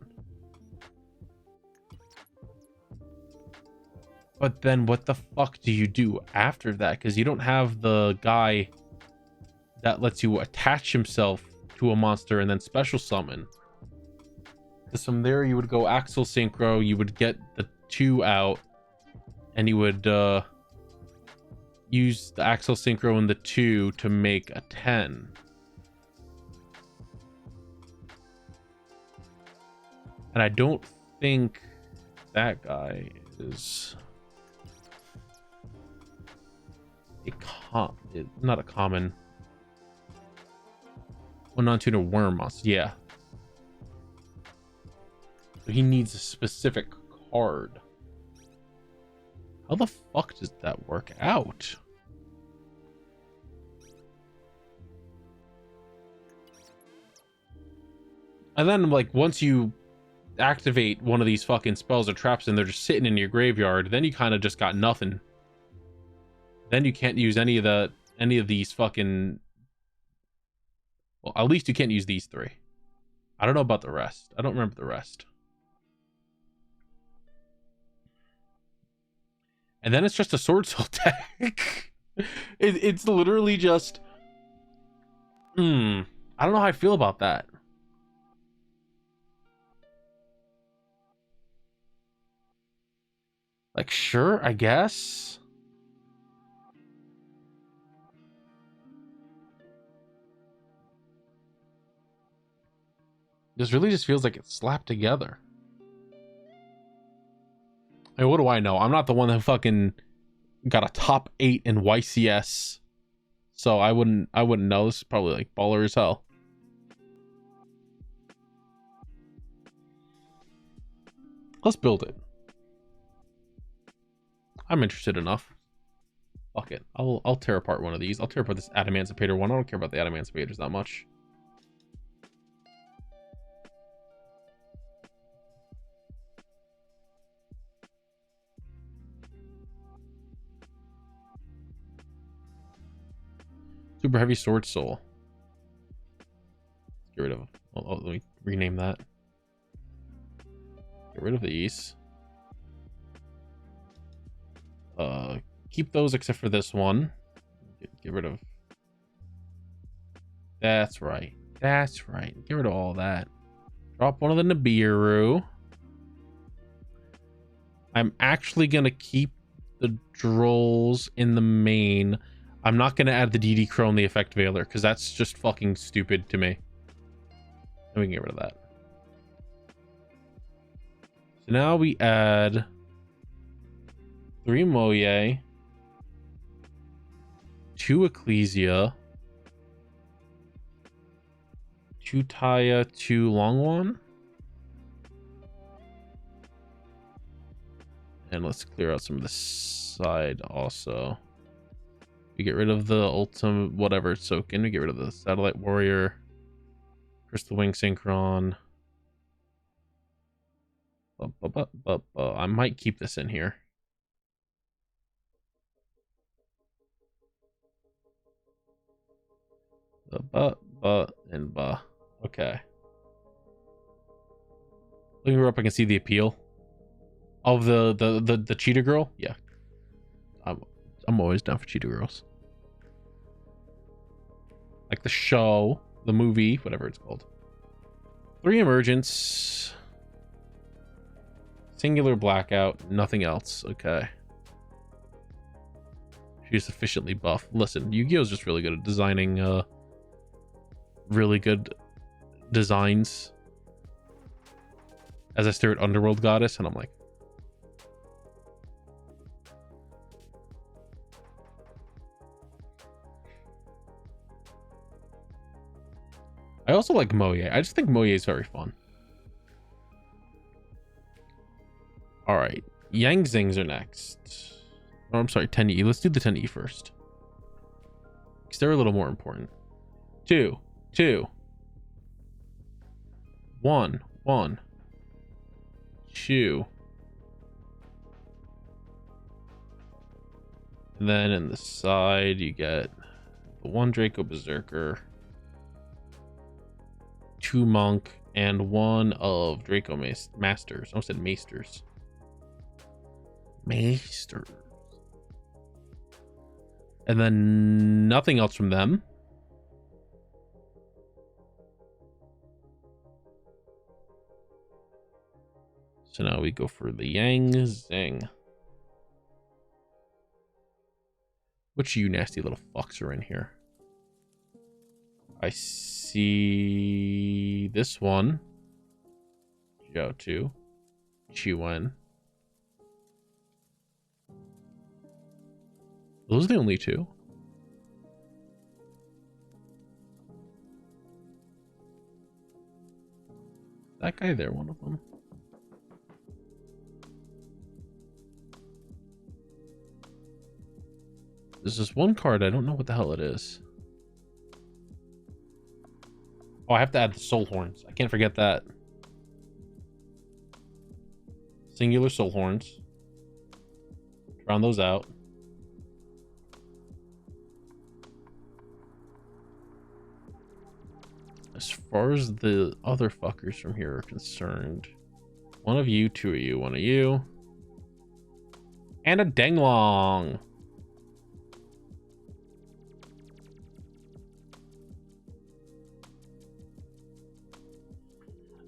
But then what the fuck do you do after that? Because you don't have the guy that lets you attach himself to a monster and then special summon. Because from there you would go Axel Synchro, you would get the 2 out, and you would use the Axel Synchro and the 2 to make a 10. And I don't think that guy is not a common. Well, not to a worm monster. Yeah. So he needs a specific card. How the fuck does that work out? And then, like, once you activate one of these fucking spells or traps and they're just sitting in your graveyard, then you kind of just got nothing. Then you can't use any of these fucking. Well, at least you can't use these 3. I don't know about the rest. I don't remember the rest. And then it's just a Sword Soul deck. It's literally just. I don't know how I feel about that. Like, sure, I guess. This really just feels like it's slapped together. I mean, what do I know? I'm not the one that fucking got a top 8 in YCS. So I wouldn't know. This is probably like baller as hell. Let's build it. I'm interested enough. Fuck it. I'll tear apart one of these. I'll tear apart this Adamancipator one. I don't care about the Adamancipators that much. Super heavy sword soul. Get rid of. Oh, let me rename that. Get rid of these. Keep those except for this one. Get rid of. That's right. That's right. Get rid of all that. Drop one of the Nibiru. I'm actually gonna keep the Drolls in the main. I'm not gonna add the DD Crow and the Effect Veiler because that's just fucking stupid to me. And we can get rid of that. So now we add 3 Moye, 2 Ecclesia, 2 Taya, 2 Longwan. And let's clear out some of the side also. We get rid of the ultimate whatever it's soaking. We get rid of the Satellite Warrior, Crystal Wing Synchron. I might keep this in here. And okay. Looking her up, I can see the appeal of the cheetah girl. Yeah, I'm always down for cheetah girls. Like the show, the movie, whatever it's called. 3 emergence, singular blackout, nothing else. Okay. She's sufficiently buff. Listen, Yu-Gi-Oh's just really good at designing really good designs. As I stare at Underworld Goddess, and I'm like, I also like Moye. I just think Moye is very fun. All right, Yang Zings are next. Oh, I'm sorry, 10E. Let's do the 10E first, because they're a little more important. 2, 2, 1, 1, 2. And then in the side, you get the 1 Draco Berserker, 2 Monk, and 1 of Draco Masters. I almost said Maesters. Maesters. And then nothing else from them. So now we go for the Yang Zing. Which you nasty little fucks are in here? I see this one. Zhao 2. Chiwen. Those are the only 2. That guy there, one of them. There's this one card, I don't know what the hell it is. Oh, I have to add the Soul Horns. I can't forget that. Singular Soul Horns. Round those out. As far as the other fuckers from here are concerned, 1 of you, 2 of you, 1 of you, and a Denglong.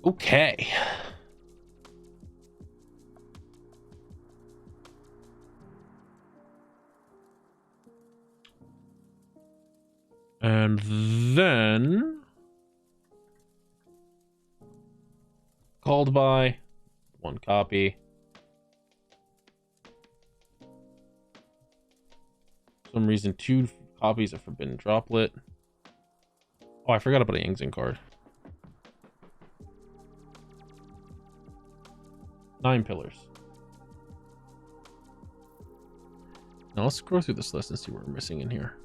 Okay. And then called by 1 copy. For some reason 2 copies of Forbidden Droplet. Oh, I forgot about a Yang Zing card. 9 pillars. Now let's scroll through this list and see what we're missing in here.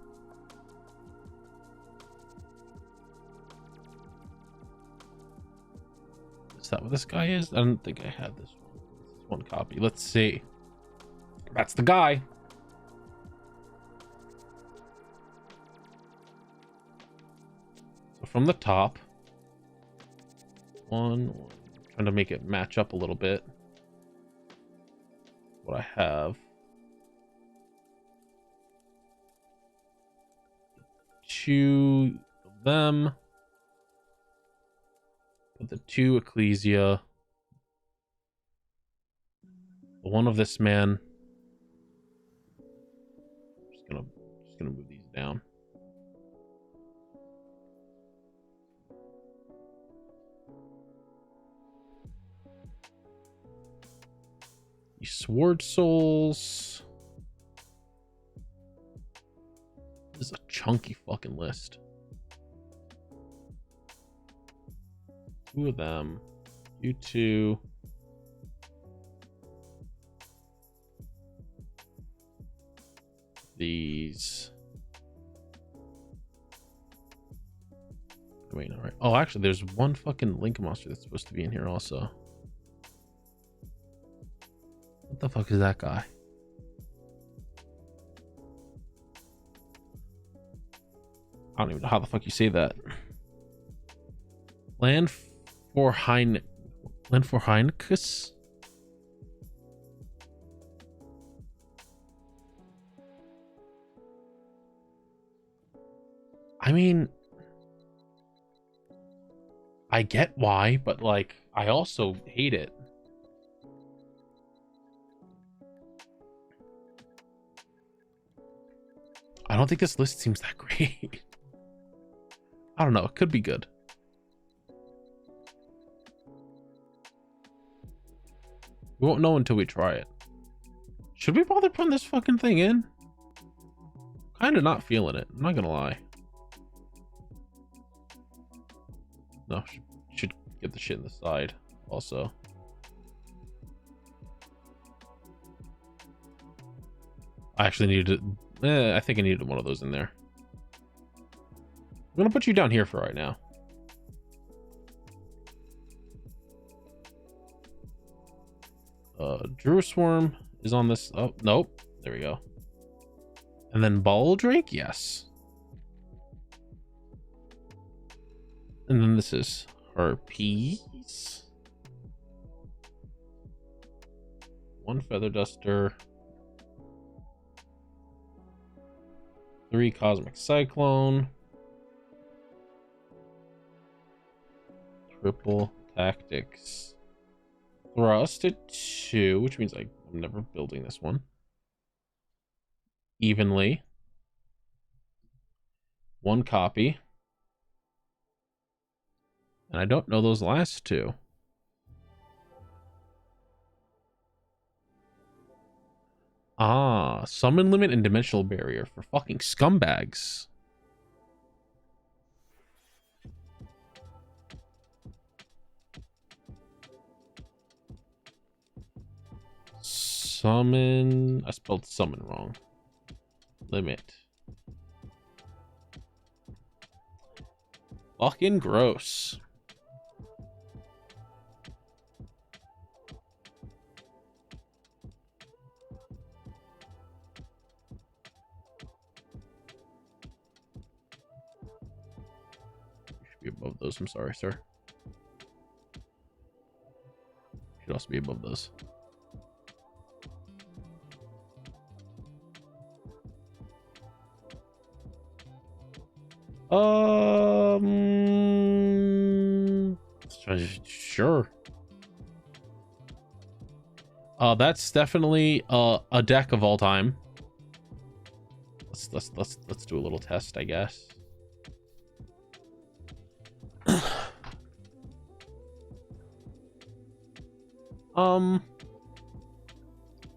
Is that what this guy is? I don't think I had this one. This is 1 copy. Let's see. That's the guy. from the top. One. Trying to make it match up a little bit. What I have. Two of them. Put the two Ecclesia. The one of this man. Just gonna move these down. The Sword Souls. This is a chunky fucking list. Two of them. You two. These. Wait, all right. Oh, actually, there's one fucking Link monster that's supposed to be in here also. What the fuck is that guy? I don't even know how the fuck you say that. Land for Heinekus? I mean, I get why, but like, I also hate it. I don't think this list seems that great. I don't know. It could be good. We won't know until we try it. Should we bother putting this fucking thing in? Kind of not feeling it. I'm not gonna lie. No, should get the shit in the side also. I actually needed it. I think I needed one of those in there. I'm gonna put you down here for right now. Drew Swarm is on this. Oh, nope. There we go. And then Baldrake, yes. And then this is Harpies. One Feather Duster. 3 Cosmic Cyclone. Triple Tactics. Thrust at 2, which means I'm never building this one. Evenly. 1 copy. And I don't know those last 2. Ah, Summon Limit and Dimensional Barrier for fucking scumbags. Summon. I spelled summon wrong. Limit. Fucking gross. You should be above those. I'm sorry, sir. You should also be above those. Sure. That's definitely a deck of all time. Let's do a little test, I guess.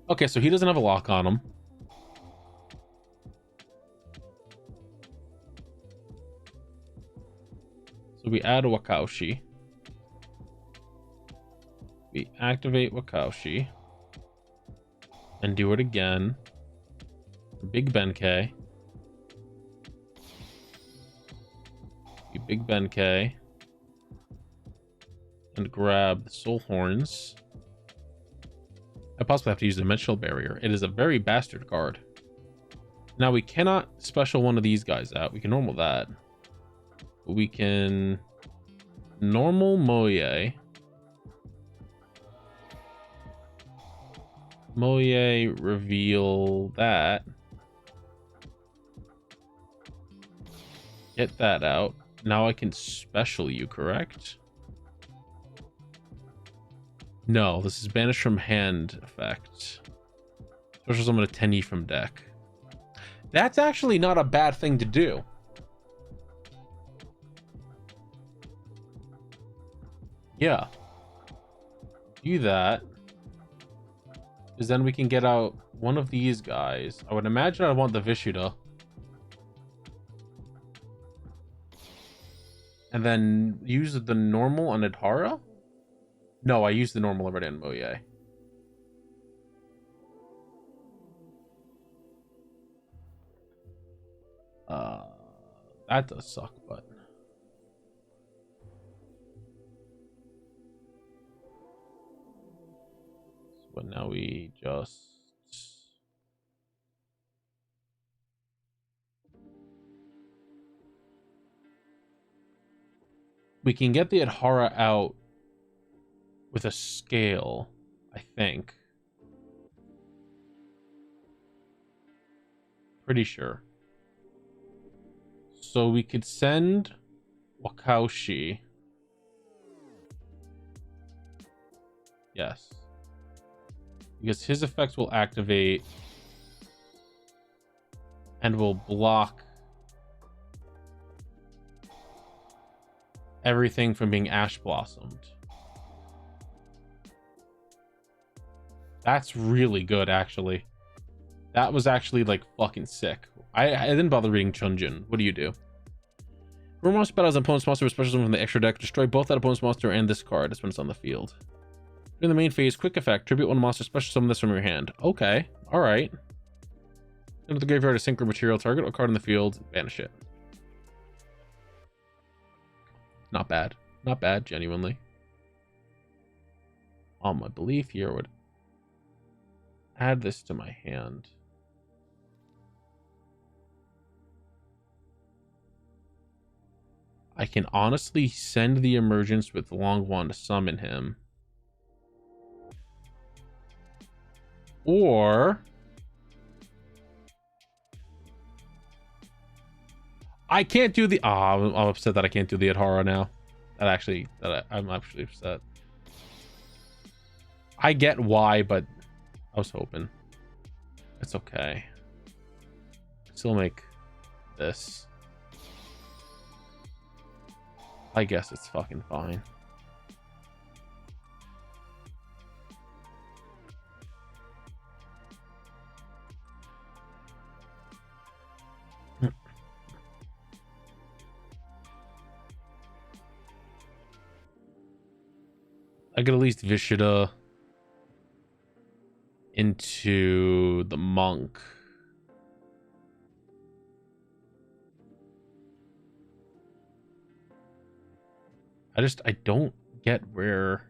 Okay, so he doesn't have a lock on him. So we add Wakaushi. We activate Wakaushi. And do it again. Big Benkei. We Big Benkei. And grab the Soul Horns. I possibly have to use Dimensional Barrier. It is a very bastard card. Now we cannot special one of these guys out. We can normal that. We can normal Moye. Moye, reveal that. Get that out. Now I can special you, correct? No, this is banished from hand effect. Special summon a 10E from deck. That's actually not a bad thing to do. Yeah. Do that. Because then we can get out one of these guys. I would imagine I want the Vishuda. And then use the normal on Adhara? No, I used the normal already on Moye. That does suck, but... But now we just... We can get the Adhara out with a scale, I think. Pretty sure. So we could send Wakaushi. Yes. Because his effects will activate and will block everything from being ash blossomed. That's really good, actually. That was actually like fucking sick. I didn't bother reading Chunjin. What do you do? When monster battles an opponent's monster with special summon from the extra deck, destroy both that opponent's monster and this card as when it's on the field. During the main phase, quick effect, tribute one monster, special summon this from your hand. Okay, alright. Into the graveyard, a synchro material target, a card in the field, banish it. Not bad. Not bad, genuinely. My belief here would add this to my hand. I can honestly send the emergence with Longwand to summon him. Or I can't do the I'm upset that I can't do the Adhara now. I'm actually upset. I get why, but I was hoping. It's okay. Still make this. I guess it's fucking fine. I could at least Vishuda into the monk. I don't get where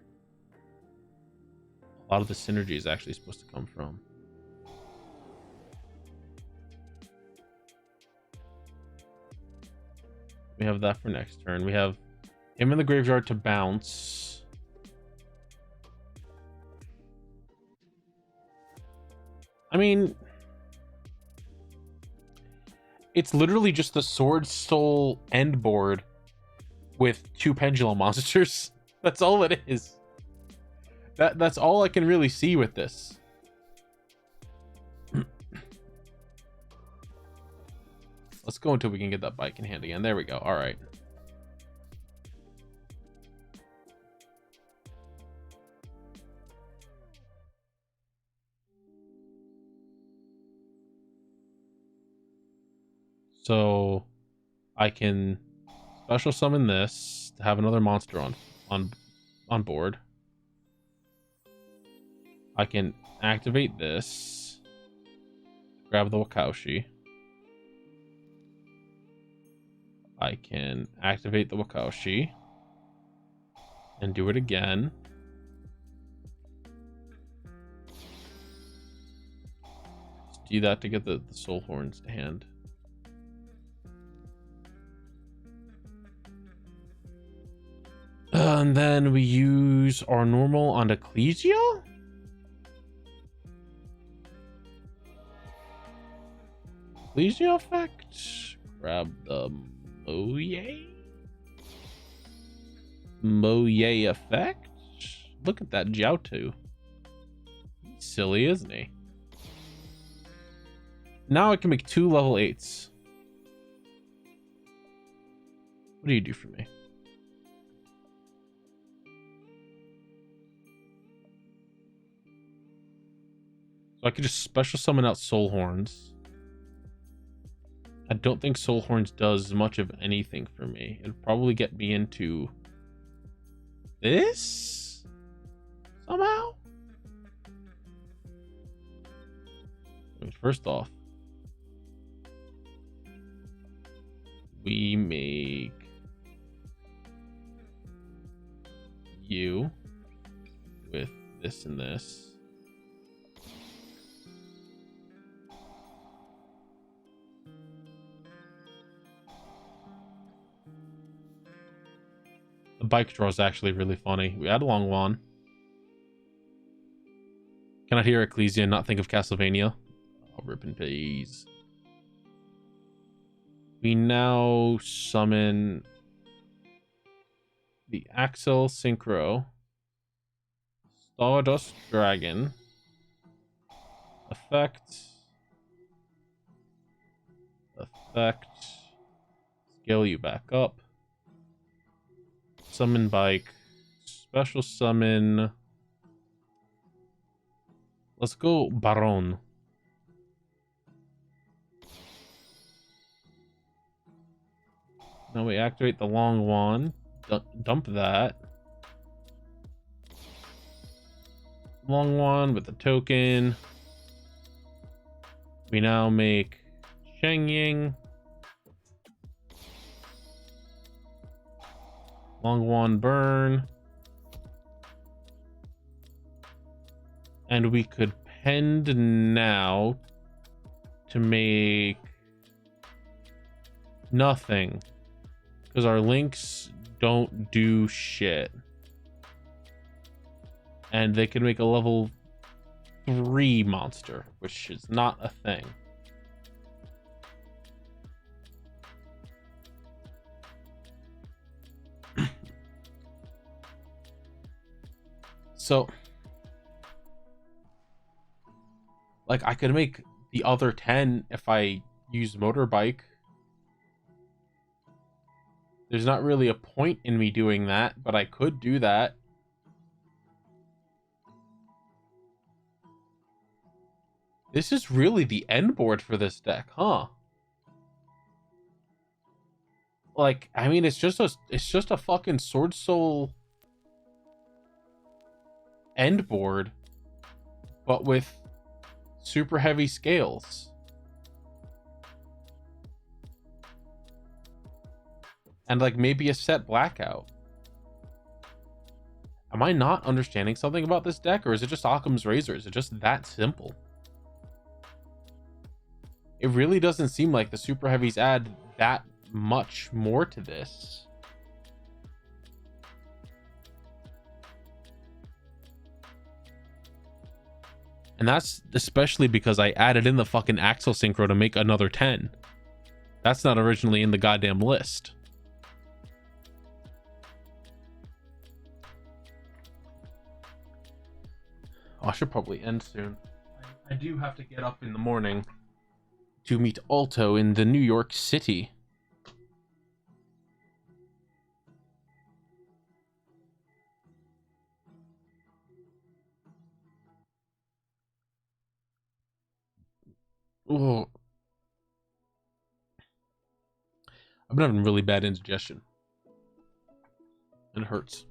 a lot of the synergy is actually supposed to come from. We have that for next turn. We have him in the graveyard to bounce. I mean, it's literally just the Sword Soul end board with 2 pendulum monsters. That's all it is. That's all I can really see with this. Let's go until we can get that bike in hand again. There we go. All right. So I can special summon this to have another monster on board. I can activate this, grab the Wakaushi. I can activate the Wakaushi and do it again. Let's do that to get the soul horns to hand. And then we use our normal on Ecclesia? Ecclesia effect? Grab the Moye effect? Look at that Jiaotu. He's silly, isn't he? Now I can make 2 level 8s. What do you do for me? So I could just special summon out Soul Horns. I don't think Soul Horns does much of anything for me. It'll probably get me into this somehow. First off, we make you with this and this. The bike draw is actually really funny. We add a long one. Cannot hear Ecclesia and not think of Castlevania. Oh, rip in peace. We now summon the Axel Synchro, Stardust Dragon, effect, scale you back up, summon bike, special summon. Let's go Baron. Now we activate the long wand, dump that. Long wand with the token. We now make Sheng Ying. Long wand burn. And we could pend now to make nothing. Because our links don't do shit. And they can make a level 3 monster, which is not a thing. So, like, I could make the other 10 if I use motorbike. There's not really a point in me doing that, but I could do that. This is really the end board for this deck, huh? Like, I mean, it's just a fucking Sword Soul end board, but with super heavy scales. And like maybe a set blackout. Am I not understanding something about this deck, or is it just Occam's Razor? Is it just that simple? It really doesn't seem like the super heavies add that much more to this. And that's especially because I added in the fucking Axel Synchro to make another 10. That's not originally in the goddamn list. Oh, I should probably end soon. I do have to get up in the morning to meet Alto in the New York City. Oh, I've been having really bad indigestion. It hurts.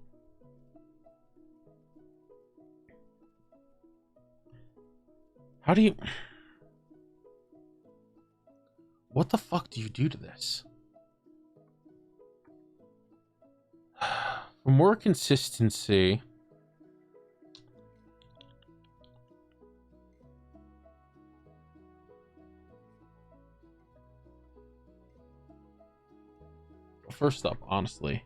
How do you... What the fuck do you do to this? For more consistency... First up, honestly,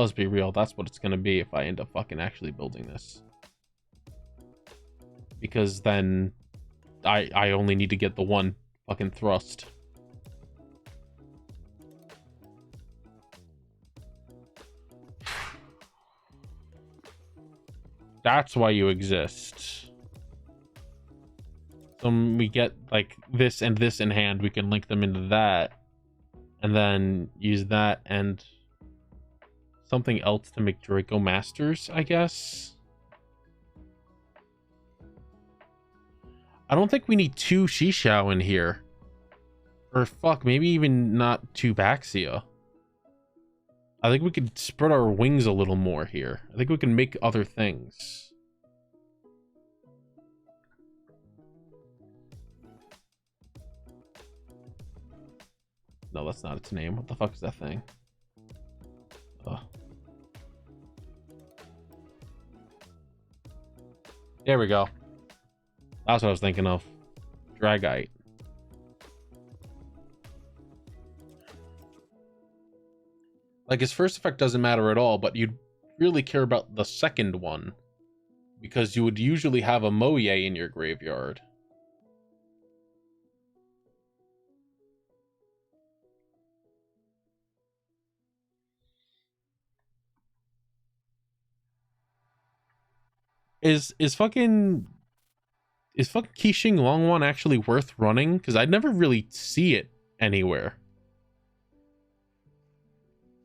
let's be real, that's what it's gonna be if I end up fucking actually building this. Because then I only need to get the one fucking thrust. That's why you exist. So when we get like this and this in hand, we can link them into that. And then use that and something else to make Draco Masters, I guess. I don't think we need 2 Shishao in here. Or fuck, maybe even not 2 Baxia. I think we could spread our wings a little more here. I think we can make other things. No, that's not its name. What the fuck is that thing? Oh. There we go. That's what I was thinking of. Dragite. Like, his first effect doesn't matter at all, but you'd really care about the second one. Because you would usually have a Moye in your graveyard. Is fucking Qixing Longwan actually worth running? Because I'd never really see it anywhere.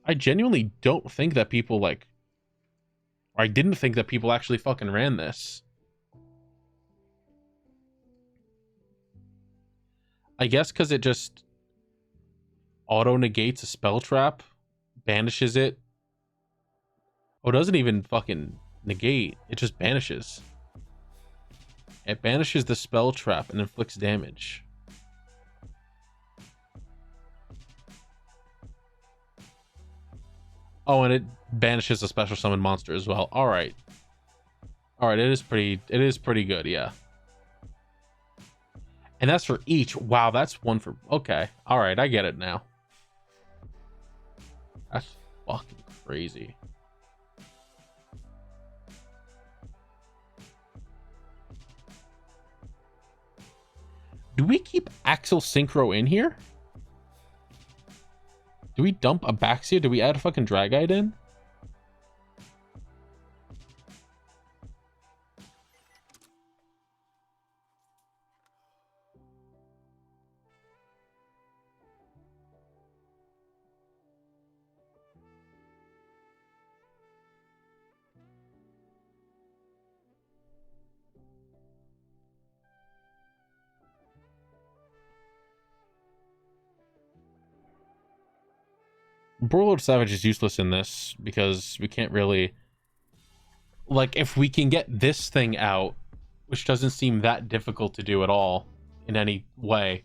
I genuinely don't think that people like, or I didn't think that people actually fucking ran this. I guess because it just auto negates a spell trap, banishes it. Oh, it doesn't even fucking negate, it just banishes. It banishes the spell trap and inflicts damage. Oh, and it banishes a special summon monster as well. All right. It is pretty good, yeah. And that's for each. Wow, that's one for, okay. All right, I get it now. That's fucking crazy. Do we keep Axel Synchro in here? Do we dump a Baxia? Do we add a fucking Dragite in? Borlord Savage is useless in this because we can't really, like, if we can get this thing out, which doesn't seem that difficult to do at all in any way,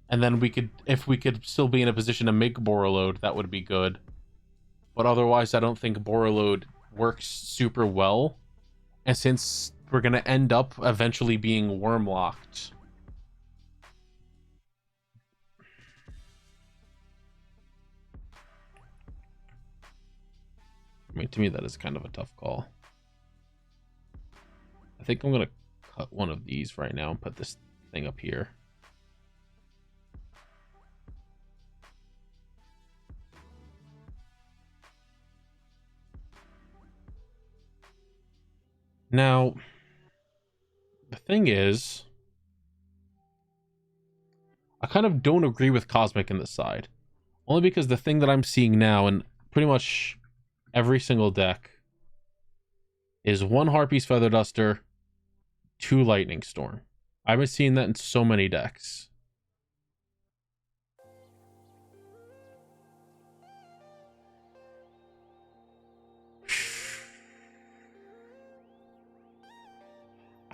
and then we could, if we could still be in a position to make Borreload, that would be good. But otherwise, I don't think Borreload works super well. And since we're going to end up eventually being worm locked, I mean, to me, that is kind of a tough call. I think I'm going to cut one of these right now and put this thing up here. Now, the thing is, I kind of don't agree with Cosmic in this side. Only because the thing that I'm seeing now, and pretty much every single deck, is 1 Harpy's Feather Duster, 2 Lightning Storm. I've been seeing that in so many decks.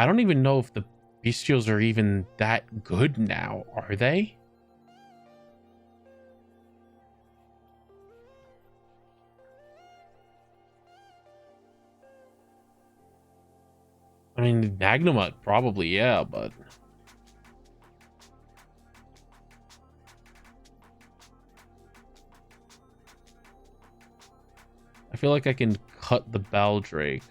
I don't even know if the Bestials are even that good now, are they? I mean, Magnemite, probably, yeah, but... feel like I can cut the Baldrake.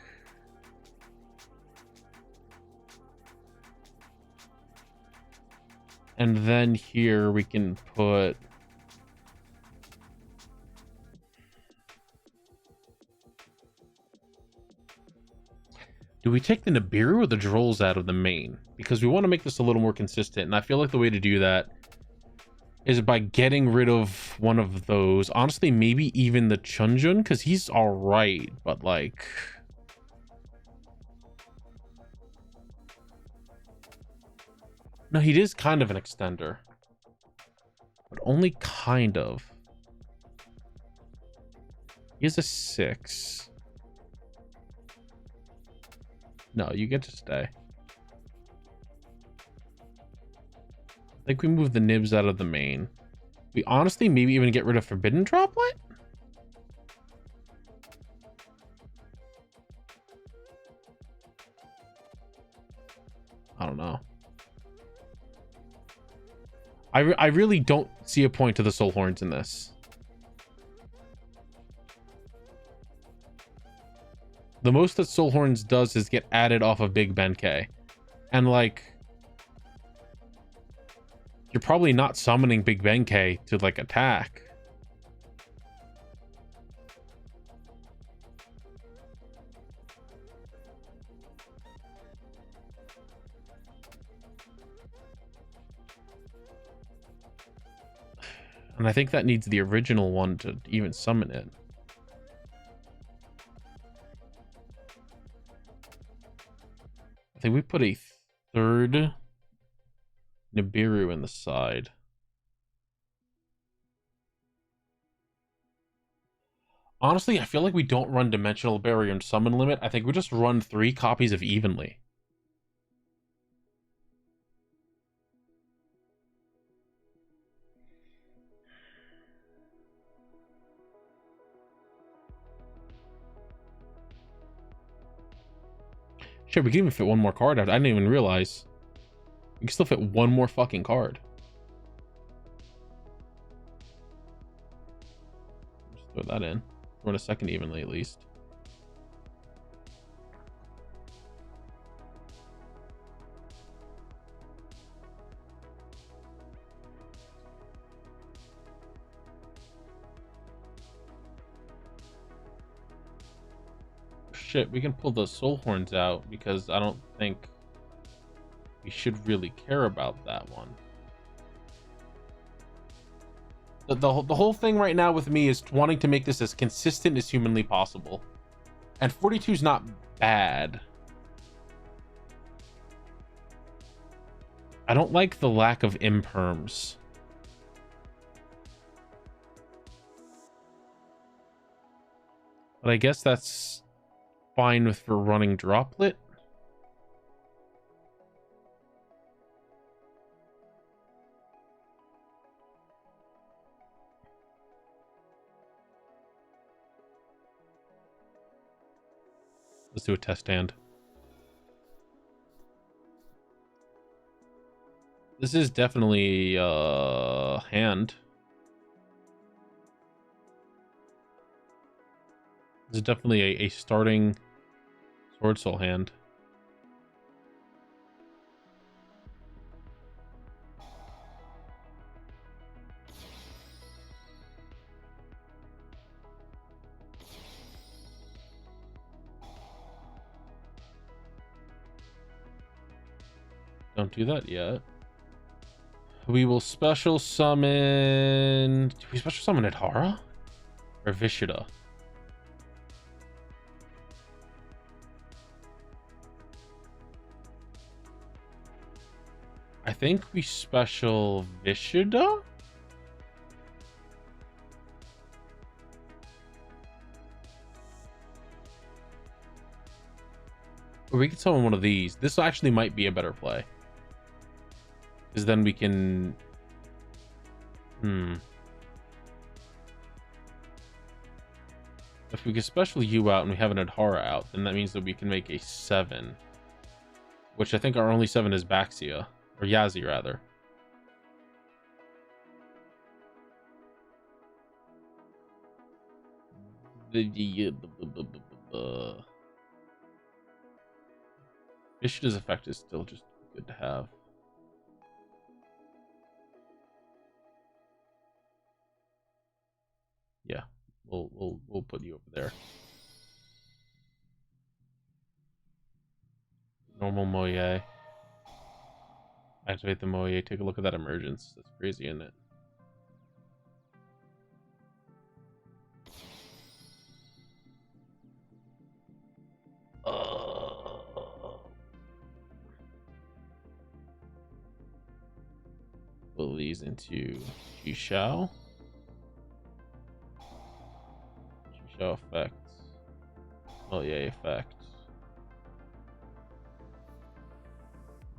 And then here we can put... Do we take the Nibiru or the Drolls out of the main? Because we want to make this a little more consistent, and I feel like the way to do that is by getting rid of one of those. Honestly, maybe even the Chunjun, because he's alright, but like... No, he is kind of an extender. But only kind of. He is a 6. No, you get to stay. I think we move the nibs out of the main. We honestly maybe even get rid of Forbidden Droplet? I don't know. I really don't see a point to the Soul Horns in this. The most that Soul Horns does is get added off of Big Benkei. And like... You're probably not summoning Big Benkei to like attack. And I think that needs the original one to even summon it. I think we put a third Nibiru in the side. Honestly, I feel like we don't run Dimensional Barrier and Summon Limit. I think we just run 3 copies of Evenly. Shit, we can even fit one more card out. I didn't even realize. We can still fit one more fucking card. Just throw that in. Run a second Evenly at least. Shit, we can pull the Soul Horns out because I don't think we should really care about that one. The whole thing right now with me is wanting to make this as consistent as humanly possible. And 42 is not bad. I don't like the lack of imperms. But I guess that's fine with for running Droplet. Let's do a test stand. This is definitely hand. This is definitely a starting Sword Soul hand. Don't do that yet. We will special summon... Do we special summon Adhara? Or Vishida? I think we special Vishida? Or we could summon one of these. This actually might be a better play. Because then we can... If we can special you out and we have an Adhara out, then that means that we can make a 7. Which I think our only 7 is Baxia. Or Yazi, rather. Vicious effect is still just good to have. Yeah, we'll put you over there. Normal Moye. Activate the Moye. Take a look at that emergence. That's crazy, isn't it? Pull these into Jishao. Jishao effect. Moye effect.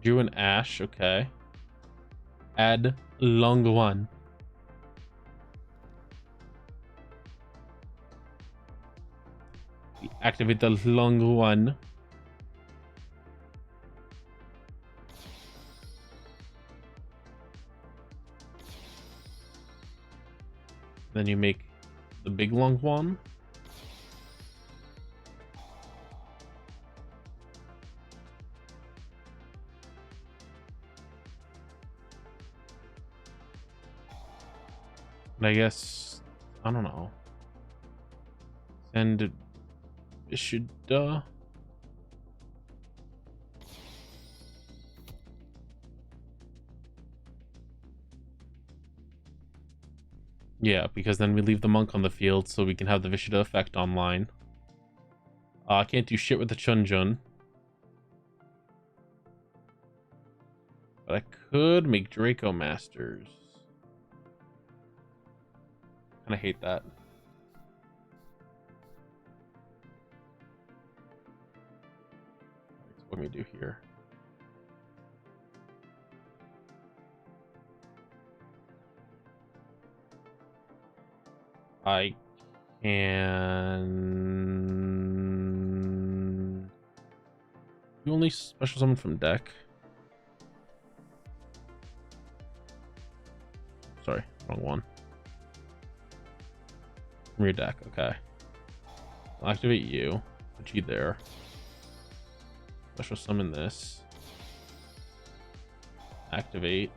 Drew and Ash, okay. Add long one. We activate the long one. Then you make the big long one. And I guess, I don't know. And it should, yeah, because then we leave the monk on the field so we can have the Vishida effect online. I can't do shit with the Chunjun. But I could make Draco Masters. And I hate that. So what do we do here? I can... You only special summon from deck? Sorry, wrong one. From your deck, okay. I'll activate you. Put you there. Special summon this. Activate.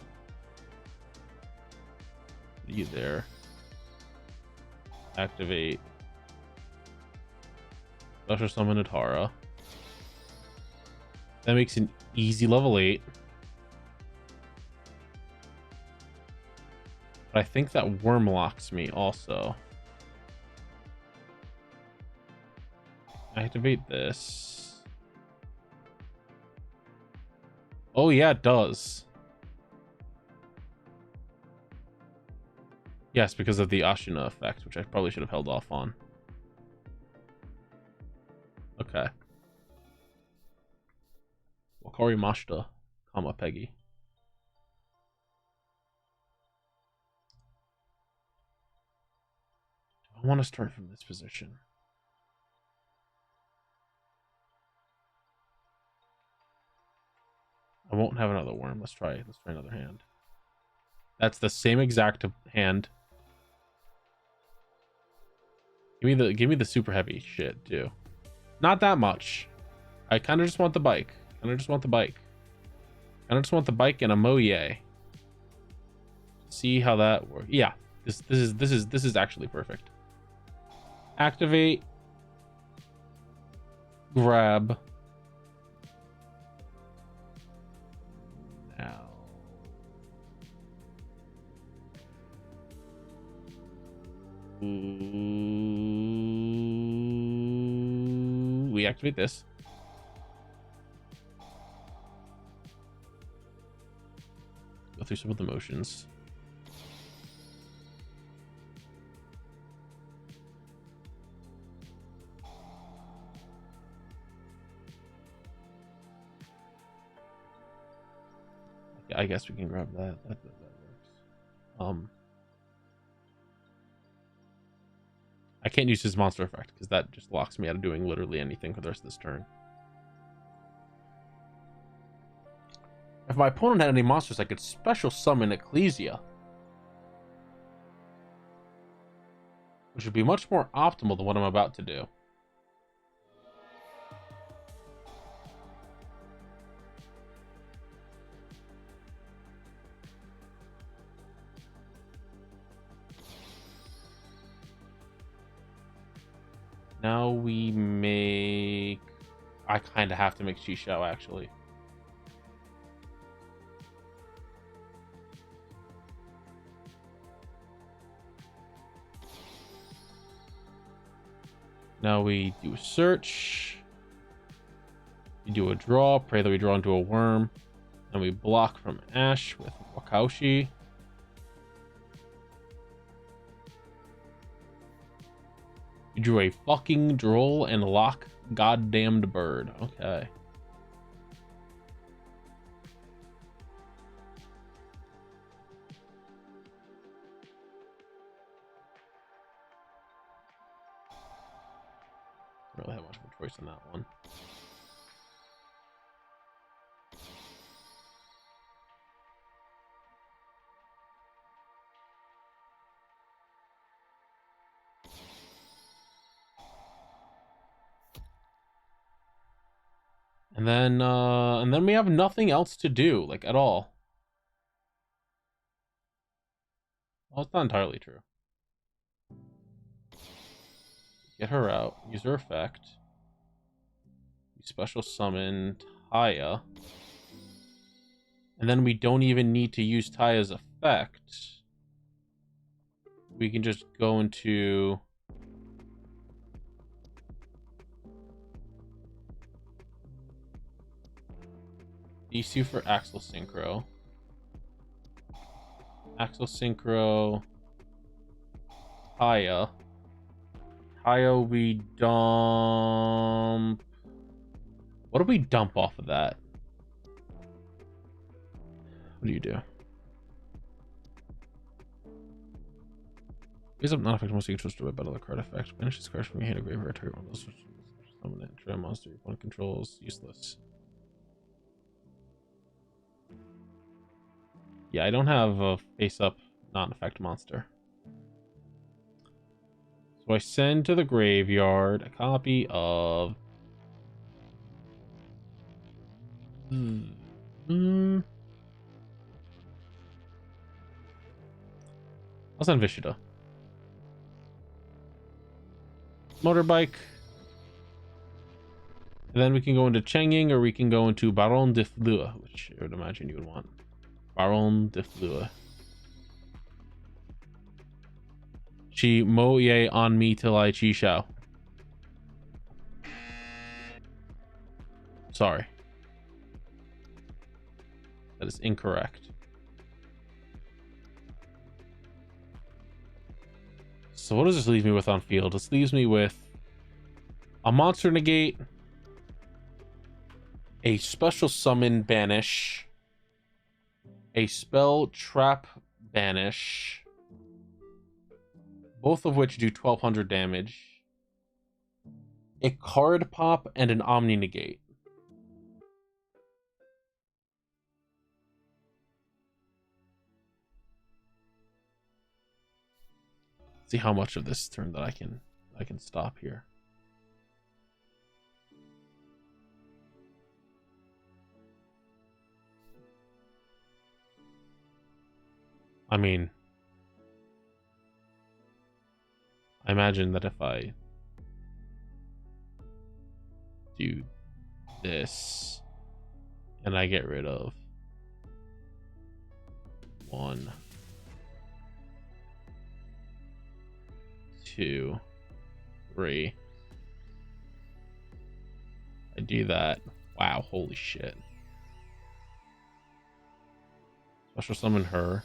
Put you there. Activate. Special summon Atara. That makes an easy level 8. But I think that worm locks me also. Activate this. Oh yeah, it does. Yes, because of the Ashina effect, which I probably should have held off on. Okay. Wakari Mashita, comma Peggy. I want to start from this position. I won't have another worm. Let's try another hand. That's the same exact hand. Give me the super heavy shit too. Not that much. I kind of just want the bike. And I just want the bike and a Moye. See how that works. Yeah, this is actually perfect. Activate. Grab. Now. We activate this. Go through some of the motions. I guess we can grab that. That works. I can't use his monster effect because that just locks me out of doing literally anything for the rest of this turn. If my opponent had any monsters, I could special summon Ecclesia, which would be much more optimal than what I'm about to do. Now we make... I kind of have to make Shishao, actually. Now we do a search. We do a draw. Pray that we draw into a worm. And we block from Ash with Wakaushi. You drew a fucking droll and lock goddamned bird. Okay. Don't really have much of a choice on that one. And then we have nothing else to do, like, at all. Well, it's not entirely true. Get her out. Use her effect. We special summon Taya. And then we don't even need to use Taya's effect. We can just go into... Isu for Axel Synchro. Axel Synchro. Taya. Taya we dump... What do we dump off of that? What do you do? Use up non-effective monster you can twist by battle the card effect. Banish this card from your hand or graveyard. Target one of those. Summon it. Try a monster your opponent controls. Useless. Yeah, I don't have a face-up non-effect monster. So I send to the graveyard a copy of... I'll send Vishida. Motorbike. And then we can go into Changing, or we can go into Baron de Fleur, which I would imagine you would want. Baron de Fleur. Chi mo ye on me till I chi shao. Sorry. That is incorrect. So what does this leave me with on field? This leaves me with a monster negate, a special summon banish, a spell trap banish, both of which do 1200 damage, a card pop, and an omni negate. See how much of this turn that I can stop here. I mean, I imagine that if I do this and I get rid of 1, 2, 3, I do that. Wow, holy shit. Special summon her.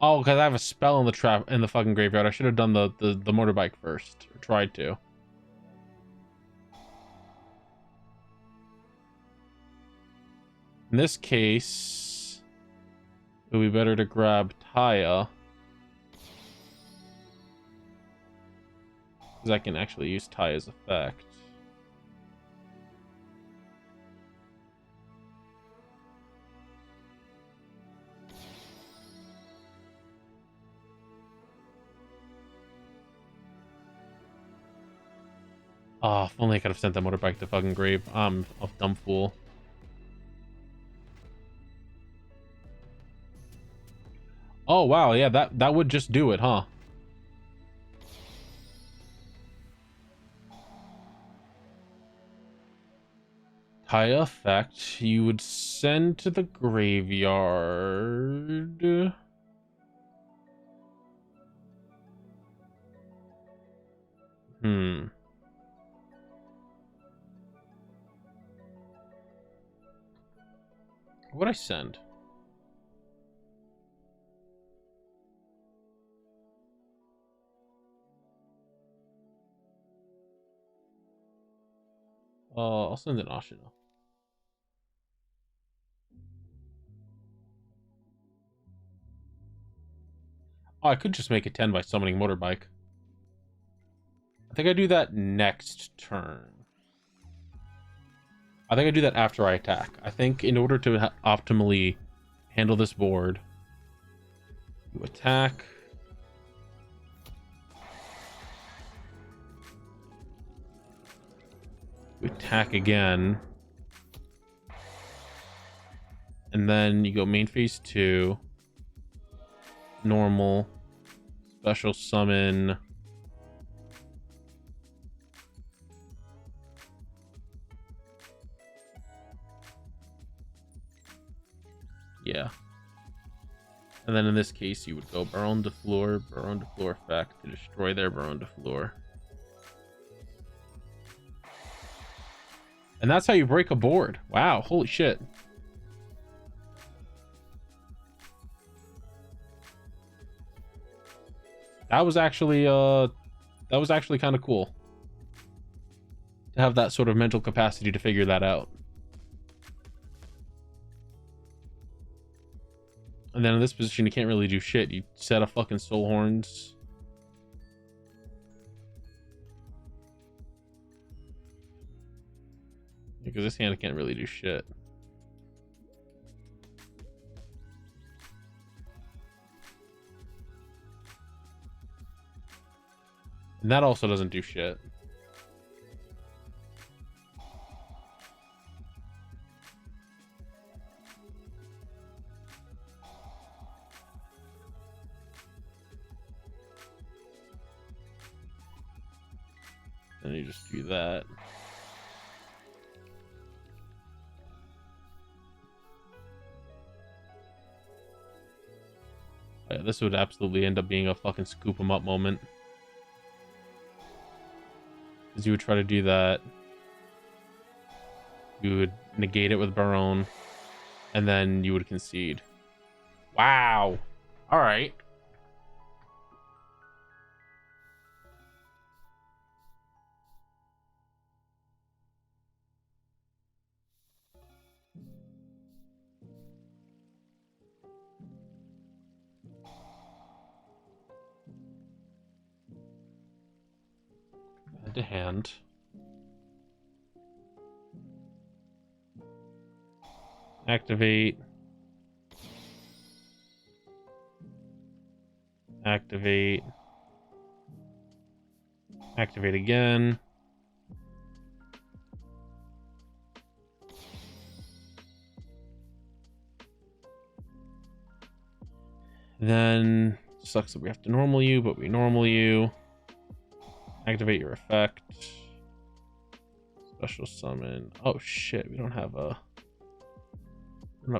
Oh, because I have a spell in the trap in the fucking graveyard. I should have done the motorbike first, or tried to. In this case, it would be better to grab Taya, because I can actually use Taya's effect. Oh, if only I could have sent that motorbike to fucking grave. I'm a dumb fool. Oh wow, yeah, that would just do it, huh? High effect, you would send to the graveyard. What'd I send? I'll send an Ashina. Oh, I could just make it 10 by summoning motorbike. I think I do that next turn. I think I do that after I attack. I think in order to optimally handle this board, you attack. You attack again. And then you go main phase 2. Normal. Special summon. Yeah. And then in this case, you would go Baron de Fleur effect to destroy their Baron de Fleur. And that's how you break a board. Wow, holy shit. That was actually kind of cool to have that sort of mental capacity to figure that out. And then in this position, you can't really do shit. You set a fucking soul horns. Because this hand can't really do shit. And that also doesn't do shit. Then you just do that. Yeah, this would absolutely end up being a fucking scoop 'em up moment. Because you would try to do that. You would negate it with Baron. And then you would concede. Wow. Alright. Hand to hand. Activate. Activate. Activate again. Then sucks that we have to normal you, but we normal you. Activate your effect. Special summon. Oh shit, we don't have a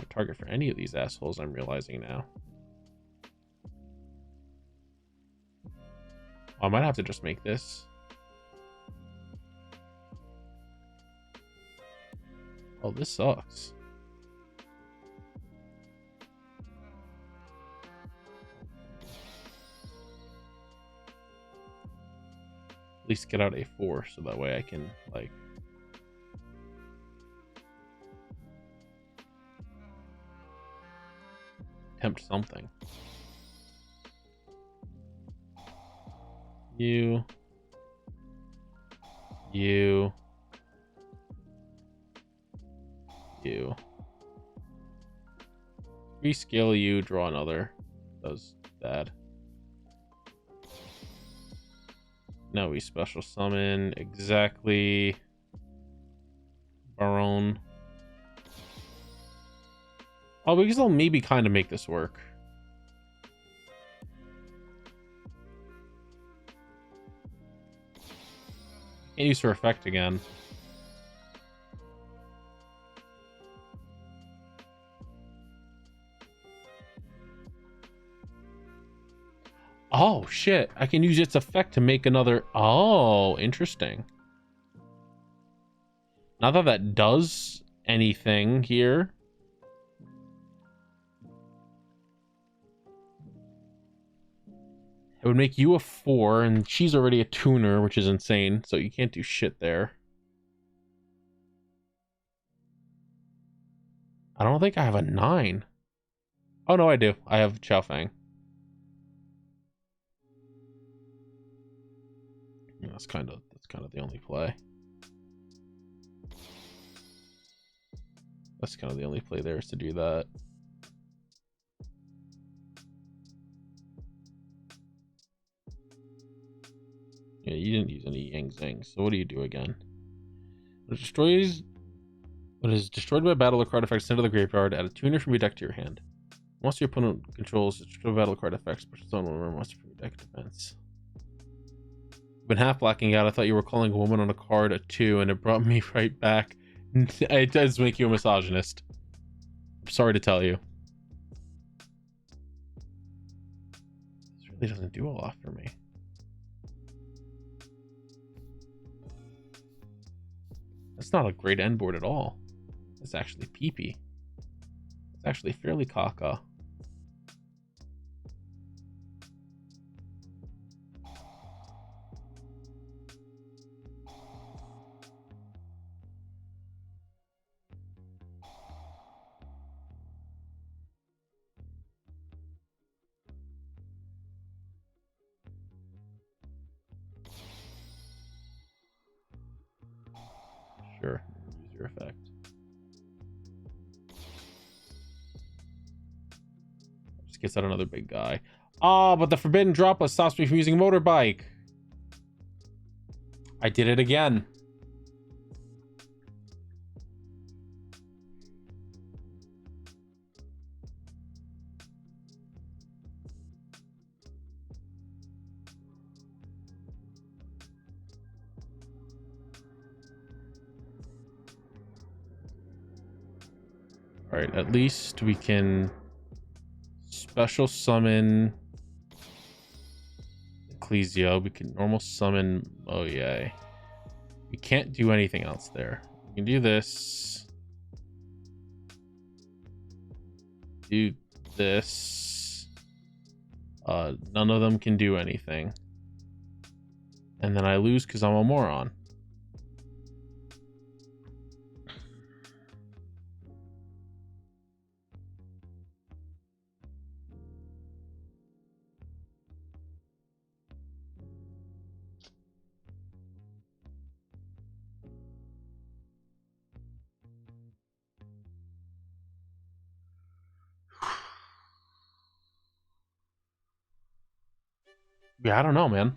target for any of these assholes, I'm realizing now. Oh, I might have to just make this. Oh, this sucks. At least get out a 4 so that way I can like attempt something. You rescale you, draw another. That was bad. No, we special summon exactly Baron. Oh, we can still maybe kind of make this work. Can't use her effect again. Oh shit, I can use its effect to make another. Oh, interesting. Not that that does anything here. It would make you a 4, and she's already a tuner, which is insane, so you can't do shit there. I don't think I have a 9. Oh no, I do. I have Chao Fang. Yeah, that's kind of the only play. That's kind of the only play there is to do that. Yeah, you didn't use any Yang Zhang, so what do you do again? What is destroyed by battle or card effects sent to the graveyard, add a tuner from your deck to your hand. Once your opponent controls destroy battle card effects, push its own one more monster from your deck defense. I've been half blacking out. I thought you were calling a woman on a card a 2, and it brought me right back. It does make you a misogynist. I'm sorry to tell you. This really doesn't do a lot for me. That's not a great end board at all. It's actually peepee. It's actually fairly caca. Sure, use your effect. Just gets out another big guy. Ah, but the forbidden droplet stops me from using a motorbike. I did it again. Alright, at least we can special summon Ecclesia. We can normal summon Oye. We can't do anything else there. We can do this. Do this. None of them can do anything. And then I lose because I'm a moron. Yeah, I don't know, man.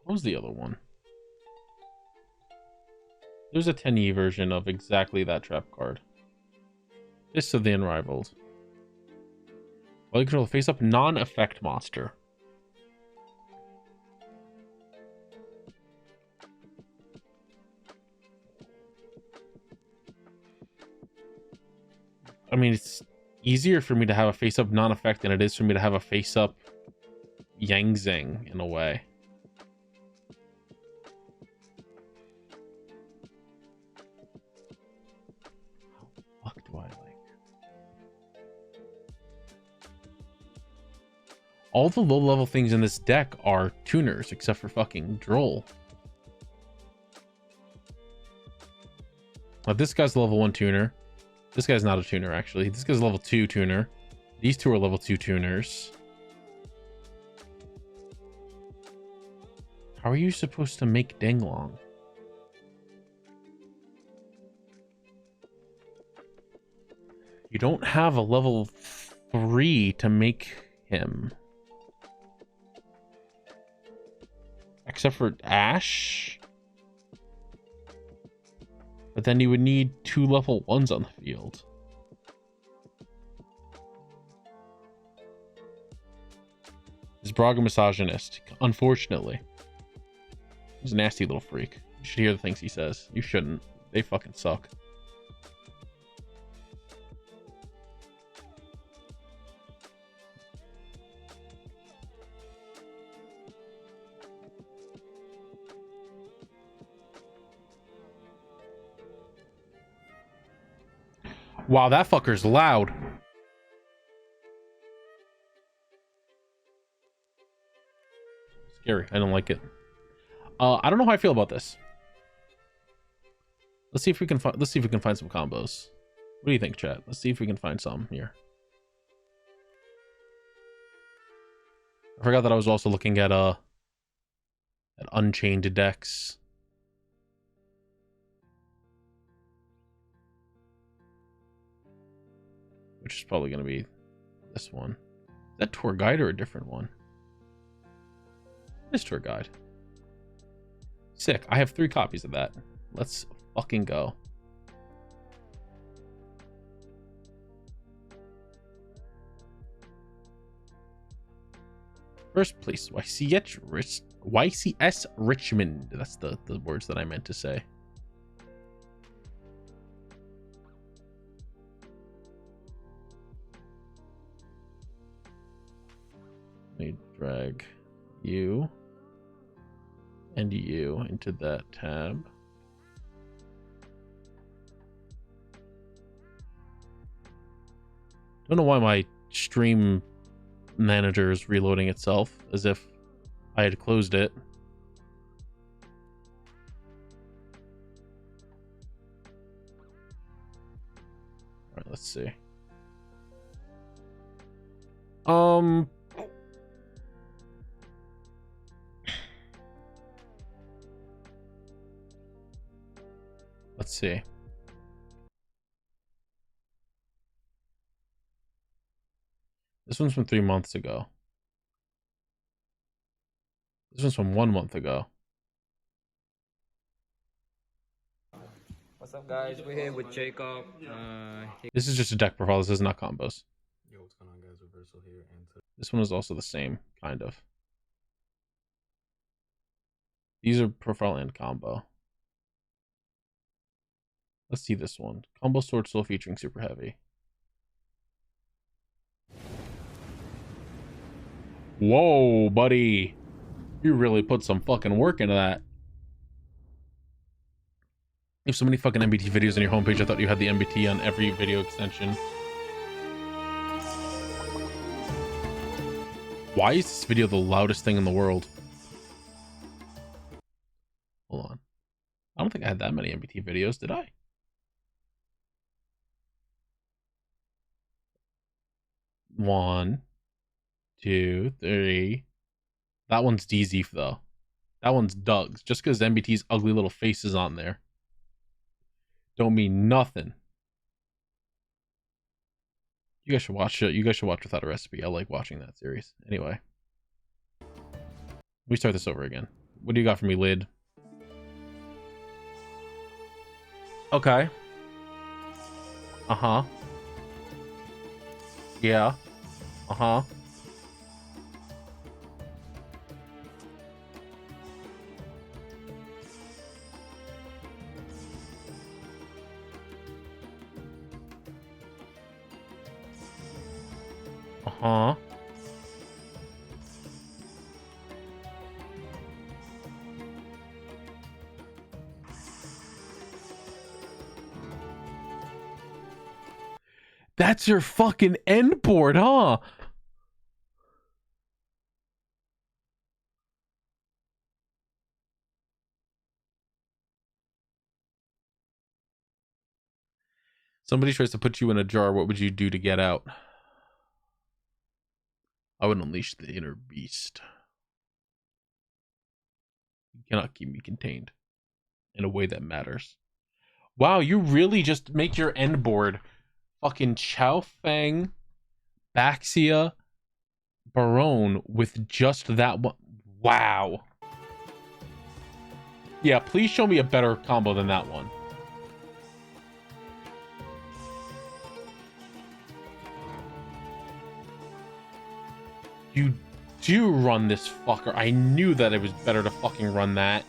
What was the other one? There's a 10E version of exactly that trap card. Fist of the Unrivaled. While you control a face-up non-effect monster. I mean, it's easier for me to have a face-up non-effect than it is for me to have a face-up Yang Zhang in a way. How the fuck do I like? All the low-level things in this deck are tuners, except for fucking Droll. Now, this guy's level 1 tuner. This guy's not a tuner, actually. This guy's a level 2 tuner. These two are level 2 tuners. How are you supposed to make Denglong? You don't have a level 3 to make him. Except for Ash. But then you would need 2 level 1s on the field. Is Braga a misogynist? Unfortunately. He's a nasty little freak. You should hear the things he says. You shouldn't. They fucking suck. Wow, that fucker's loud. Scary. I don't like it. I don't know how I feel about this. Let's see if we can find. Let's see if we can find some combos. What do you think, chat? Let's see if we can find some here. I forgot that I was also looking at Unchained decks. Which is probably going to be this one. Is that Tour Guide or a different one? This Tour Guide. Sick. I have 3 copies of that. Let's fucking go. First place, YCS Richmond. That's the words that I meant to say. Let me drag you and you into that tab. Don't know why my stream manager is reloading itself as if I had closed it. All right, let's see. Let's see. This one's from 3 months ago. This one's from 1 month ago. What's up, guys? We're here with Jacob. This is just a deck profile. This is not combos. Yo, what's going on, guys? Reversal here. And this one is also the same, kind of. These are profile and combo. Let's see this one. Combo Sword Soul featuring Super Heavy. Whoa, buddy. You really put some fucking work into that. You have so many fucking MBT videos on your homepage. I thought you had the MBT on every video extension. Why is this video the loudest thing in the world? Hold on. I don't think I had that many MBT videos, did I? One, 2, 3. That one's DZ though. That one's Doug's. Just because MBT's ugly little face is on there don't mean nothing. You guys should watch it. You guys should watch Without a Recipe. I like watching that series. Anyway, we start this over again. What do you got for me, Lid? Okay. Uh-huh. Yeah. Uh-huh. Uh-huh. That's your fucking end board, huh? Somebody tries to put you in a jar. What would you do to get out? I would unleash the inner beast. You cannot keep me contained in a way that matters. Wow, you really just make your end board fucking Chao Feng, Baxia Barone with just that one. Wow. Yeah, please show me a better combo than that one. You do run this fucker. I knew that it was better to fucking run that.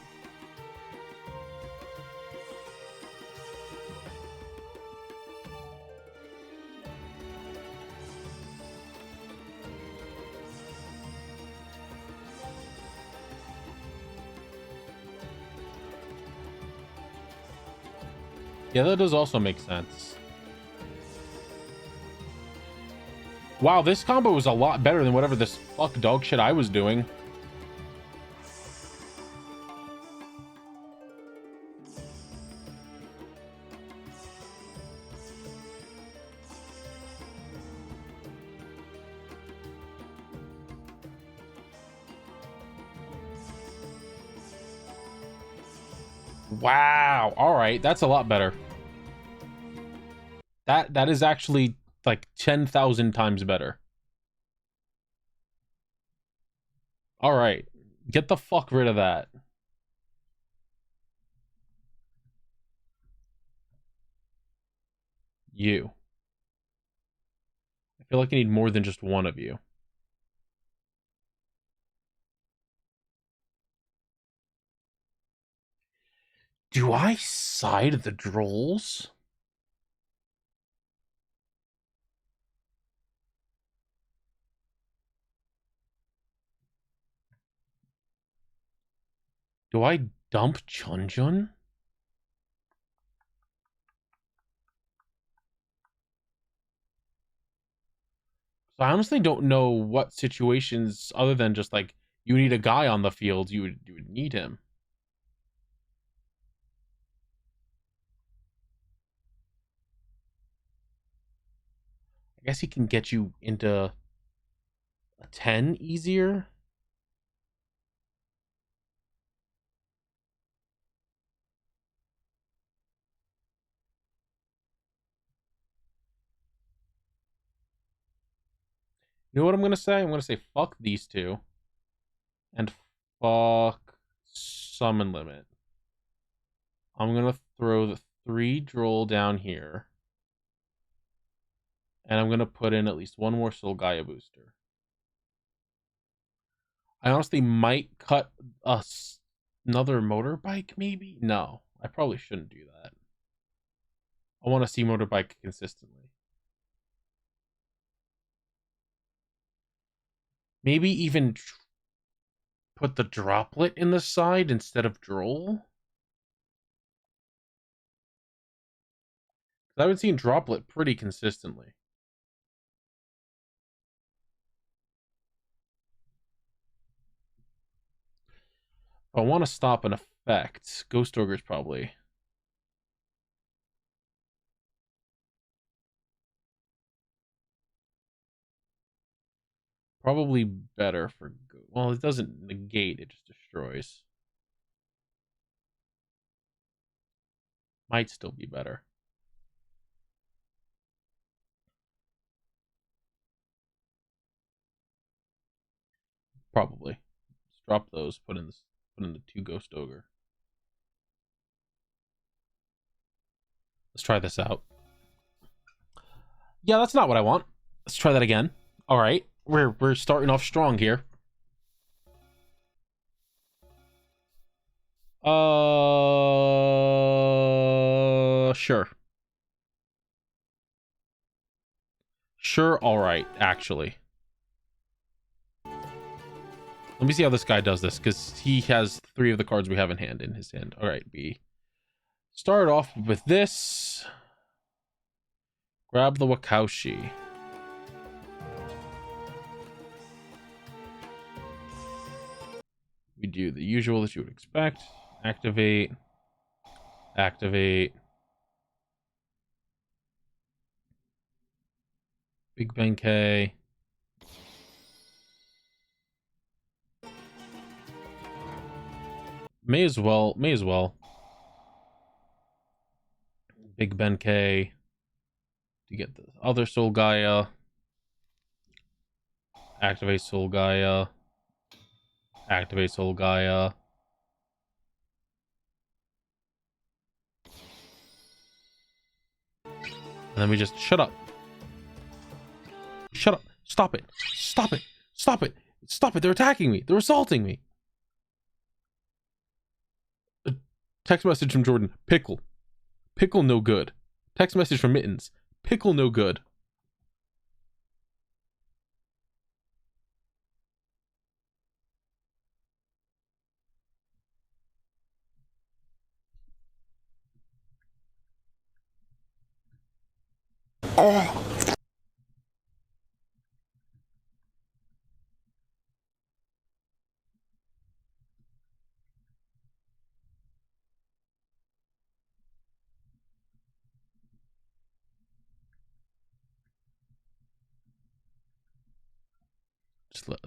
Yeah, that does also make sense. Wow, this combo was a lot better than whatever this fuck dog shit I was doing. Wow. All right, that's a lot better. That is actually like 10,000 times better. All right, get the fuck rid of that. You. I feel like I need more than just one of you. Do I side the Drolls? Do I dump Chunjun? So I honestly don't know what situations, other than just like you need a guy on the field, you would need him. I guess he can get you into a 10 easier. You know what I'm going to say? I'm going to say fuck these two. And fuck summon limit. I'm going to throw the 3 Droll down here. And I'm going to put in at least one more Soul Gaia booster. I honestly might cut another motorbike, maybe? No, I probably shouldn't do that. I want to see motorbike consistently. Maybe even put the Droplet in the side instead of Droll. I've been seeing Droplet pretty consistently. If I want to stop an effect, Ghost Ogre's probably. Probably better for... Well, it doesn't negate, it just destroys. Might still be better. Probably. Just drop those, put in the 2 Ghost Ogre. Let's try this out. Yeah, that's not what I want. Let's try that again. All right. We're starting off strong here. Sure. Sure, all right, actually. Let me see how this guy does this, because he has 3 of the cards we have in hand in his hand. All right, we start off with this. Grab the Wakaushi. We do the usual that you would expect. Activate. Activate. Big Benkei. May as well. Big Benkei to get the other Soul Gaia. Activate Soul Gaia. Activate Soul Gaia. And then we just shut up. Shut up. Stop it. Stop it. Stop it. Stop it. They're attacking me. They're assaulting me. Text message from Jordan. Pickle. Pickle no good. Text message from Mittens. Pickle no good.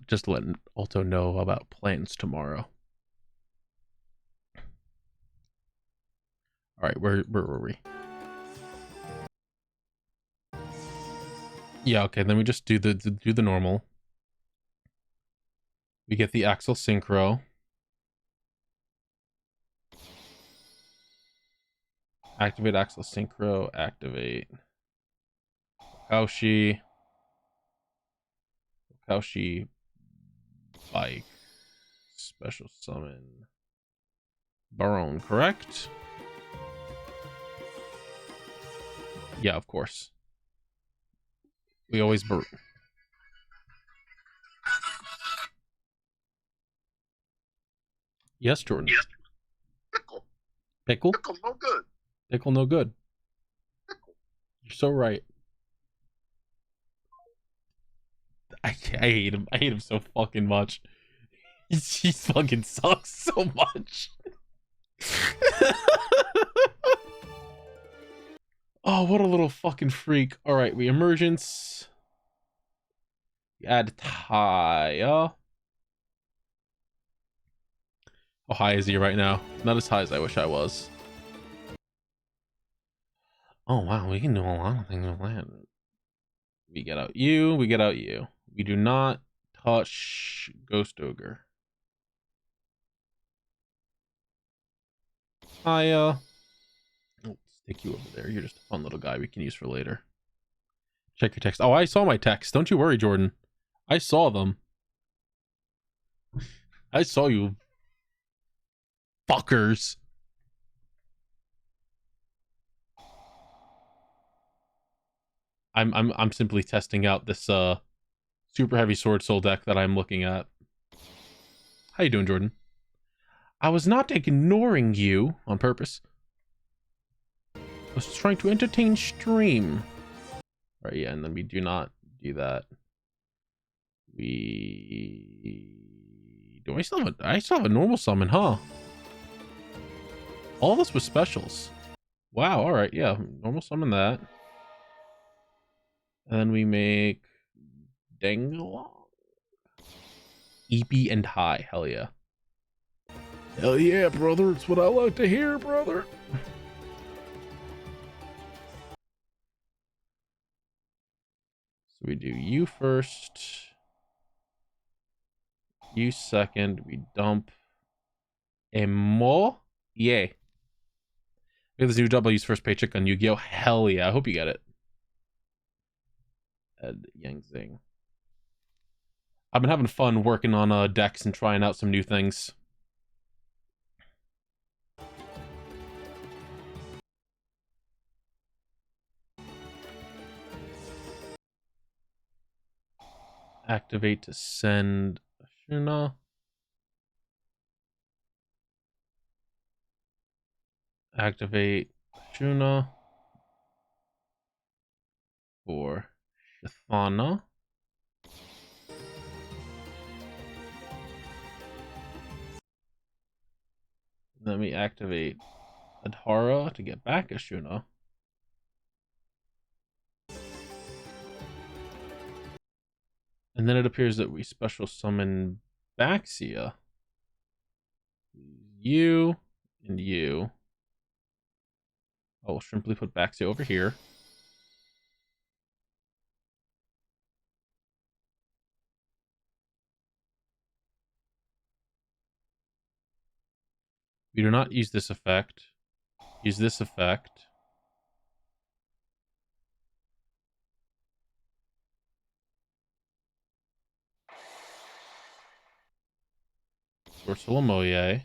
Just letting Alto know about plans tomorrow. All right, where were we? Yeah, okay. Then we just do the normal. We get the Axel Synchro. Activate Axel Synchro. Activate Kaushi. Kaushi Bike. Special summon Baron, correct? Yeah, of course. We always Yes, Jordan. Yes. Pickle. Pickle? Pickle no good. Pickle no good. Pickle. You're so right. I hate him. I hate him so fucking much. He fucking sucks so much. Oh, what a little fucking freak. Alright, we emergence. We add Taya. How high is he right now? Not as high as I wish I was. Oh wow, we can do a lot of things with that. We get out you, we get out you. We do not touch Ghost Ogre. Taya. Oh, stick you over there. You're just a fun little guy we can use for later. Check your text. Oh, I saw my text. Don't you worry, Jordan. I saw them. I saw you fuckers. I'm simply testing out this super heavy sword soul deck that I'm looking at. How you doing, Jordan? I was not ignoring you on purpose. I was trying to entertain stream. All right, yeah, and then we do not do that. I still have a normal summon, huh? All this was specials. Wow, all right, yeah, normal summon that. And then we make Dangalong. EP and high, hell yeah. Hell yeah, brother, it's what I like to hear, brother. So we do you first. You second. We dump Emo. Yay. Look at this new W's first paycheck on Yu-Gi-Oh! Hell yeah, I hope you get it. Ed Yang Zing. I've been having fun working on decks and trying out some new things. Activate to send Ashuna. Activate Ashuna for Shathana. Then we activate Adhara to get back Ashuna. And then it appears that we special summon Baxia. You and you. I will simply put Baxia over here. We do not use this effect. Use this effect. Ursula Moye.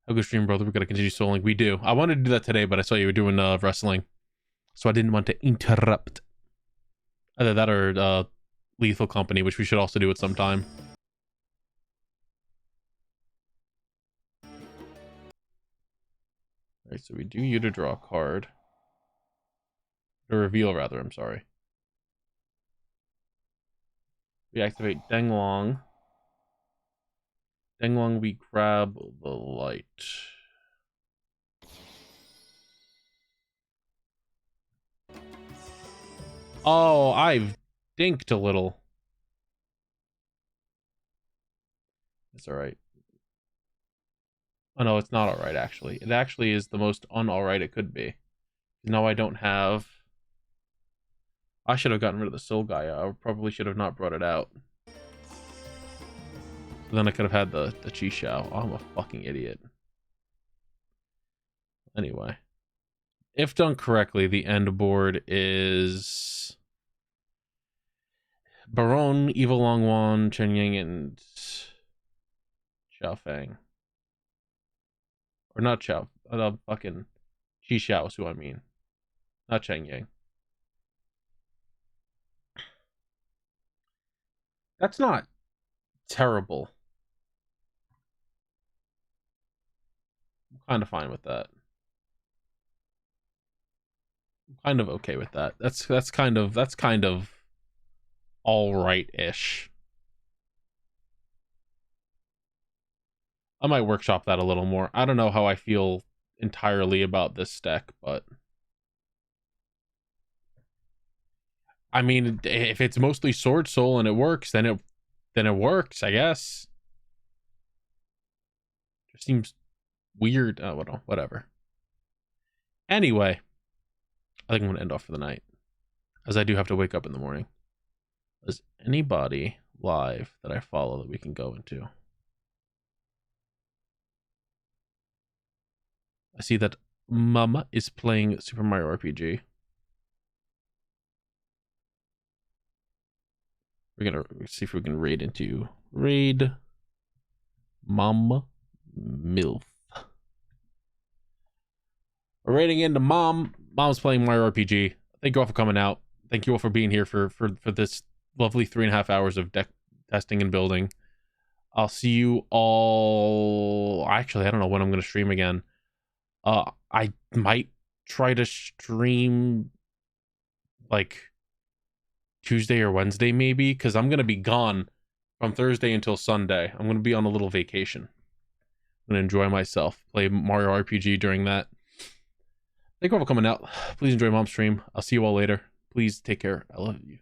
Have a good stream, brother. We gotta continue soloing. We do. I wanted to do that today, but I saw you were doing wrestling, so I didn't want to interrupt. Either that or Lethal Company, which we should also do at some time. Alright, so we do you to draw a card. To reveal, rather, I'm sorry. We activate Denglong. Denglong, we grab the light. Oh, I've dinked a little. It's alright. Oh no, it's not alright, actually. It actually is the most un-alright it could be. No, I don't have... I should have gotten rid of the soul guy. I probably should have not brought it out. So then I could have had the Chi Shao. Oh, I'm a fucking idiot. Anyway. If done correctly, the end board is... Baron, Evil Longwan, Chen Yang, and... Xiao Fang. Or not Xiao. Fucking... Chi Xiao is who I mean. Not Cheng Yang. That's not terrible. I'm kind of fine with that. I'm kind of okay with that. That's kind of all right-ish. I might workshop that a little more. I don't know how I feel entirely about this deck, but I mean, if it's mostly Sword Soul and it works, then it works, I guess. Just seems weird. Oh, well, whatever. Anyway, I think I'm gonna end off for the night, as I do have to wake up in the morning. Is anybody live that I follow that we can go into? I see that Mama is playing Super Mario RPG. We're gonna see if we can raid into raid Mama Milf. We're raiding into Mom. Mom's playing Mario RPG. Thank you all for coming out. Thank you all for being here for this lovely 3.5 hours of deck testing and building. I'll see you all. Actually, I don't know when I'm gonna stream again. I might try to stream like Tuesday or Wednesday maybe, because I'm going to be gone from Thursday until Sunday. I'm going to be on a little vacation. I'm going to enjoy myself, play Mario RPG during that. Thank you all for coming out. Please enjoy Mom's stream. I'll see you all later. Please take care. I love you.